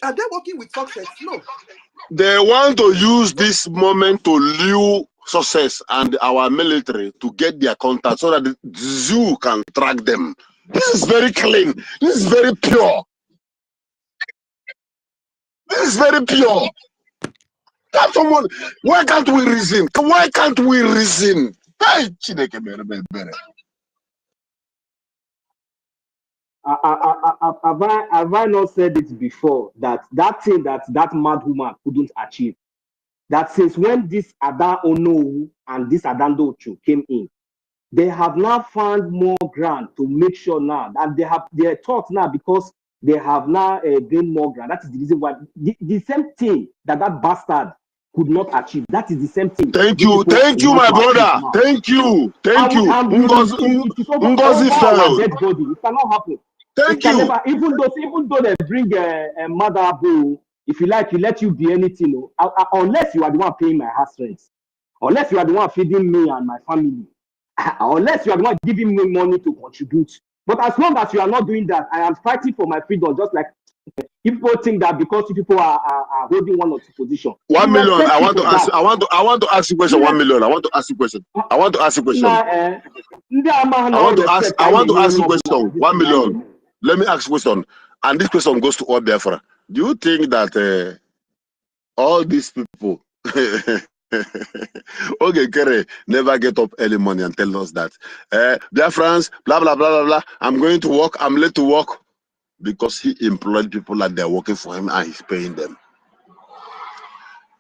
Are they working with success? No. They want to use this moment to lure success and our military to get their contact so that the zoo can track them. This is very clean. This is very pure. This is very pure. Can someone, why can't we reason? Why can't we reason? Hey, Chineke mere mere mere. Have I not said it before that that thing that that mad woman couldn't achieve? That since when this Ada Onowu and this Adando Ochu came in, they have now found more ground to make sure now that they have their thoughts now because they have now gained more ground. That is the reason why the same thing that that bastard could not achieve. That is the same thing. Thank you, my brother. Thank you. Ngozi failed. Dead body. It cannot happen. Thank you. Never, even though they bring a mother boo, if you like, he let you be anything. Unless you are the one paying my house rent, unless you are the one feeding me and my family, unless you are the one giving me money to contribute. But as long as you are not doing that, I am fighting for my freedom. Just like people think that because people are holding one or two positions. 1 million. I want to ask you a question. 1 million. I want to ask you a question. I want to ask you a question. I want to ask you a question. 1 million. Let me ask you a question. And this question goes to all Biafra. Do you think that all these people okay, Kere never get up early morning and tell us that Biafrans, blah blah blah blah blah. I'm going to work, I'm late to work because he employed people that they're working for him and he's paying them.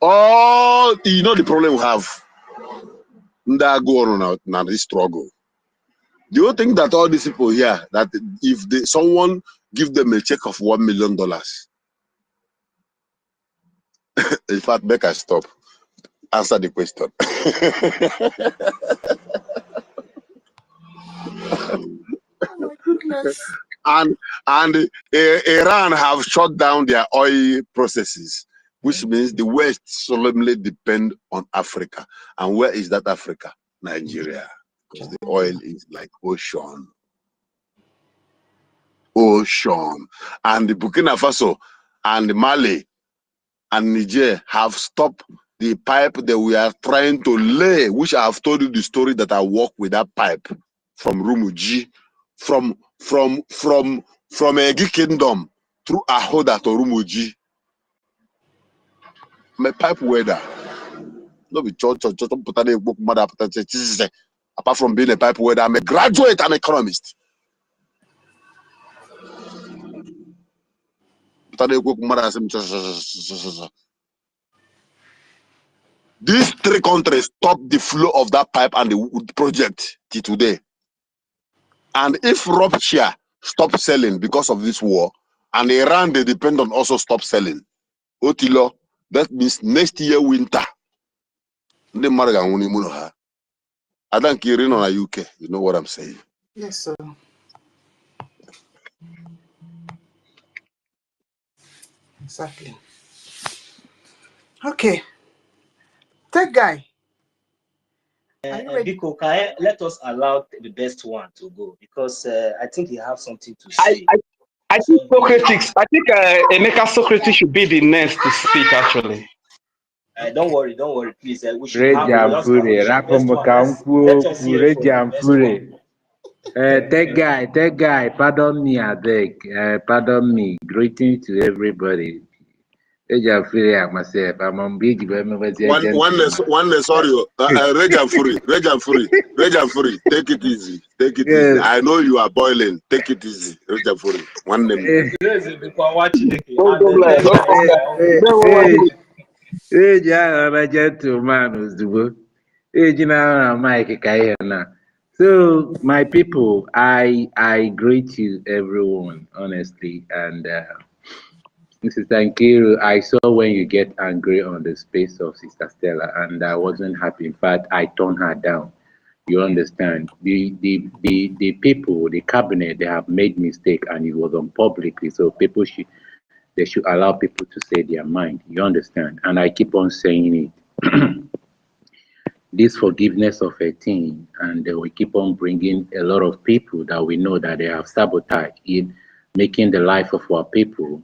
Oh, you know the problem we have. That go on now this struggle. Do you think that all these people here that if someone give them a check of $1 million, in fact, make I stop. Answer the question. Oh my goodness. And Iran have shut down their oil processes, which means the West solemnly depend on Africa. And where is that Africa? Nigeria. Because the oil is like ocean. Ocean. And the Burkina Faso and Mali and Niger have stopped the pipe that we are trying to lay, which I have told you the story that I walk with that pipe from Rumuji, from Egi Kingdom through Ahoda to Rumuji. My pipe welder. No be church. Apart from being a pipe welder, I'm a graduate and economist. These three countries stopped the flow of that pipe and the project till today. And if Russia stop selling because of this war, and Iran, they depend on also stop selling, Otilo, that means next year winter. I don't care in on UK. You know what I'm saying? Yes, sir. Exactly. Okay. Tech guy. Biko, let us allow the best one to go because I think he has something to say. I think Socrates. I think Emeka Socrates should be the next to speak. Actually. Don't worry, please. We should have the best one. That guy, pardon me, I beg. Pardon me. Greeting to everybody. Myself, I'm on big. One, sorry. Rage free. Take it easy. Easy. I know you are boiling. Take it easy. Rage free. One name. So, my people, I greet you, everyone, honestly, and Mrs. Tankiru, I saw when you get angry on the space of Sister Stella, and I wasn't happy. In fact, I toned her down. You understand? The people, the cabinet, they have made mistake, and it was on publicly. So they should allow people to say their mind. You understand? And I keep on saying it. This forgiveness of a thing, and we keep on bringing a lot of people that we know that they have sabotaged in making the life of our people,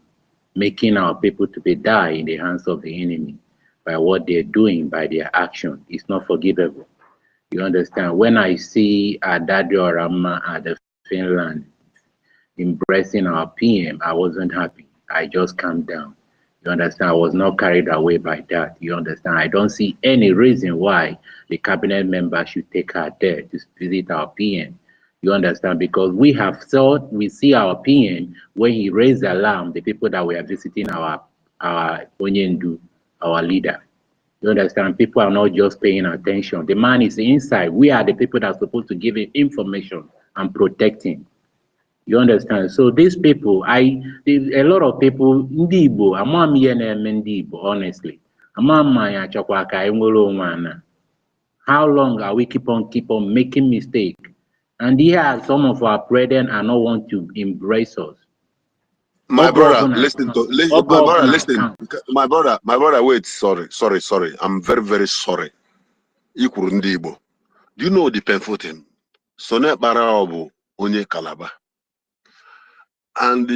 making our people to be die in the hands of the enemy by what they're doing, by their action. It's not forgivable. You understand? When I see Adadio Rama at the Finland, embracing our PM, I wasn't happy. I just calmed down. You understand? I was not carried away by that. You understand? I don't see any reason why the cabinet member should take her there to visit our PM. You understand? Because we see our PM when he raised the alarm, the people that were visiting our Onyendu, our leader. You understand? People are not just paying attention. The man is inside. We are the people that are supposed to give him information and protect him. You understand? So these people, a lot of people, ndị Igbo, ama m ihe na-eme ndị Igbo, honestly. Ama m ma ya achọkwa ka anyị nwere onwe ana. How long are we keep on making mistakes? And here some of our brethren are not want to embrace us. My brother, listen. My brother, wait, sorry. I'm very, very sorry. Do you know the painful thing? Sone Barabu, Onye Kalaba. And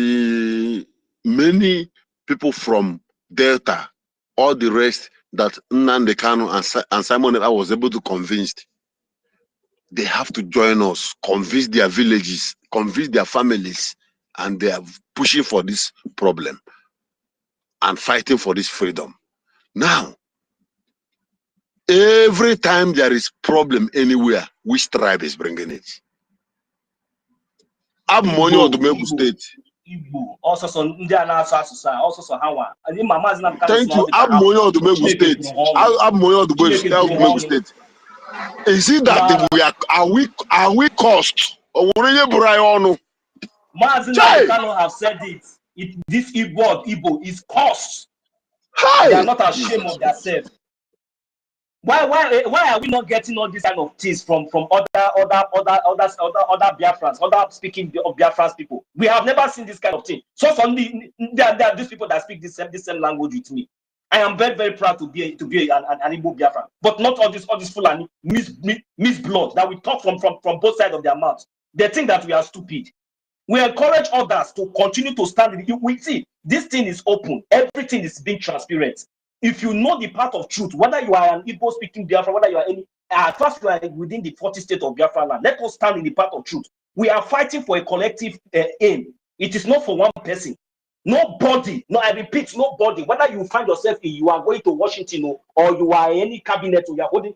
many people from Delta, all the rest that Nnamdi Kanu and Simon I was able to convince, they have to join us, convince their villages, convince their families, and they are pushing for this problem and fighting for this freedom. Now, every time there is problem anywhere, which tribe is bringing it? Abmonyo to Megu State. Also, some Indian also so Hawa. Thank you. Abmonyo to Megu State. Abmonyo to Megu State. Is it that are we cost? Or Mazina cannot have said it. This Igbo is cost. They are not ashamed of themselves. Why are we not getting all these kind of things from other Biafrans, other speaking of Biafrans people? We have never seen this kind of thing. So suddenly there are these people that speak this same language with me. I am very, very proud to be an Igbo Biafran, but not all this Fulani misblood that we talk from both sides of their mouths. They think that we are stupid. We encourage others to continue to stand. We see this thing is open. Everything is being transparent. If you know the part of truth, whether you are an Igbo speaking Biafra, whether you are any, first you are within the 40 state of Biafra land, let us stand in the part of truth. We are fighting for a collective aim. It is not for one person. Nobody, no, I repeat, nobody, whether you find yourself in, you are going to Washington or you are any cabinet or you are holding,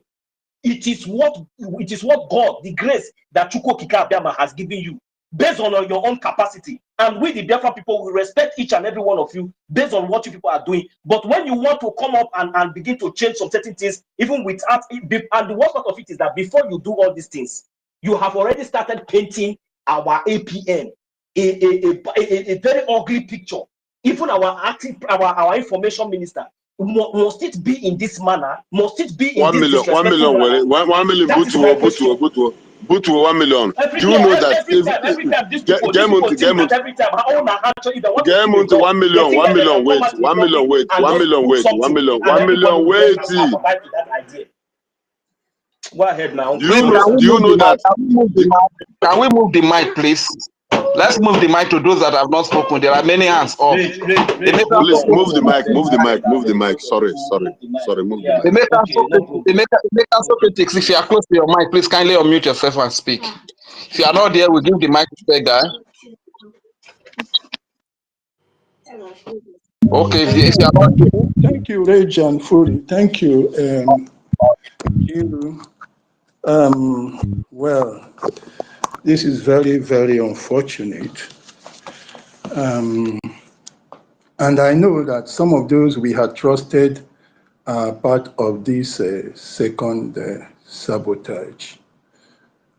it is what God, the grace that Chukwu Okike Abiama has given you, based on your own capacity. And we, the Biafra people, will respect each and every one of you based on what you people are doing. But when you want to come up and begin to change some certain things, even without, and the worst part of it is that before you do all these things, you have already started painting our APN a very ugly picture. Even our information minister, must it be in this manner? Must it be in 1 million? 1 million. 1 million. Butu 1 million. Do you know that every time these people get every time get to 1 million, 1 million wait, 1 million wait, 1 million wait, 1 million, 1 million wait. Go ahead now. Do you know that? Can we move the mic, please? Let's move the mic to those that have not spoken. There are many hands up. Please move the mic, move the mic, move the mic. Sorry, move the mic. If you are close to your mic, please kindly unmute yourself and speak. If you are not there, we'll give the mic to that guy. Okay, if you are not there. Thank you, Reg and Fury. Thank you. Well, this is very, very unfortunate. And I know that some of those we had trusted are part of this second sabotage.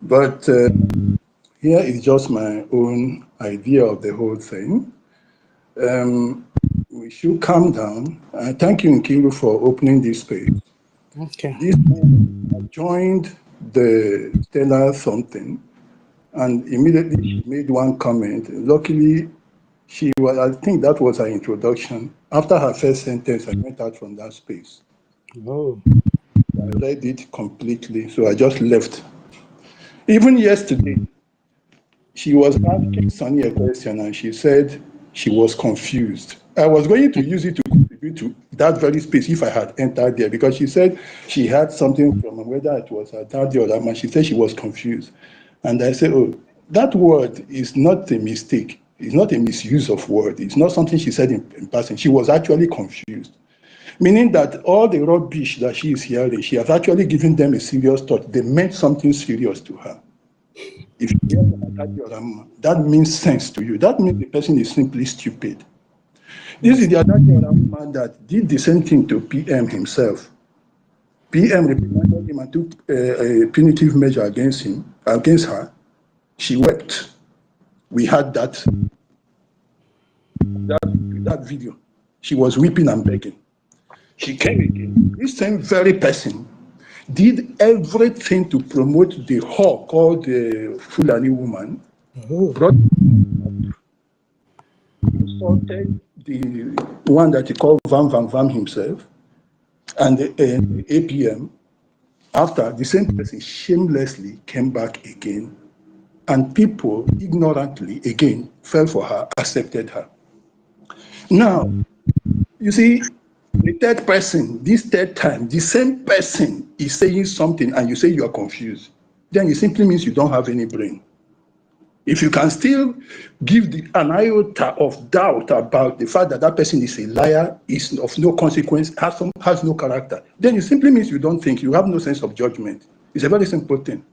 But here is just my own idea of the whole thing. We should calm down. Thank you, Nkiru, for opening this space. Okay. This joined the Stella something, and immediately she made one comment. Luckily, she was, I think that was her introduction. After her first sentence, I went out from that space. Oh. I read it completely, so I just left. Even yesterday, she was asking Sunny a question, and she said she was confused. I was going to use it to contribute to that very space if I had entered there, because she said she had something from whether it was her daddy or that man. She said she was confused. And I said, oh, that word is not a mistake. It's not a misuse of word. It's not something she said in passing. She was actually confused. Meaning that all the rubbish that she is hearing, she has actually given them a serious thought. They meant something serious to her. If you hear Adaji, that means sense to you. That means the person is simply stupid. This is the Adaji man that did the same thing to PM himself. PM reprimanded him and took a punitive measure against her. She wept. We had that video. She was weeping and begging. She came again. This same very person did everything to promote the whore called the Fulani woman, brought insulted the one that he called Vam himself, and the APM. After, the same person shamelessly came back again, and people ignorantly again fell for her, accepted her. Now, you see, the third person, this third time, the same person is saying something and you say you are confused. Then it simply means you don't have any brain. If you can still give an iota of doubt about the fact that that person is a liar, is of no consequence, has no character, then it simply means you don't think, you have no sense of judgment. It's a very simple thing.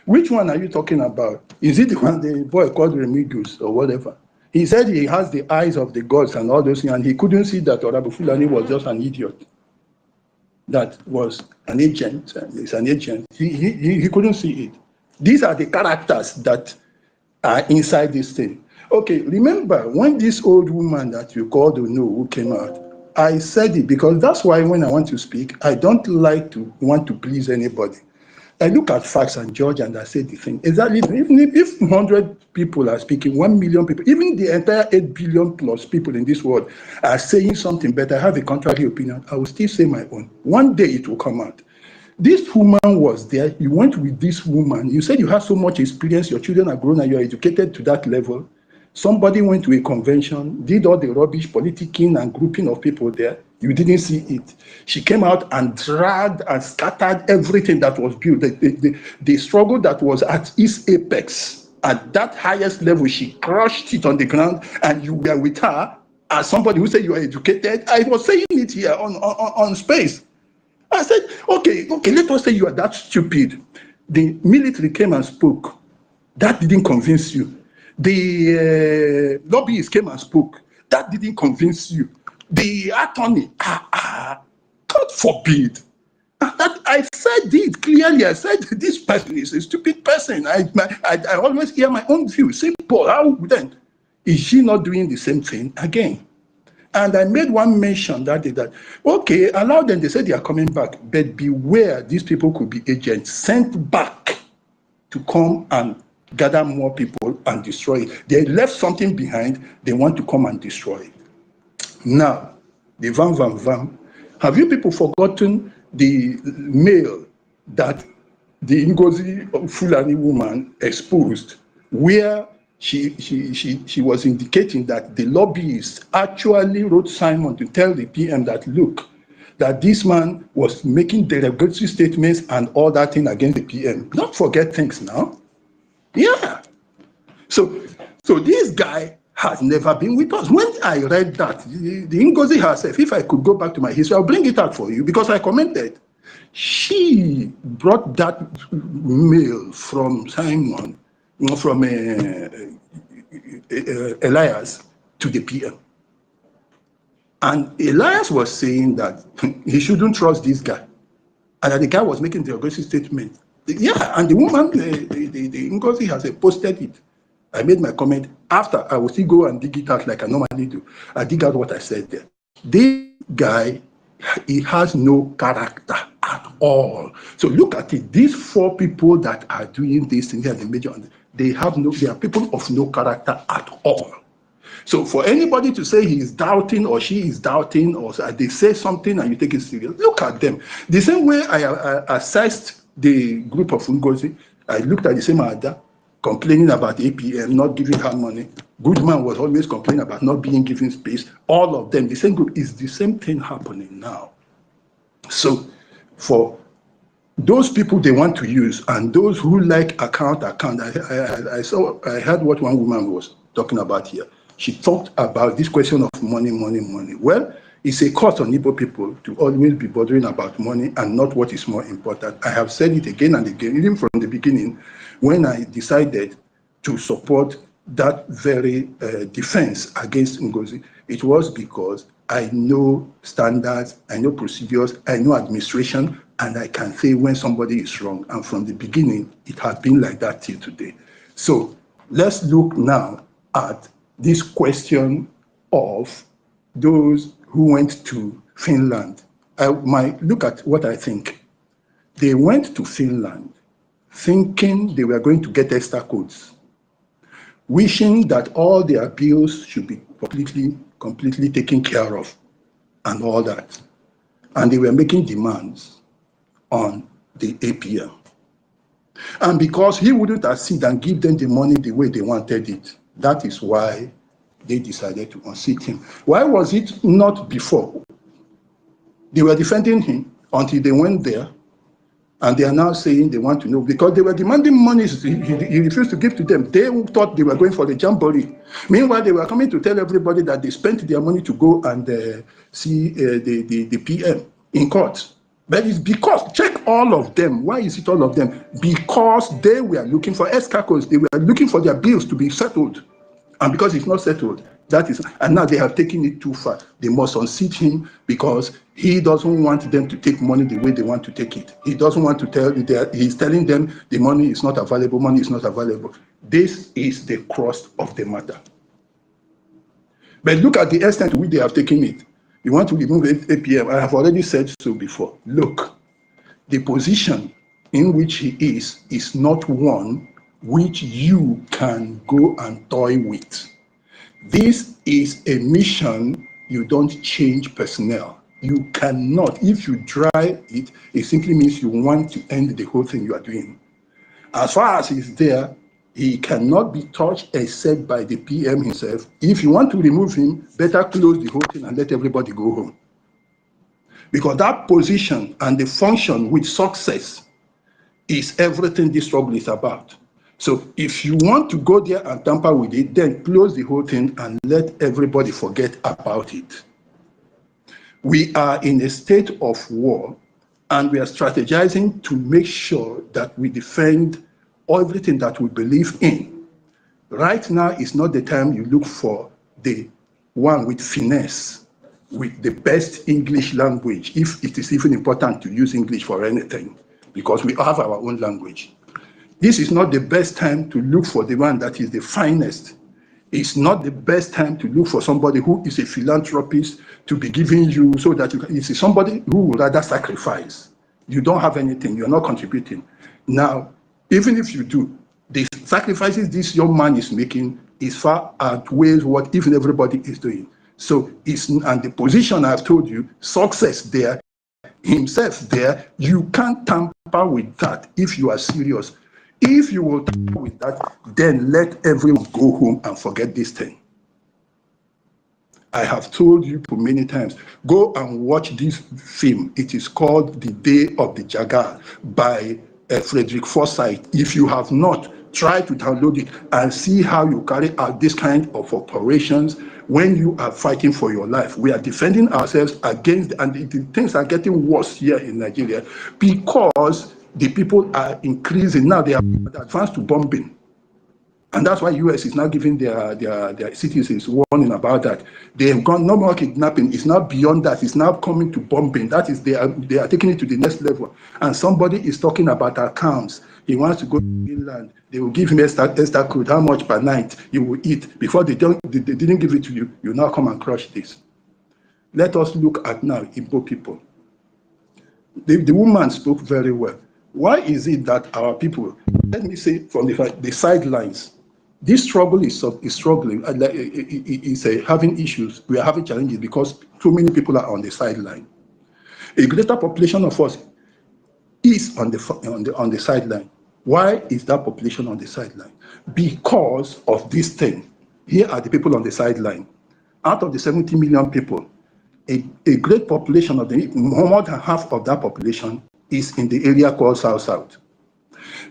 Which one are you talking about? Is it the one the boy called Remigius or whatever? He said he has the eyes of the gods and all those things, and he couldn't see that Orabu Fulani was just an idiot. That was an agent. It's an agent. He couldn't see it. These are the characters that are inside this thing. Okay, remember when this old woman that you called who came out, I said it because that's why when I want to speak, I don't like to want to please anybody. I look at facts and judge and I say the thing. Exactly, even if 100 people are speaking, 1 million people, even the entire 8 billion plus people in this world are saying something, but I have a contrary opinion, I will still say my own. One day it will come out. This woman was there, you went with this woman, you said you have so much experience, your children are grown and you're educated to that level. Somebody went to a convention, did all the rubbish politicking and grouping of people there. You didn't see it. She came out and dragged and scattered everything that was built. The struggle that was at its apex, at that highest level, she crushed it on the ground, and you were with her as somebody who said you are educated. I was saying it here on space. I said, okay, let us say you are that stupid. The military came and spoke. That didn't convince you. The lobbyists came and spoke. That didn't convince you. The attorney, God forbid. That I said it clearly. I said this person is a stupid person. I always hear my own view. Simple. How then is she not doing the same thing again? And I made one mention that day that, okay, allow them, they said they are coming back, but beware, these people could be agents sent back to come and gather more people and destroy it. They left something behind, they want to come and destroy it. Now, the vam, have you people forgotten the mail that the NGOZI Fulani woman exposed, where she was indicating that the lobbyists actually wrote Simon to tell the PM that, look, that this man was making derogatory statements and all that thing against the PM. Don't forget things now. Yeah. So this guy has never been with us. When I read that, the NGOZI herself, if I could go back to my history, I'll bring it out for you because I commented. She brought that mail from Simon, from Elias to the PM. And Elias was saying that he shouldn't trust this guy. And that the guy was making the aggressive statement. Yeah, and the woman, the NGOZI has posted it. I made my comment. After, I will still go and dig it out like I normally do. I dig out what I said there. This guy, he has no character at all. So look at it. These 4 people that are doing this thing here, the major, they are people of no character at all. So for anybody to say he is doubting or she is doubting, or they say something and you take it serious, look at them. The same way I assessed the group of NGOZI, I looked at the same Ada, complaining about APM, not giving her money. Goodman was always complaining about not being given space. All of them, the same group, is the same thing happening now. So for those people they want to use, and those who like account. I heard what one woman was talking about here. She talked about this question of money. Well, it's a cost on Igbo people to always be bothering about money and not what is more important. I have said it again and again, even from the beginning, when I decided to support that very defense against NGOZI. It was because I know standards, I know procedures, I know administration, and I can say when somebody is wrong. And from the beginning, it has been like that till today. So let's look now at this question of those who went to Finland. I might look at what I think. They went to Finland thinking they were going to get extra codes, wishing that all their bills should be completely taken care of and all that. And they were making demands on the APM. And because he wouldn't accede and give them the money the way they wanted it, that is why they decided to unseat him. Why was it not before? They were defending him until they went there, and they are now saying they want to know, because they were demanding money he refused to give to them. They thought they were going for the jamboree. Meanwhile, they were coming to tell everybody that they spent their money to go and see the PM in court. But it's because, check all of them. Why is it all of them? Because they were looking for escargots. They were looking for their bills to be settled. And because it's not settled, that is, and now they have taken it too far. They must unseat him because he doesn't want them to take money the way they want to take it. He doesn't want to tell, he's telling them the money is not available, money is not available. This is the crux of the matter. But look at the extent to which they have taken it. You want to remove APM, I have already said so before. Look, the position in which he is not one which you can go and toy with. This is a mission. You don't change personnel. You cannot. If you try it, it simply means you want to end the whole thing you are doing. As far as he's there, he cannot be touched except by the PM himself. If you want to remove him, better close the whole thing and let everybody go home. Because that position and the function with success is everything this struggle is about. So if you want to go there and tamper with it, then close the whole thing and let everybody forget about it. We are in a state of war, and we are strategizing to make sure that we defend everything that we believe in. Right now is not the time you look for the one with finesse, with the best English language, if it is even important to use English for anything, because we have our own language. This is not the best time to look for the one that is the finest. It's not the best time to look for somebody who is a philanthropist to be giving you so that you can. It's somebody who would rather sacrifice. You don't have anything, you're not contributing. Now, even if you do, the sacrifices this young man is making is far outweighs what even everybody is doing. So and the position I've told you, success there, himself there, you can't tamper with that if you are serious. If you will tamper with that, then let everyone go home and forget this thing. I have told you many times, go and watch this film. It is called The Day of the Jaguar by Frederick Forsyth. If you have not, try to download it and see how you carry out this kind of operations when you are fighting for your life. We are defending ourselves against, and things are getting worse here in Nigeria because the people are increasing. Now they are advanced to bombing. And that's why US is now giving their citizens warning about that. They have gone no more kidnapping. It's now beyond that. It's now coming to bombing. That is, they are taking it to the next level. And somebody is talking about accounts. He wants to go to Finland. They will give him extra code. How much per night you will eat. Before they didn't give it to you, you now come and crush this. Let us look at now Igbo people. The woman spoke very well. Why is it that our people, let me say from the sidelines, this struggle is struggling, is having issues. We are having challenges because too many people are on the sideline. A greater population of us is on the sideline. Why is that population on the sideline? Because of this thing. Here are the people on the sideline. Out of the 70 million people, a great population of more than half of that population is in the area called South.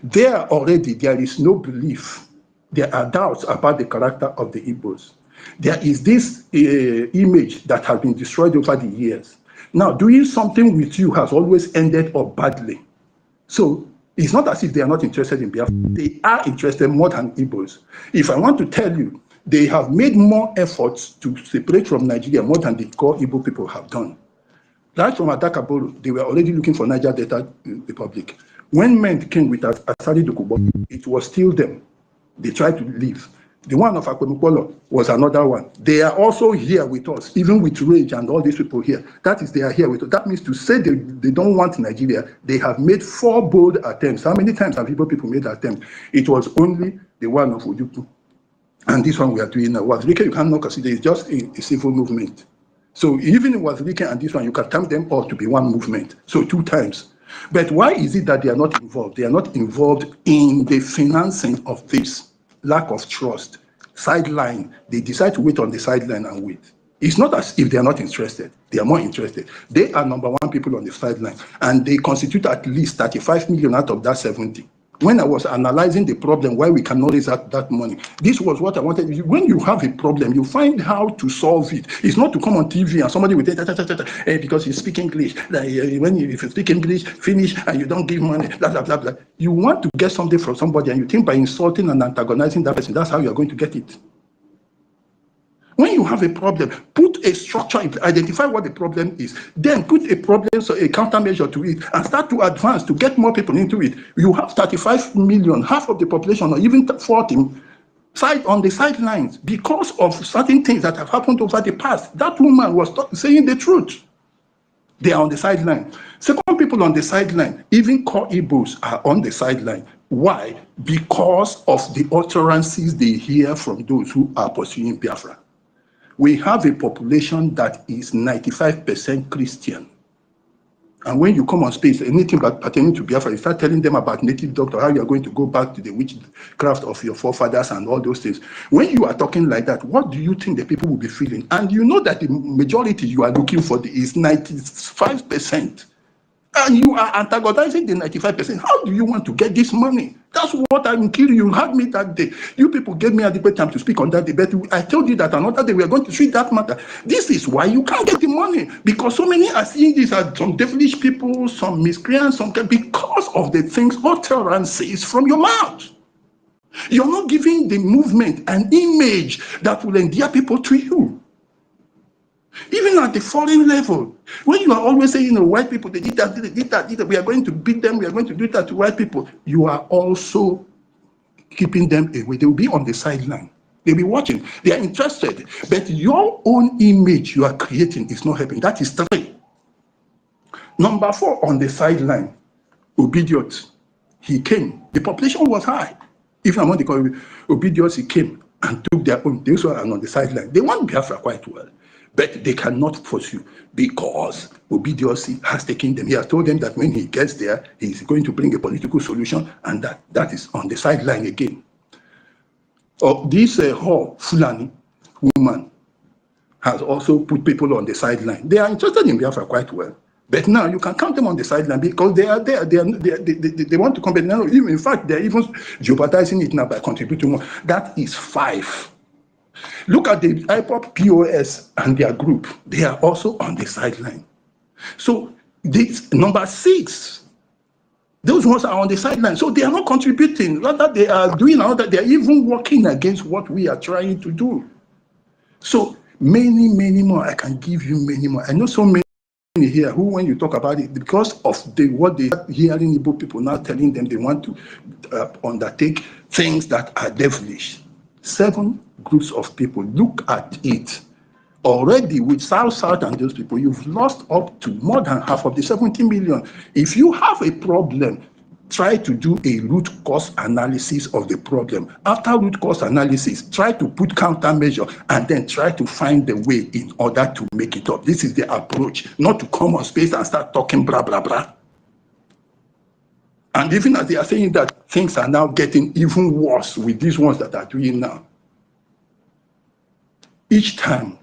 There already, there is no belief. There are doubts about the character of the Igbos. There is this image that has been destroyed over the years. Now, doing something with you has always ended up badly. So it's not as if they are not interested in Biafra. They are interested more than Igbos. If I want to tell you, they have made more efforts to separate from Nigeria more than the core Igbo people have done. Right from Adakaboro, they were already looking for Niger Delta Republic. When men came with Asari Dokubo, it was still them. They tried to leave. The one of Akwemukolo was another one. They are also here with us, even with Rage and all these people here. That is, they are here with us. That means to say they don't want Nigeria. They have made 4 bold attempts. How many times have people made attempts? It was only the one of Ojukwu. And this one we are doing now. Wazirike, you cannot consider it's just a civil movement. So even in Wazirike and this one, you can term them all to be one movement. So 2 times. But why is it that they are not involved? They are not involved in the financing of this. Lack of trust, sideline. They decide to wait on the sideline and wait. It's not as if they are not interested. They are more interested. They are number 1 people on the sideline, and they constitute at least 35 million out of that 70. When I was analyzing the problem, why we cannot raise that money, this was what I wanted. When you have a problem, you find how to solve it. It's not to come on TV and somebody will say, because you speak English. If you speak English, finish, and you don't give money, blah, blah, blah, blah. You want to get something from somebody, and you think by insulting and antagonizing that person, that's how you're going to get it. When you have a problem, put a structure, identify what the problem is, then put a problem, so a countermeasure to it, and start to advance to get more people into it. You have 35 million, half of the population, or even 40, on the sidelines because of certain things that have happened over the past. That woman was saying the truth. They are on the sideline. Second, people on the sideline, even core Igbos are on the sideline. Why? Because of the utterances they hear from those who are pursuing Biafra. We have a population that is 95% Christian. And when you come on space, anything pertaining to Biafra, you start telling them about native doctor, how you are going to go back to the witchcraft of your forefathers and all those things. When you are talking like that, what do you think the people will be feeling? And you know that the majority you are looking for is 95%. And you are antagonizing the 95%. How do you want to get this money? That's what I'm killing. You had me that day. You people gave me adequate time to speak on that debate. I told you that another day we are going to treat that matter. This is why you can't get the money. Because so many are seeing this as some devilish people, some miscreants, because of the things, utterances from your mouth. You're not giving the movement an image that will endear people to you. Even at the foreign level, when you are always saying, white people, they did that, we are going to beat them, we are going to do that to white people, you are also keeping them away. They will be on the sideline. They'll be watching. They are interested. But your own image you are creating is not helping. That is 3. Number 4, on the sideline, Obidiot. He came. The population was high. Even among the Obidiots, he came and took their own. Those were on the sideline. They want Biafra quite well. But they cannot pursue because Obidiosi has taken them. He has told them that when he gets there, he's going to bring a political solution, and that is on the sideline again. This Fulani woman has also put people on the sideline. They are interested in Biafra quite well. But now you can count them on the sideline because they are there. They want to come back. Now, in fact, they're even jeopardizing it now by contributing more. That is 5. Look at the IPOP POS and their group. They are also on the sideline. So this number 6, those ones are on the sideline. So they are not contributing. Rather, they are doing another. They are even working against what we are trying to do. So many, many more. I can give you many more. I know so many here who, when you talk about it, because of what they are hearing Igbo people now telling them they want to undertake things that are devilish. 7 groups of people. Look at it. Already with South and those people, you've lost up to more than half of the 70 million. If you have a problem, try to do a root cause analysis of the problem. After root cause analysis, try to put countermeasure and then try to find the way in order to make it up. This is the approach, not to come on space and start talking blah, blah, blah. And even as they are saying that things are now getting even worse with these ones that are doing now. Each time,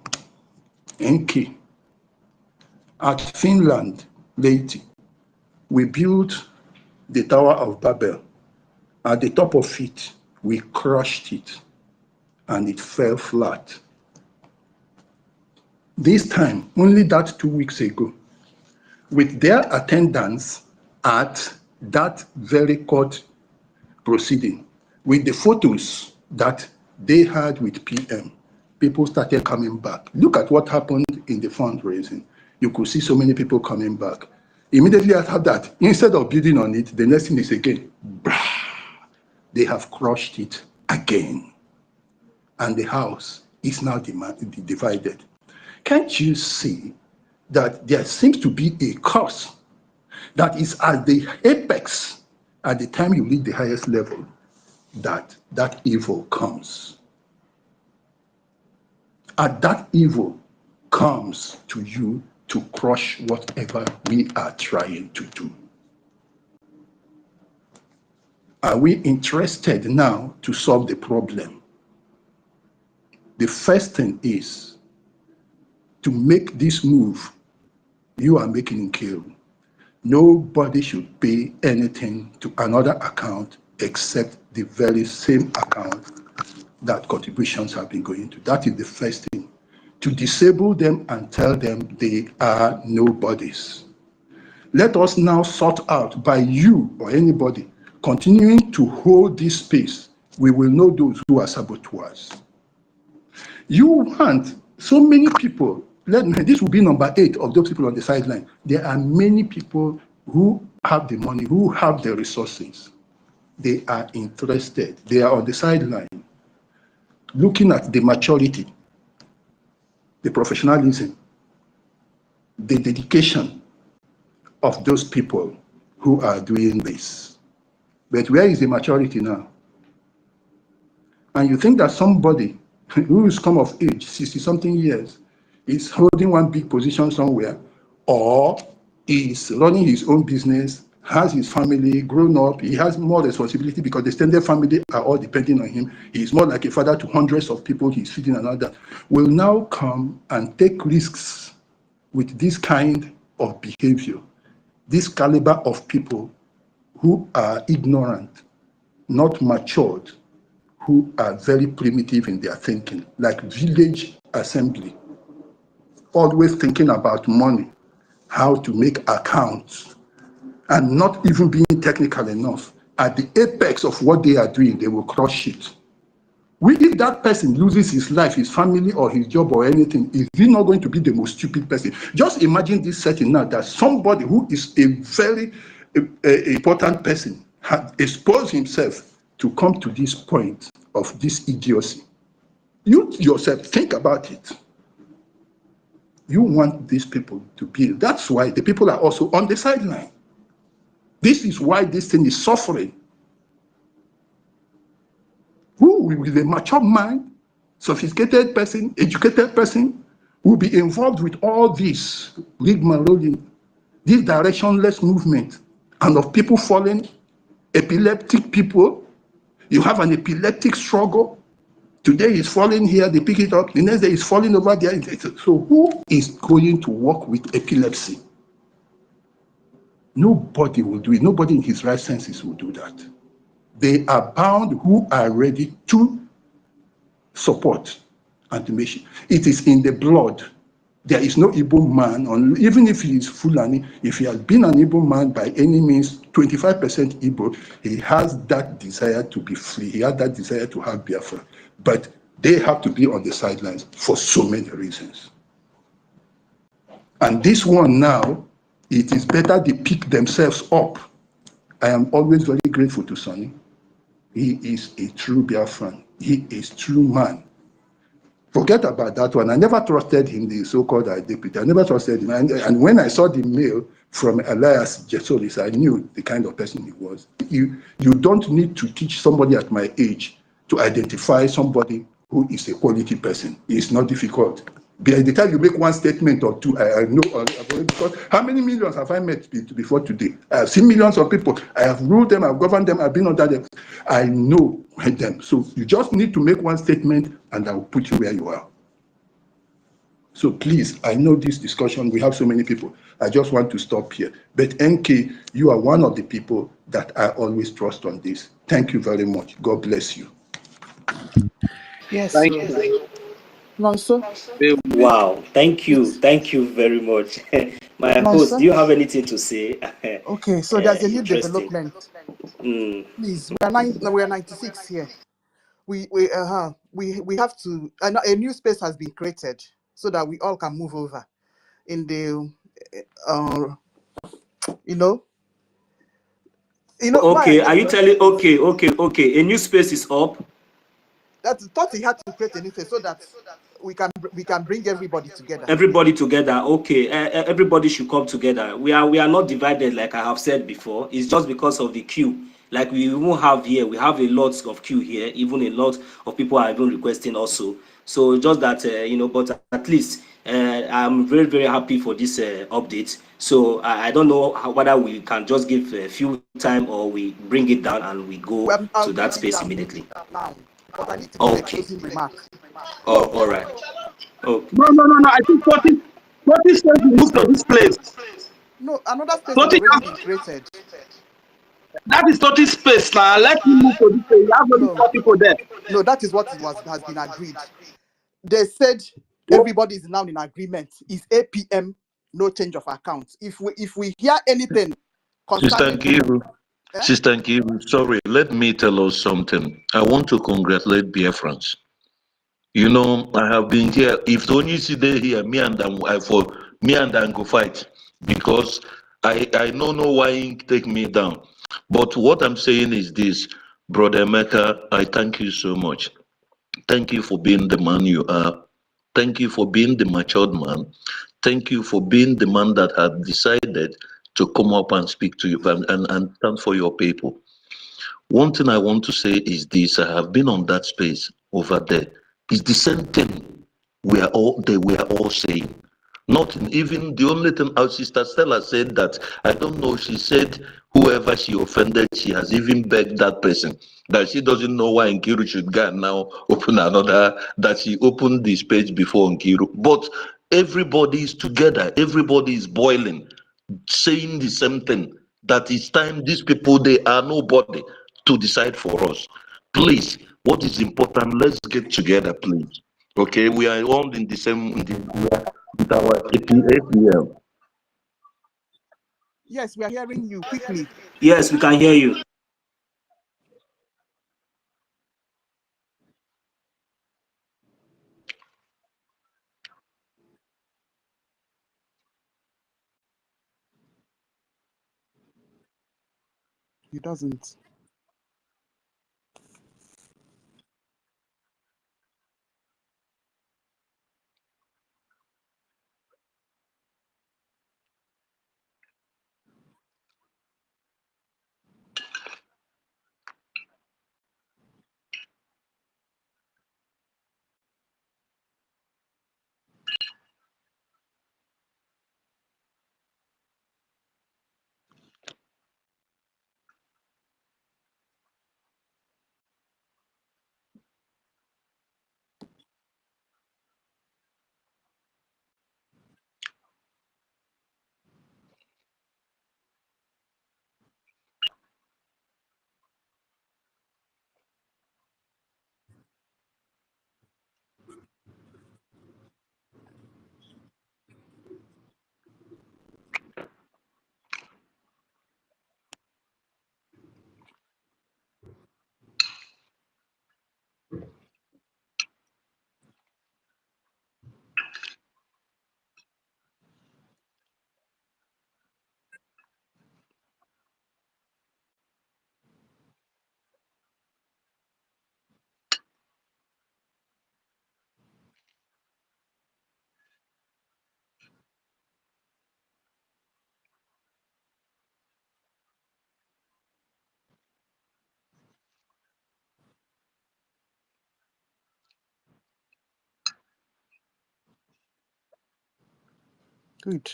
NK, at Finland, lady, We built the Tower of Babel. At the top of it, we crushed it, and it fell flat. This time, only that 2 weeks ago, with their attendance at that very court proceeding, with the photos that they had with PM, people started coming back. Look at what happened in the fundraising. You could see so many people coming back. Immediately after that, instead of building on it, the next thing is again, they have crushed it again. And the house is now divided. Can't you see that there seems to be a curse that is at the apex, at the time you reach the highest level, that evil comes. And that evil comes to you to crush whatever we are trying to do. Are we interested now to solve the problem? The first thing is to make this move you are making in Kiel. Nobody should pay anything to another account except the very same account that contributions have been going to. That is the first thing. To disable them and tell them they are nobodies. Let us now sort out by you or anybody continuing to hold this space. We will know those who are saboteurs. You want so many people. This will be number 8 of those people on the sideline. There are many people who have the money, who have the resources. They are interested. They are on the sideline, looking at the maturity, the professionalism, the dedication of those people who are doing this. But where is the maturity now? And you think that somebody who is come of age, 60-something years, is holding one big position somewhere, or is running his own business, has his family, grown up, he has more responsibility because the extended family are all depending on him. He's more like a father to hundreds of people he's feeding and all that. Will now come and take risks with this kind of behavior, this caliber of people who are ignorant, not matured, who are very primitive in their thinking, like village assembly, always thinking about money, how to make accounts, and not even being technical enough. At the apex of what they are doing, they will crush it. If that person loses his life, his family, or his job, or anything, is he not going to be the most stupid person? Just imagine this setting now, that somebody who is a very important person has exposed himself to come to this point of this idiocy. You yourself, think about it. You want these people to be. That's why the people are also on the sideline. This is why this thing is suffering. Who with a mature mind, sophisticated person, educated person, will be involved with all this rigmarole, this directionless movement, and of people falling, epileptic people. You have an epileptic struggle. Today he's falling here, they pick it up. The next day he's falling over there. So who is going to work with epilepsy? Nobody will do it. Nobody in his right senses will do that. They are bound who are ready to support and to make sure. It is in the blood. There is no Igbo man, even if he is Fulani, if he has been an Igbo man by any means, 25% Igbo, he has that desire to be free. He has that desire to have Biafra. But they have to be on the sidelines for so many reasons. And this one now, it is better they pick themselves up. I am always very grateful to Sonny. He is a true Biafran. He is true man. Forget about that one. I never trusted him, the so-called deputy. I never trusted him. And when I saw the mail from Elias Jesolis, I knew the kind of person he was. You don't need to teach somebody at my age to identify somebody who is a quality person. It's not difficult. By the time you make one statement or two, I know, because how many millions have I met before today? I have seen millions of people. I have ruled them, I've governed them, I've been under them. I know them. So you just need to make one statement and I'll put you where you are. So please, I know this discussion, we have so many people. I just want to stop here. But NK, you are one of the people that I always trust on this. Thank you very much. God bless you. Yes, Thank sir. you. Nonso, Wow, yes. thank you very much. My host, do Nonso. you have anything to say? Okay, so there's a new Interesting. development. Mm. Please, we're 96 here. We have to a new space has been created so that we all can move over in the uh you know why I Okay, said are you telling? Okay. A new space is up. that thought he had to create a new space so that we can bring everybody together. Everybody together. Okay, everybody should come together. We are not divided like I have said before. It's just because of the queue. Like we even have here, we have a lot of queue here. Even a lot of people are even requesting also. So just that but at least I'm very happy for this update. So I don't know whether we can just give a few time or we bring it down and we go Well, I'll to that bring it space down immediately. now because I need to give a Okay. closing remark. Oh, So all right. Okay. No. I think 40 states will move to this place. no, another space has 30, already been created. that is 30 space now. Let me move to this place. You have only No, 4 people there. no, that is what has been agreed. They said everybody is now in agreement. Is APM no change of account? If we hear anything Sister concerning Nkiru, Sister Nkiru, sorry, let me tell us something. I want to congratulate BIAFRANS. You know, I have been here. If only see they here, me and them go fight because I don't know why he take me down. But what I'm saying is this, Brother Emeka, I thank you so much. Thank you for being the man you are. Thank you for being the matured man. Thank you for being the man that had decided to come up and speak to you and stand for your people. One thing I want to say is this: I have been on that space over there. It's the same thing we are all saying. Nothing. Even the only thing our sister Stella said that I don't know. She said whoever she offended, she has even begged that person that she doesn't know why Nkiru should go and now open another. That she opened this page before Nkiru, but everybody is together. Everybody is boiling, saying the same thing. That it's time these people they are nobody to decide for us. Please, what is important? Let's get together, please. Okay, we are all in the same with our APL. yes, we are hearing you quickly. Yes, we can hear you. He doesn't. Good.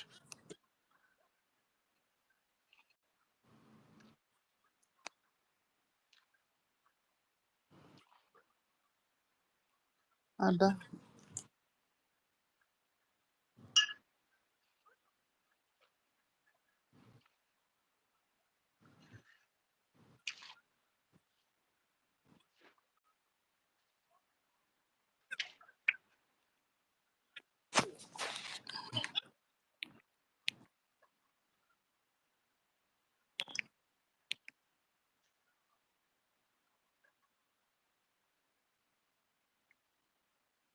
And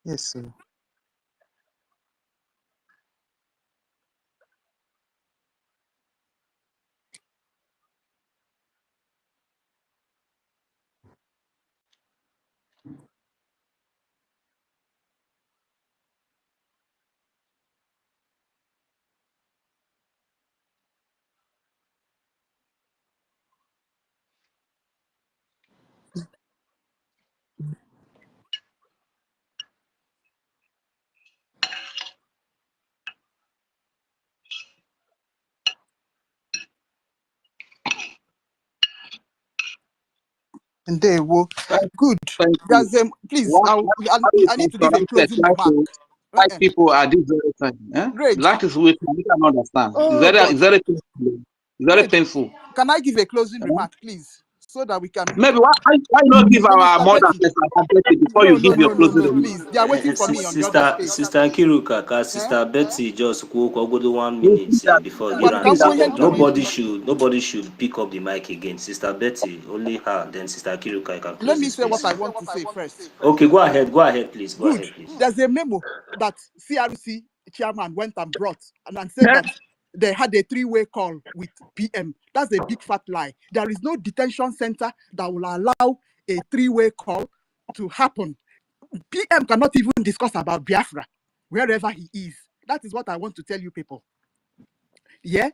Yes, sir. And they will good. Thank you. There's please. Why I need is to give a corrupted? closing remark. Why people at this very time? Eh? Rage. That is we cannot understand. Oh God. It's very painful. It's very Rage. painful. Can I give a closing Eh? remark, please, so that we can? Maybe why not give our Minister mother Betty. before you give your closing remark? Please. They are waiting for me on the other space. Sister Kiruka, Sister Betty just go 1 Who minute did that? before Who did that? nobody should pick up the mic again. Sister Betty, only her, then Sister Kiruka can Let close me the say what space. I want to say first. Okay, go ahead, please. Go Good. ahead, please. There's a memo that CRC chairman went and brought and said that they had a three-way call with PM. That's a big fat lie. There is no detention center that will allow a three-way call to happen. PM cannot even discuss about Biafra wherever he is. That is what I want to tell you people. Yeah?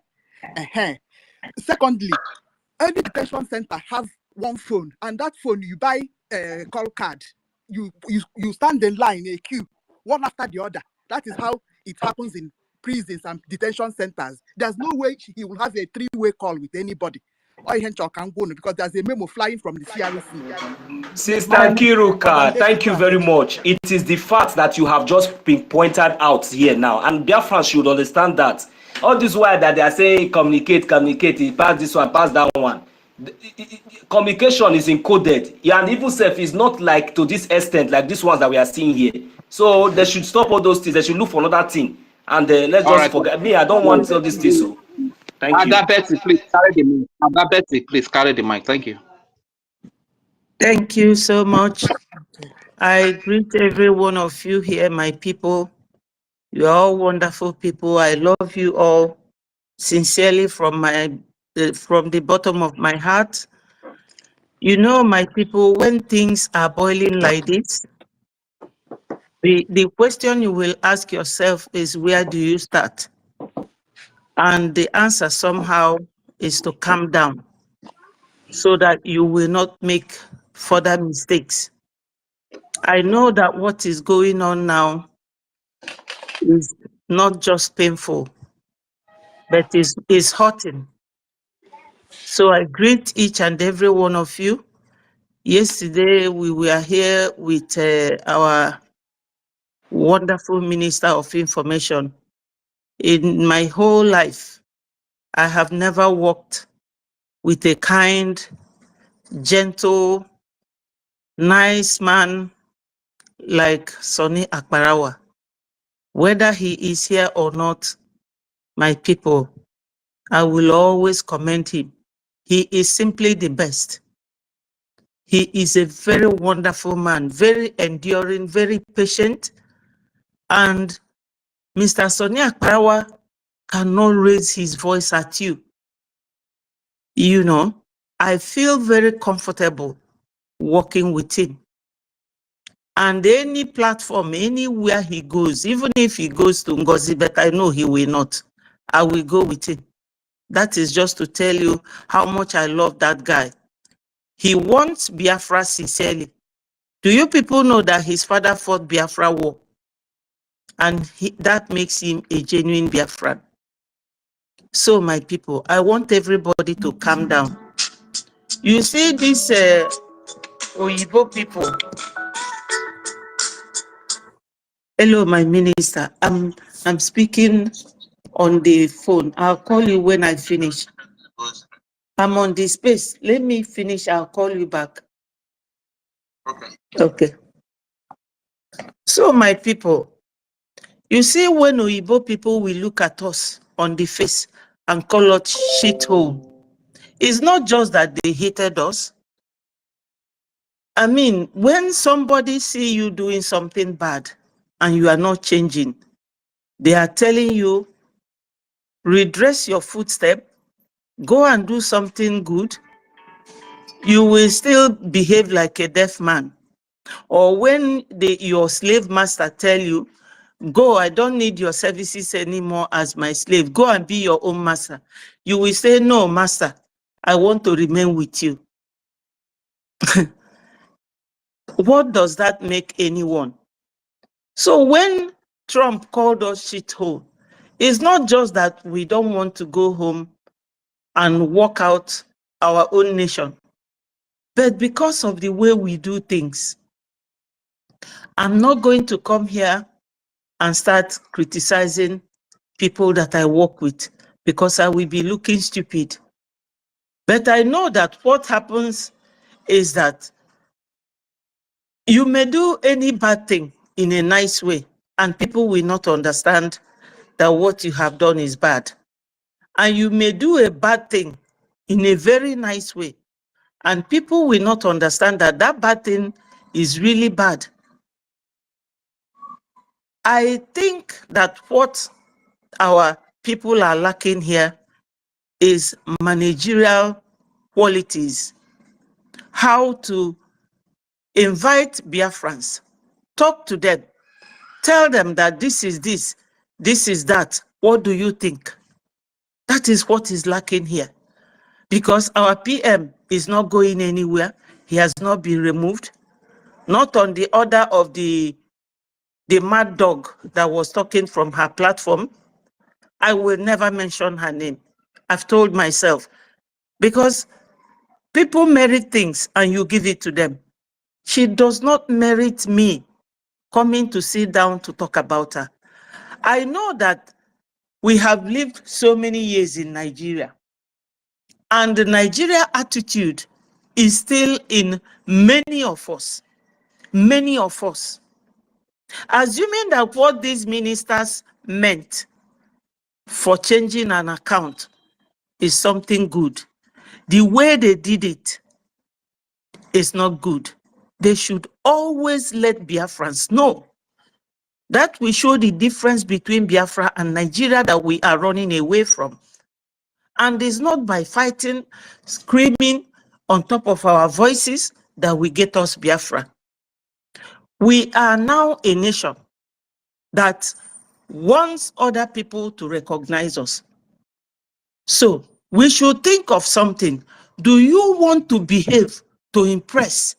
Secondly, any detention center have one phone, and that phone you buy a call card. You stand in line, a queue, one after the other. That is how it happens in prisons and detention centers. There's no way he will have a three-way call with anybody. Or because there's a memo flying from the CRC. Sister Kiruka, thank you very much. It is the fact that you have just been pointed out here now, and Biafrans should understand that. All this while that they are saying communicate, pass this one, pass that one. Communication is encoded, and even self is not like to this extent like these ones that we are seeing here. So they should stop all those things. They should look for another thing, and let's All just right. forget. Me, I don't want all these things. So, thank you. Betty, please carry the mic. Betty, please carry the mic. Thank you. Thank you so much. I greet every one of you here, my people. You are all wonderful people. I love you all sincerely from the bottom of my heart. You know, my people, when things are boiling like this, the question you will ask yourself is, where do you start? And the answer somehow is to calm down so that you will not make further mistakes. I know that what is going on now is not just painful, but is hurting. So I greet each and every one of you. Yesterday, we were here with our wonderful Minister of Information. In my whole life, I have never worked with a kind, gentle, nice man like Sonny Akbarawa. Whether he is here or not, my people, I will always commend him. He is simply the best. He is a very wonderful man, very enduring, very patient. And Mr. Sonny Akbarawa cannot raise his voice at you. You know, I feel very comfortable working with him. And any platform, anywhere he goes, even if he goes to NGOZI, but I know he will not, I will go with him. That is just to tell you how much I love that guy. He wants Biafra sincerely. Do you people know that his father fought Biafra war? And that makes him a genuine Biafran. So my people, I want everybody to calm down. You see these Oyibo people. Hello, my minister. I'm speaking on the phone. I'll call you when I finish. I'm on the space. Let me finish. I'll call you back. Okay. So my people, you see when Oyibo people will look at us on the face and call us shithole, it's not just that they hated us. I mean, when somebody see you doing something bad, and you are not changing. They are telling you, redress your footstep, go and do something good. You will still behave like a deaf man. Or when your slave master tell you, go, I don't need your services anymore as my slave, go and be your own master, you will say, no, master, I want to remain with you. What does that make anyone? So when Trump called us shithole, it's not just that we don't want to go home and work out our own nation, but because of the way we do things. I'm not going to come here and start criticizing people that I work with because I will be looking stupid. But I know that what happens is that you may do any bad thing in a nice way and people will not understand that what you have done is bad. And you may do a bad thing in a very nice way and people will not understand that that bad thing is really bad. I think that what our people are lacking here is managerial qualities. How to invite Biafrans, talk to them, tell them that this is this, this is that. What do you think? That is what is lacking here. Because our PM is not going anywhere. He has not been removed. Not on the order of the mad dog that was talking from her platform. I will never mention her name. I've told myself, because people merit things and you give it to them. She does not merit me coming to sit down to talk about her. I know that we have lived so many years in Nigeria, and the Nigeria attitude is still in many of us. Many of us. Assuming that what these ministers meant for changing an account is something good, the way they did it is not good. They should always let Biafrans know that we show the difference between Biafra and Nigeria that we are running away from. And it's not by fighting, screaming on top of our voices that we get us Biafra. We are now a nation that wants other people to recognize us. So we should think of something. Do you want to behave to impress,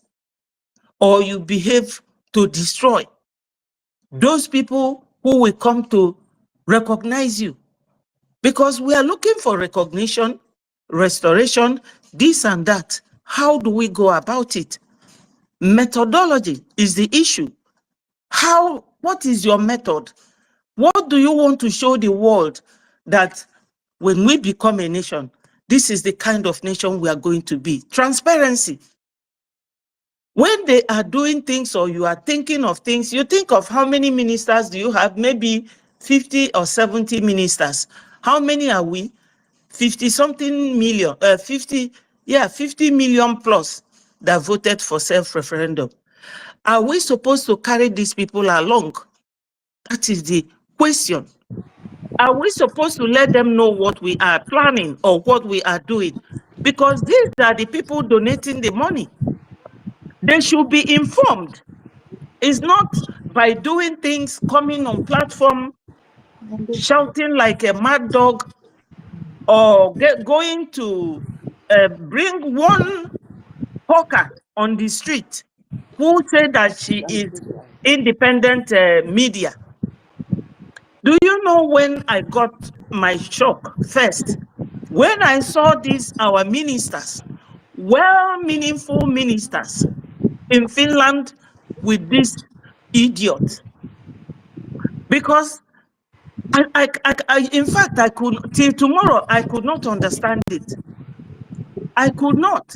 or you behave to destroy those people who will come to recognize you? Because we are looking for recognition, restoration, this and that. How do we go about it? Methodology is the issue. What is your method? What do you want to show the world that when we become a nation, this is the kind of nation we are going to be? Transparency. When they are doing things or you are thinking of things, you think of how many ministers do you have? Maybe 50 or 70 ministers. How many are we? 50 something million, 50 million plus that voted for self-referendum. Are we supposed to carry these people along? That is the question. Are we supposed to let them know what we are planning or what we are doing? Because these are the people donating the money. They should be informed. It's not by doing things, coming on platform, shouting like a mad dog, or going to bring one hawker on the street who said that she is independent media. Do you know when I got my shock first? When I saw these, our ministers, well-meaningful ministers in Finland with this idiot. Because in fact, I could, till tomorrow, I could not understand it. I could not.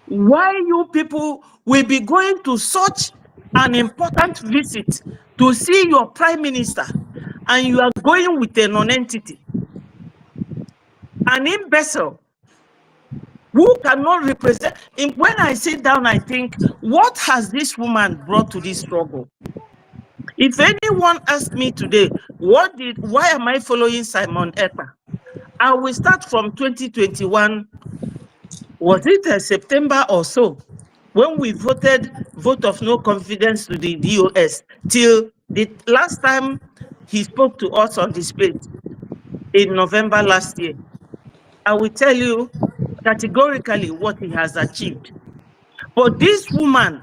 Why you people will be going to such an important visit to see your prime minister and you are going with a non-entity, an imbecile who cannot represent. When I sit down, I think, what has this woman brought to this struggle? If anyone asks me today, why am I following Simon Ekpa? I will start from 2021. Was it September or so, when we voted vote of no confidence to the DOS, till the last time he spoke to us on the space in November last year? I will tell you categorically what he has achieved. But this woman,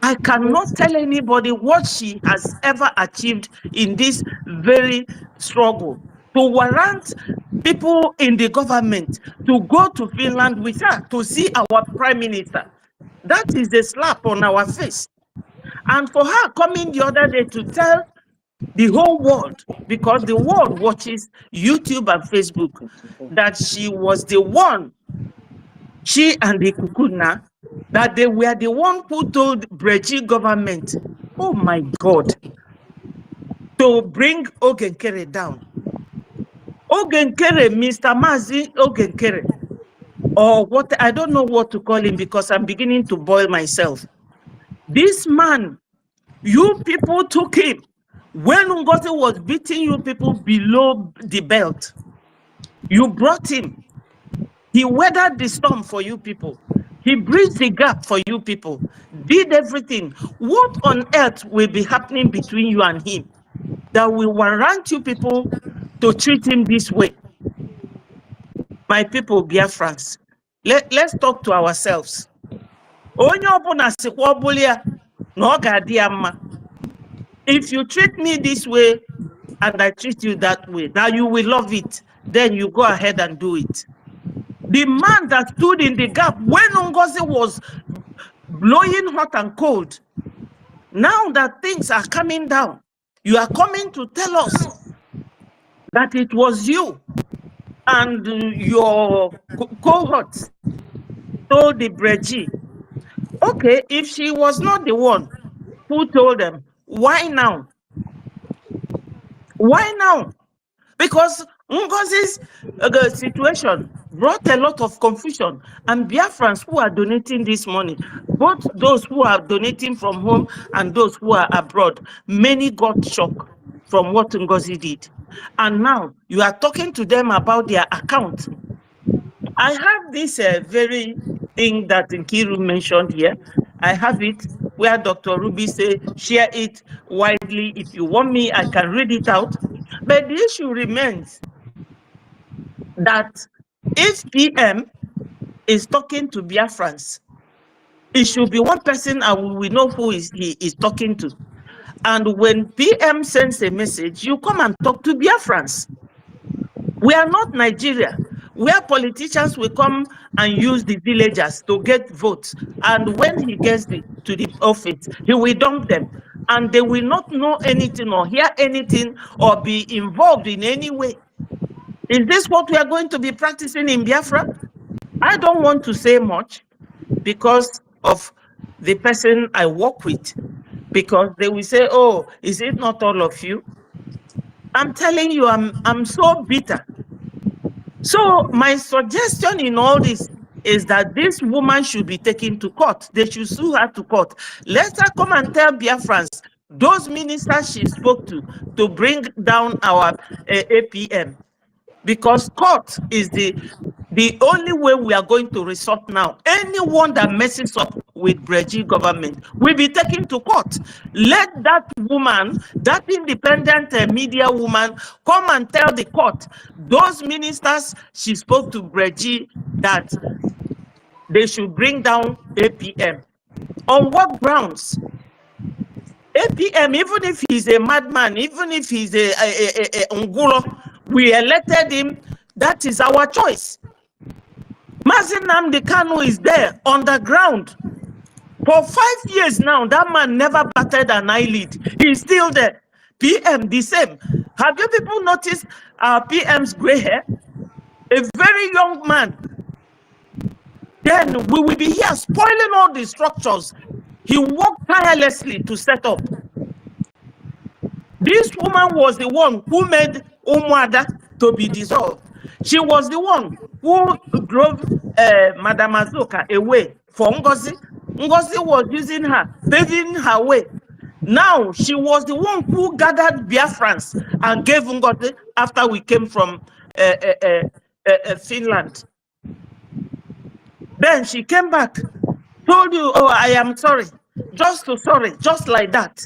I cannot tell anybody what she has ever achieved in this very struggle to warrant people in the government to go to Finland with her to see our prime minister. That is a slap on our face. And for her coming the other day to tell the whole world, because the world watches YouTube and Facebook, that she was the one, she and the Kukuna, that they were the one who told Brgie government, oh my God, to bring Ogenkere down. Ogenkere, Mr. Mazi Ogenkere, or what, I don't know what to call him because I'm beginning to boil myself. This man, you people took him when NGOZI was beating you people below the belt. You brought him. He weathered the storm for you people. He bridged the gap for you people, did everything. What on earth will be happening between you and him that will warrant you people to treat him this way? My people, Biafrans, let's talk to ourselves. If you treat me this way and I treat you that way, now you will love it. Then you go ahead and do it. The man that stood in the gap when NGOZI was blowing hot and cold, now that things are coming down, you are coming to tell us that it was you and your cohorts told the Brgie. Okay, if she was not the one who told them, why now? Why now? Because NGOZI's situation brought a lot of confusion, and Biafrans who are donating this money, both those who are donating from home and those who are abroad, many got shocked from what NGOZI did. And now you are talking to them about their account. I have this very thing that Nkiru mentioned here. I have it where Dr. Ruby said, share it widely. If you want me, I can read it out. But the issue remains that if PM is talking to Biafrans, it should be one person and we know who he is talking to. And when PM sends a message, you come and talk to Biafrans. We are not Nigeria, where politicians will come and use the villagers to get votes. And when he gets to the office, he will dump them. And they will not know anything or hear anything or be involved in any way. Is this what we are going to be practicing in Biafra? I don't want to say much because of the person I work with. Because they will say, oh, is it not all of you? I'm telling you, I'm so bitter. So my suggestion in all this is that this woman should be taken to court. They should sue her to court. Let her come and tell Biafrans, those ministers she spoke to bring down our APM. Because court is the only way we are going to resort now. Anyone that messes up with Brgie government will be taken to court. Let that woman, that independent media woman, come and tell the court, those ministers she spoke to Brgie, that they should bring down APM. On what grounds? APM, even if he's a madman, even if he's a Ungulo, we elected him, that is our choice. Mazi Nnamdi Kanu is there on the ground. For 5 years now, that man never batted an eyelid. He's still there. PM, the same. Have you people noticed PM's gray hair? A very young man. Then we will be here spoiling all the structures he worked tirelessly to set up. This woman was the one who made Umuada to be dissolved. She was the one who drove Madam Azuka away for NGOZI. NGOZI was using her, paving her way. Now, she was the one who gathered Biafrans and gave Ngozi after we came from Finland. Then she came back, told you, oh, I am sorry. Just like that.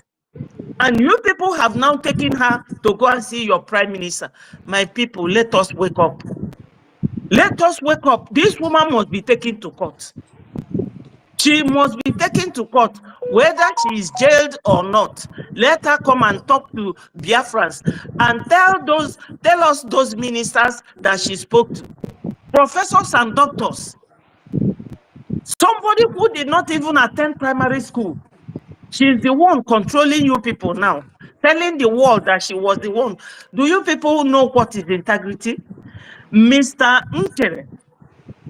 And you people have now taken her to go and see your prime minister. My people, let us wake up. Let us wake up. This woman must be taken to court. She must be taken to court, whether she is jailed or not. Let her come and talk to Biafrans and tell us those ministers that she spoke to. Professors and doctors. Somebody who did not even attend primary school. She's the one controlling you people now, telling the world that she was the one. Do you people know what is integrity? Mr. Nkere,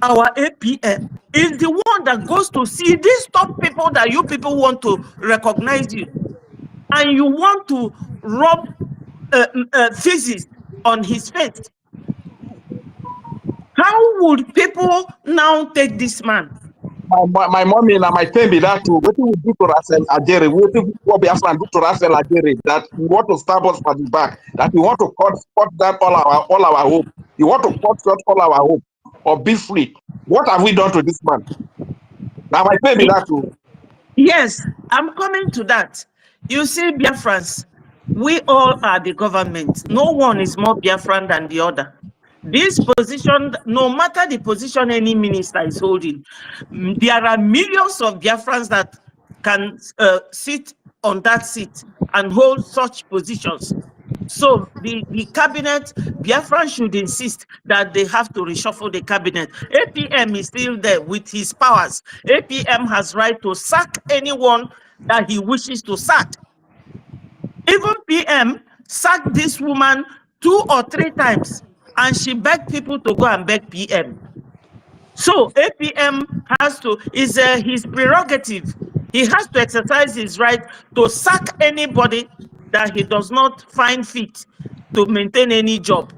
our APM, is the one that goes to see these top people that you people want to recognize you. And you want to rub physics on his face. How would people now take this man? My mommy and my family that too. What we do to Russell Ajere? What Biafran do to Russell Ajere? That we want to stab us for the back. That we want to cut that all our hope. You want to cut all our hope or be free. What have we done to this man? Now my family that too. Yes, I'm coming to that. You see, Biafrans, we all are the government. No one is more Biafran than the other. This position, no matter the position any minister is holding, there are millions of Biafrans that can sit on that seat and hold such positions. So the cabinet, Biafran should insist that they have to reshuffle the cabinet. APM is still there with his powers. APM has right to sack anyone that he wishes to sack. Even PM sacked this woman 2 or 3 times, and she begged people to go and beg PM. So APM has to, is his prerogative. He has to exercise his right to sack anybody that he does not find fit to maintain any job.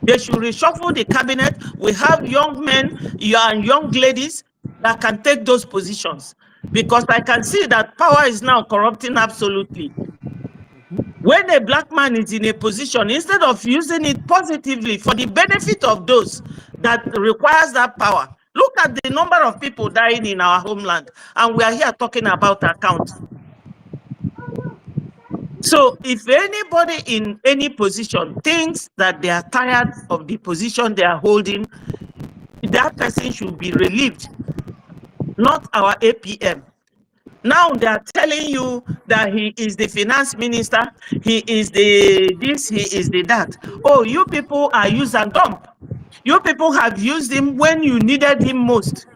They should reshuffle the cabinet. We have young men and young ladies that can take those positions, because I can see that power is now corrupting absolutely. When a black man is in a position, instead of using it positively for the benefit of those that requires that power, look at the number of people dying in our homeland, and we are here talking about account. So if anybody in any position thinks that they are tired of the position they are holding, that person should be relieved, not our APM. Now they are telling you that he is the finance minister, he is the this, he is the that. Oh, you people are use and dump. You people have used him when you needed him most.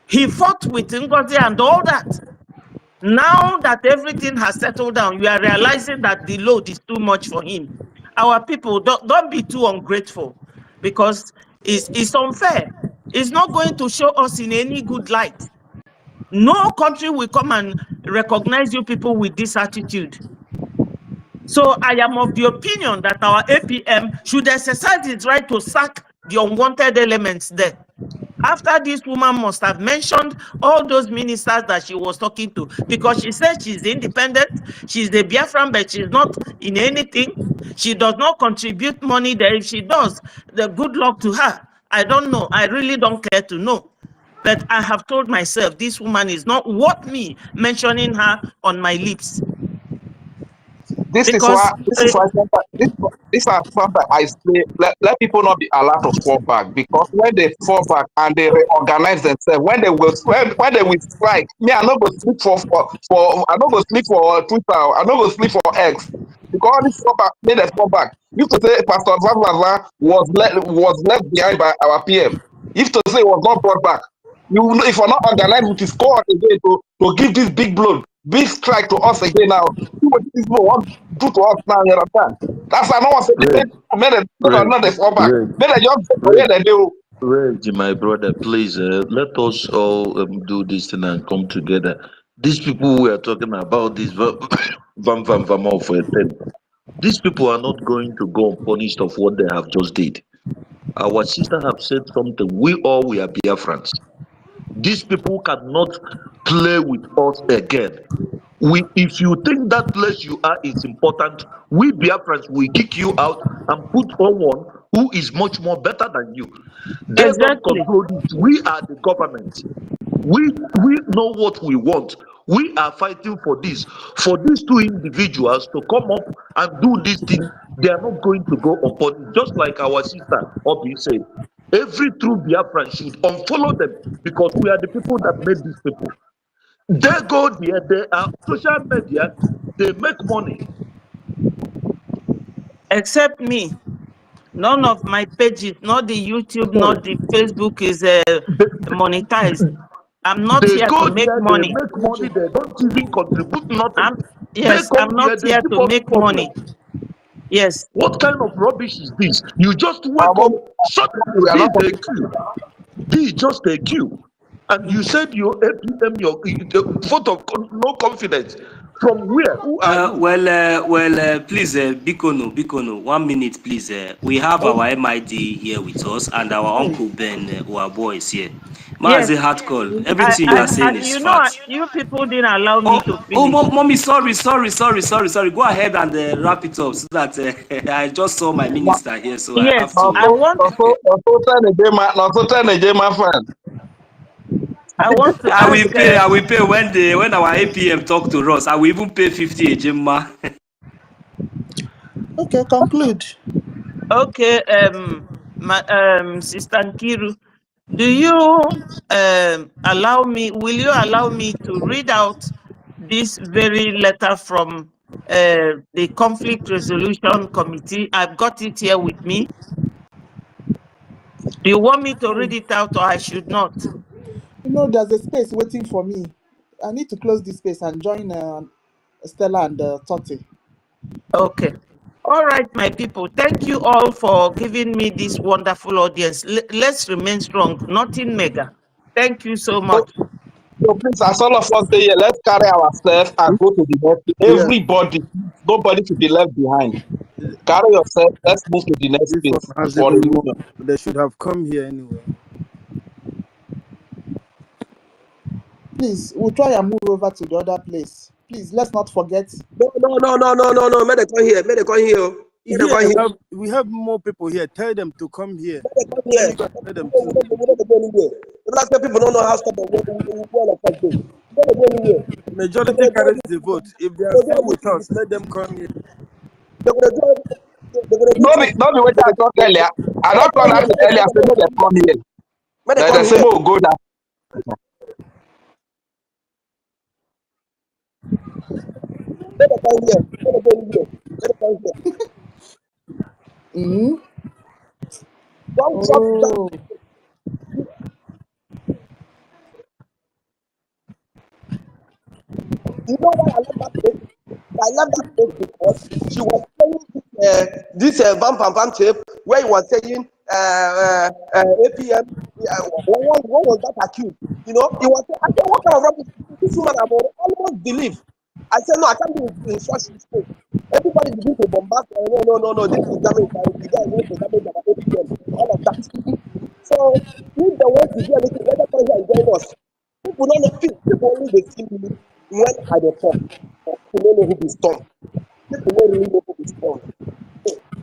He fought with NGOZI and all that. Now that everything has settled down, you are realizing that the load is too much for him. Our people, don't be too ungrateful, because it's unfair. It's not going to show us in any good light. No country will come and recognize you people with this attitude. So I am of the opinion that our APM should exercise its right to sack the unwanted elements there. After this woman must have mentioned all those ministers that she was talking to, because she said she's independent, she's the Biafran, but she's not in anything. She does not contribute money there. If she does, the good luck to her. I don't know. I really don't care to know. But I have told myself this woman is not worth me mentioning her on my lips. This is why I say let people not be allowed to fall back, because when they fall back and they reorganize themselves, when they will strike, me I not go sleep for I not go sleep for Twitter, I not go sleep for X, because all this fall back made them fall back. If to say Pastor Zazaza was left behind by our PM, if to say it was not brought back, if you're not organized with his squad again to give this big blow, big strike to us again now, see what these people want to do to us now, you understand? That's why I don't want to say not the fall back. Then I just where they do. Reggie, my brother, please let us all do this thing and come together. These people we are talking about, this these people are not going to go unpunished of what they have just did. Our sister have said something. We are Biafrans. These people cannot play with us again. If you think that place you are is important, we Biafrans will kick you out and put on one who is much more better than you. They don't Exactly. control this. We are the government. We know what we want. We are fighting for this. For these two individuals to come up and do this thing, they are not going to go upon it. Just like our sister Obi said, every true Biafran should unfollow them because we are the people that made these people. They go there, they are social media, they make money. Except me. None of my pages, not the YouTube, not the Facebook is monetized. I'm not They here go to make there, they money. make money, they don't even contribute nothing. They Yes, I'm come not here, they here give to us make money. problems. Yes. What kind of rubbish is this? You just wake up, suddenly we are not this a queue. This just a queue. And you said your APM, your vote of no confidence. From where? Who are you? Please, Bikono, 1 minute, please. We have our MID here with us, and our Hey, uncle Ben, our boy is here. Yes. Mazi hard call. Everything you are saying is You know, facts. you people didn't allow me to Oh, finish. mommy, sorry. Go ahead and wrap it up so that I just saw my minister here, so I Yes, have to. I want to I will ask. pay when our APM talk to us. I will even pay 50 Ejima. okay, conclude. Okay, Sister Nkiru, do you allow me? Will you allow me to read out this very letter from the Conflict Resolution Committee? I've got it here with me. Do you want me to read it out, or I should not? You know, there's a space waiting for me. I need to close this space and join Stella and Totti. Okay. All right, my people. Thank you all for giving me this wonderful audience. Let's remain strong, not in mega. Thank you so much. So please, as all of us say here, let's carry ourselves and go to the next. Yeah, Everybody, nobody should be left behind. Carry yourself. Let's move to the next this one phase has for even more. reunion. They should have come here anyway. Please, we'll try and move over to the other place. Please, let's not forget. No. May they come here. May they come here. May they Here come here. we have more people here. Tell them to come here. May they come here. Tell them We to. don't go anywhere. That's why people don't know how to go on a first day. We don't go anywhere. Majority carries the vote. If they are still with us, let them come here. No be wetin I talk earlier. I don talk that thing earlier say make dem come here. Make dem say make we go down. Make dem come here. Make dem go anywhere. Make dem come here. Mm-hmm. Don't shut down. Oh, You know why I love that place? I love that place because she was saying this vamp and vamp tape where he was saying APM. What was that accused? You know, he was saying, I said, what kind of rubbish? This woman I almost believe. I said, no, I can't be in such space. Everybody begin to bombard. No. This is damage. The guy wants to damage our APM. All of that. So if they want to do anything, let them come here and join us. People don't know. People only they see me when I dey talk. People don't know who be storm. People don't really know who be storm.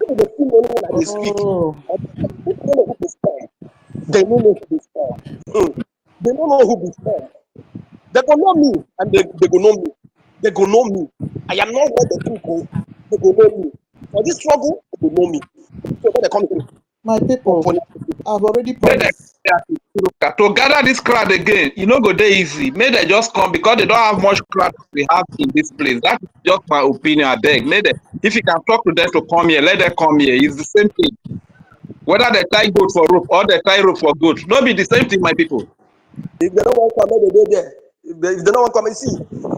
People they see me only when I dey speak. oh. People don't know who be storm. They don't know who be storm. They don't know who be storm. They go know me and they go know me. They go know me. I am not what they think. They go know me. For this struggle, they go know me. So when they come here, My people, I've already promised. To gather this crowd again, you know, go there easy. May they just come because they don't have much crowd we have in this place. That's just my opinion. I beg. May they, if you can talk to them to come here, let them come here. It's the same thing. Whether they tie goat for rope or they tie rope for goat, don't be the same thing, my people. If they don't want to come, they there. If they don't want to come, see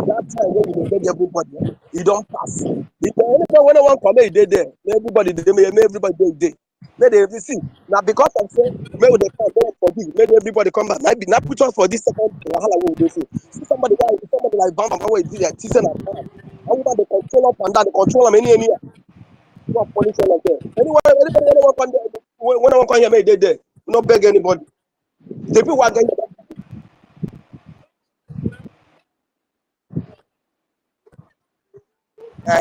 that time when you beg everybody, you don't pass. If they when they want to come, they there. Everybody, everybody there. May they see now because of say may they come, they forgive. May everybody come back. Maybe not put on for this second wahala we dey say. See somebody like Bam wey do their teasing and bam. Everybody they control up and down, they control them any. Not police like that. Anybody when I want come here, may they there. We not beg anybody. The people are getting. We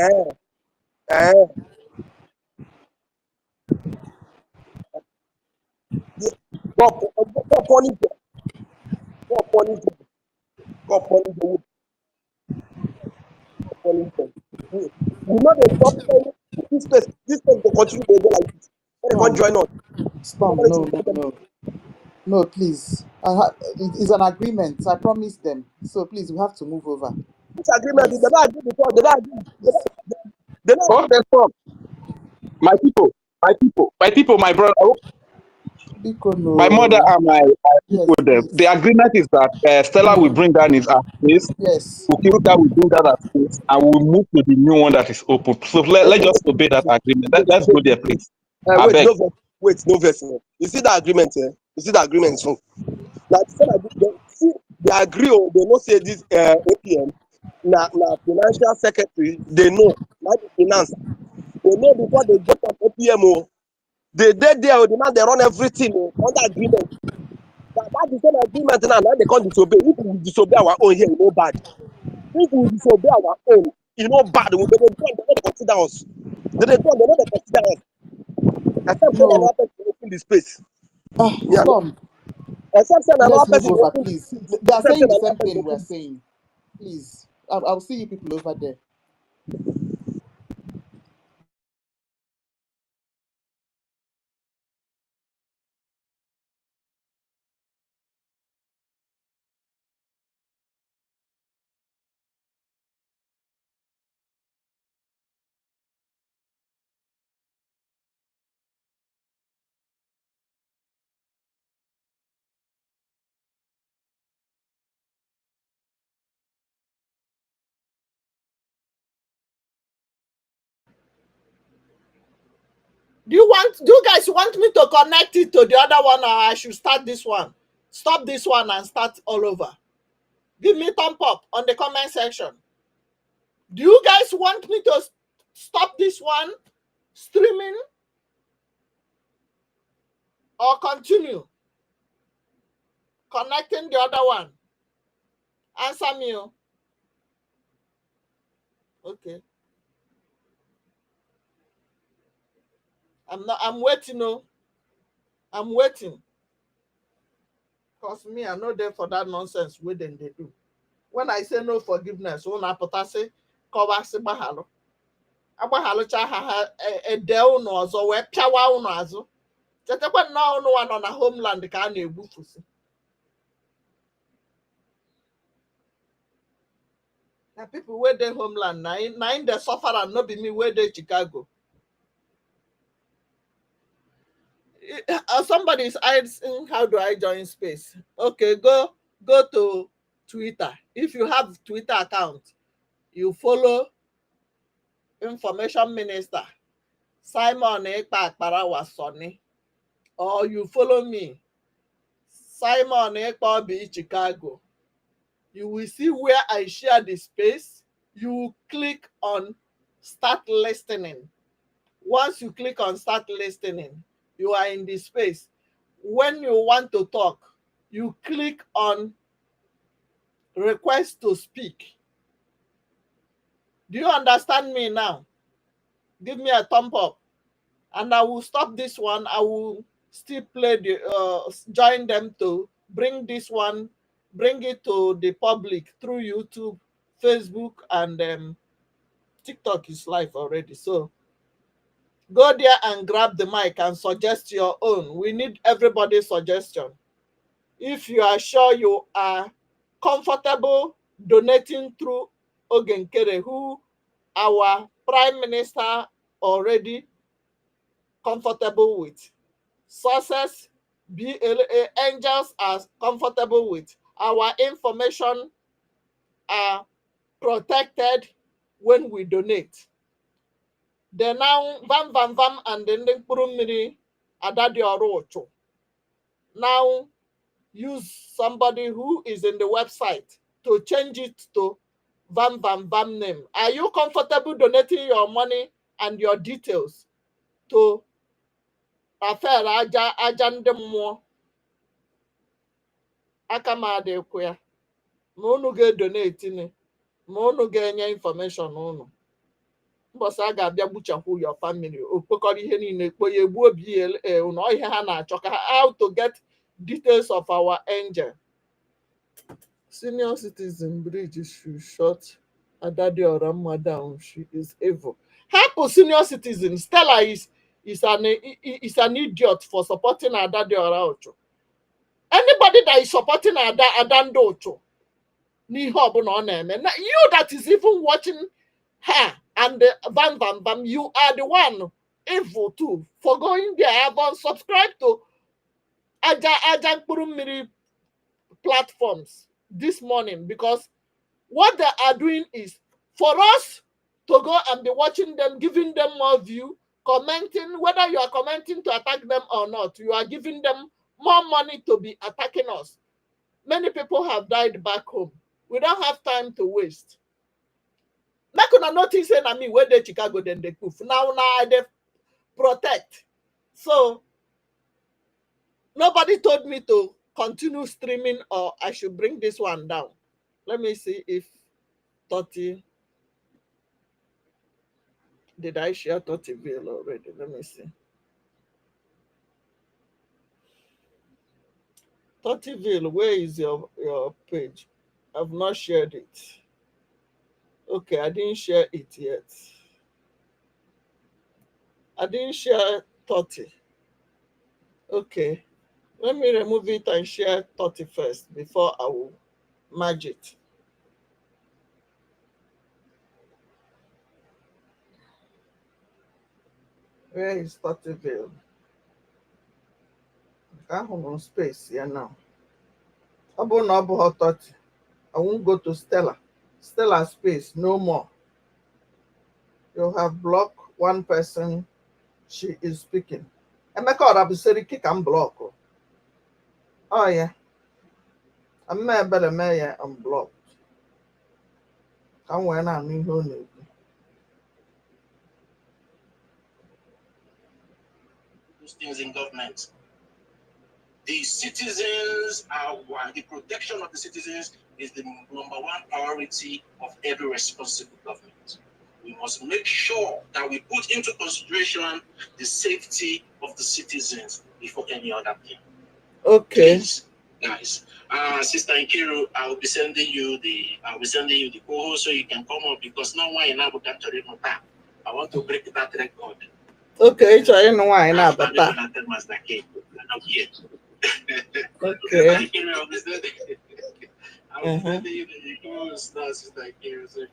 know they stop this place to continue to go like this. They can't Storm. join us. Storm. No, no, no. No, please. It's an agreement. I promised them. So please, we have to move over. This agreement, they Please. don't agree before, they don't agree. They don't Okay, stop. My people, my brother, Biko, my mother no. and my Yes, people there. please. The agreement is that Stella will bring down his space, Yes. Ukiruka will bring down her space, and we'll move to the new one that is open. So let's just obey that agreement. Let's go there, please. I Wait, beg. no verse. You see the agreement here? You see the agreement so now they agree or they not say this APM na financial secretary they know like finance they know before they get on APM they there the man they run everything under agreement that is an agreement now they can't disobey if we disobey our own here no bad if we disobey our own no bad they don't consider us they don't consider us except say No. another person open the space Storm. except say another Let's move person over, open the please. space They are except say saying the another same person thing open we're the space. saying. Please. I'll see you people over there. Do you guys want me to connect it to the other one, or I should start this one? Stop this one and start all over. Give me thumb up on the comment section. Do you guys want me to stop this one streaming or continue connecting the other one? Answer me. Okay. I'm waiting. I'm waiting. Because me, I'm not there for that nonsense waiting they do. When I say no forgiveness, when I put say cover bahalo. Agbahalocha ha ede unu ọzọ wee pịawa unu azụ. Chetakwa na unu nọ na homeland ka a na-egbufusi. Na people wey dey homeland na in dey suffer and no be me wey dey Chicago. Somebody is asking how do I join space? Okay, go to Twitter. If you have Twitter account, you follow Information Minister Simon Ekpa Akparawa Sonny, or you follow me Simon Ekpa Obi Chicago. You will see where I share the space. You click on start listening. Once you click on start listening, you are in the space. When you want to talk, you click on request to speak. Do you understand me now? Give me a thumb up and I will stop this one. I will still play join them to bring this one, bring it to the public through YouTube, Facebook, and TikTok is live already. So go there and grab the mic and suggest your own. We need everybody's suggestion. If you are sure you are comfortable donating through Ogenkere, who our Prime Minister already comfortable with. Sources, BLA, angels are comfortable with. Our information are protected when we donate. Then now, vam, and then the Kurumiri Adadi Orocho. Now, use somebody who is in the website to change it to vam name. Are you comfortable donating your money and your details to Rafael Aja ndị mmụọ? Aka m adịkwa ya. Ma unu ga-edonate ni, ma unu ga-enye information unu. mbọsị a ga-abịa gbuchapụ your family okpokọrọ ihe niile kponye gbuo na ihe ha na-achọ ka how to get details of our angel. Senior citizen Brgie should shut Adadiora down. She is evil. Help senior citizen. Stella is an idiot for supporting Adadiora Ocho. Anybody that is supporting Adando Ocho, you that is even watching her and the Bam, you are the one evil too for going there. I've unsubscribed to Aja Kurumiri platforms this morning because what they are doing is for us to go and be watching them, giving them more view, commenting, whether you are commenting to attack them or not, you are giving them more money to be attacking us. Many people have died back home. We don't have time to waste. Make una notice say na me where they Chicago then they poof. Now they protect. So nobody told me to continue streaming or I should bring this one down. Let me see if 30. Did I share 30 bill already? Let me see. 30 bill, where is your page? I've not shared it. Okay, I didn't share it yet. I didn't share 30. Okay, let me remove it and share 30 first before I will merge it. Where is 30 bill? I have no space here now. I won't 30. I won't go to Stella. Stella space, no more. You have blocked one person. She is speaking. Emeka Orabuseri kick and block. Oh yeah. I'm better mayor and blocked. I'm when I'm in here. Those things in government. The citizens are one. The protection of the citizens is the number one priority of every responsible government. We must make sure that we put into consideration the safety of the citizens before any other thing. Okay. Please, guys. Sister Nkiru, I will be sending you the co-host so you can come up because now why now we can't tell that. I want to break that record. Okay, so I know why now, but that. Okay. I will be sending you the co-host now, Sister Nkiru. So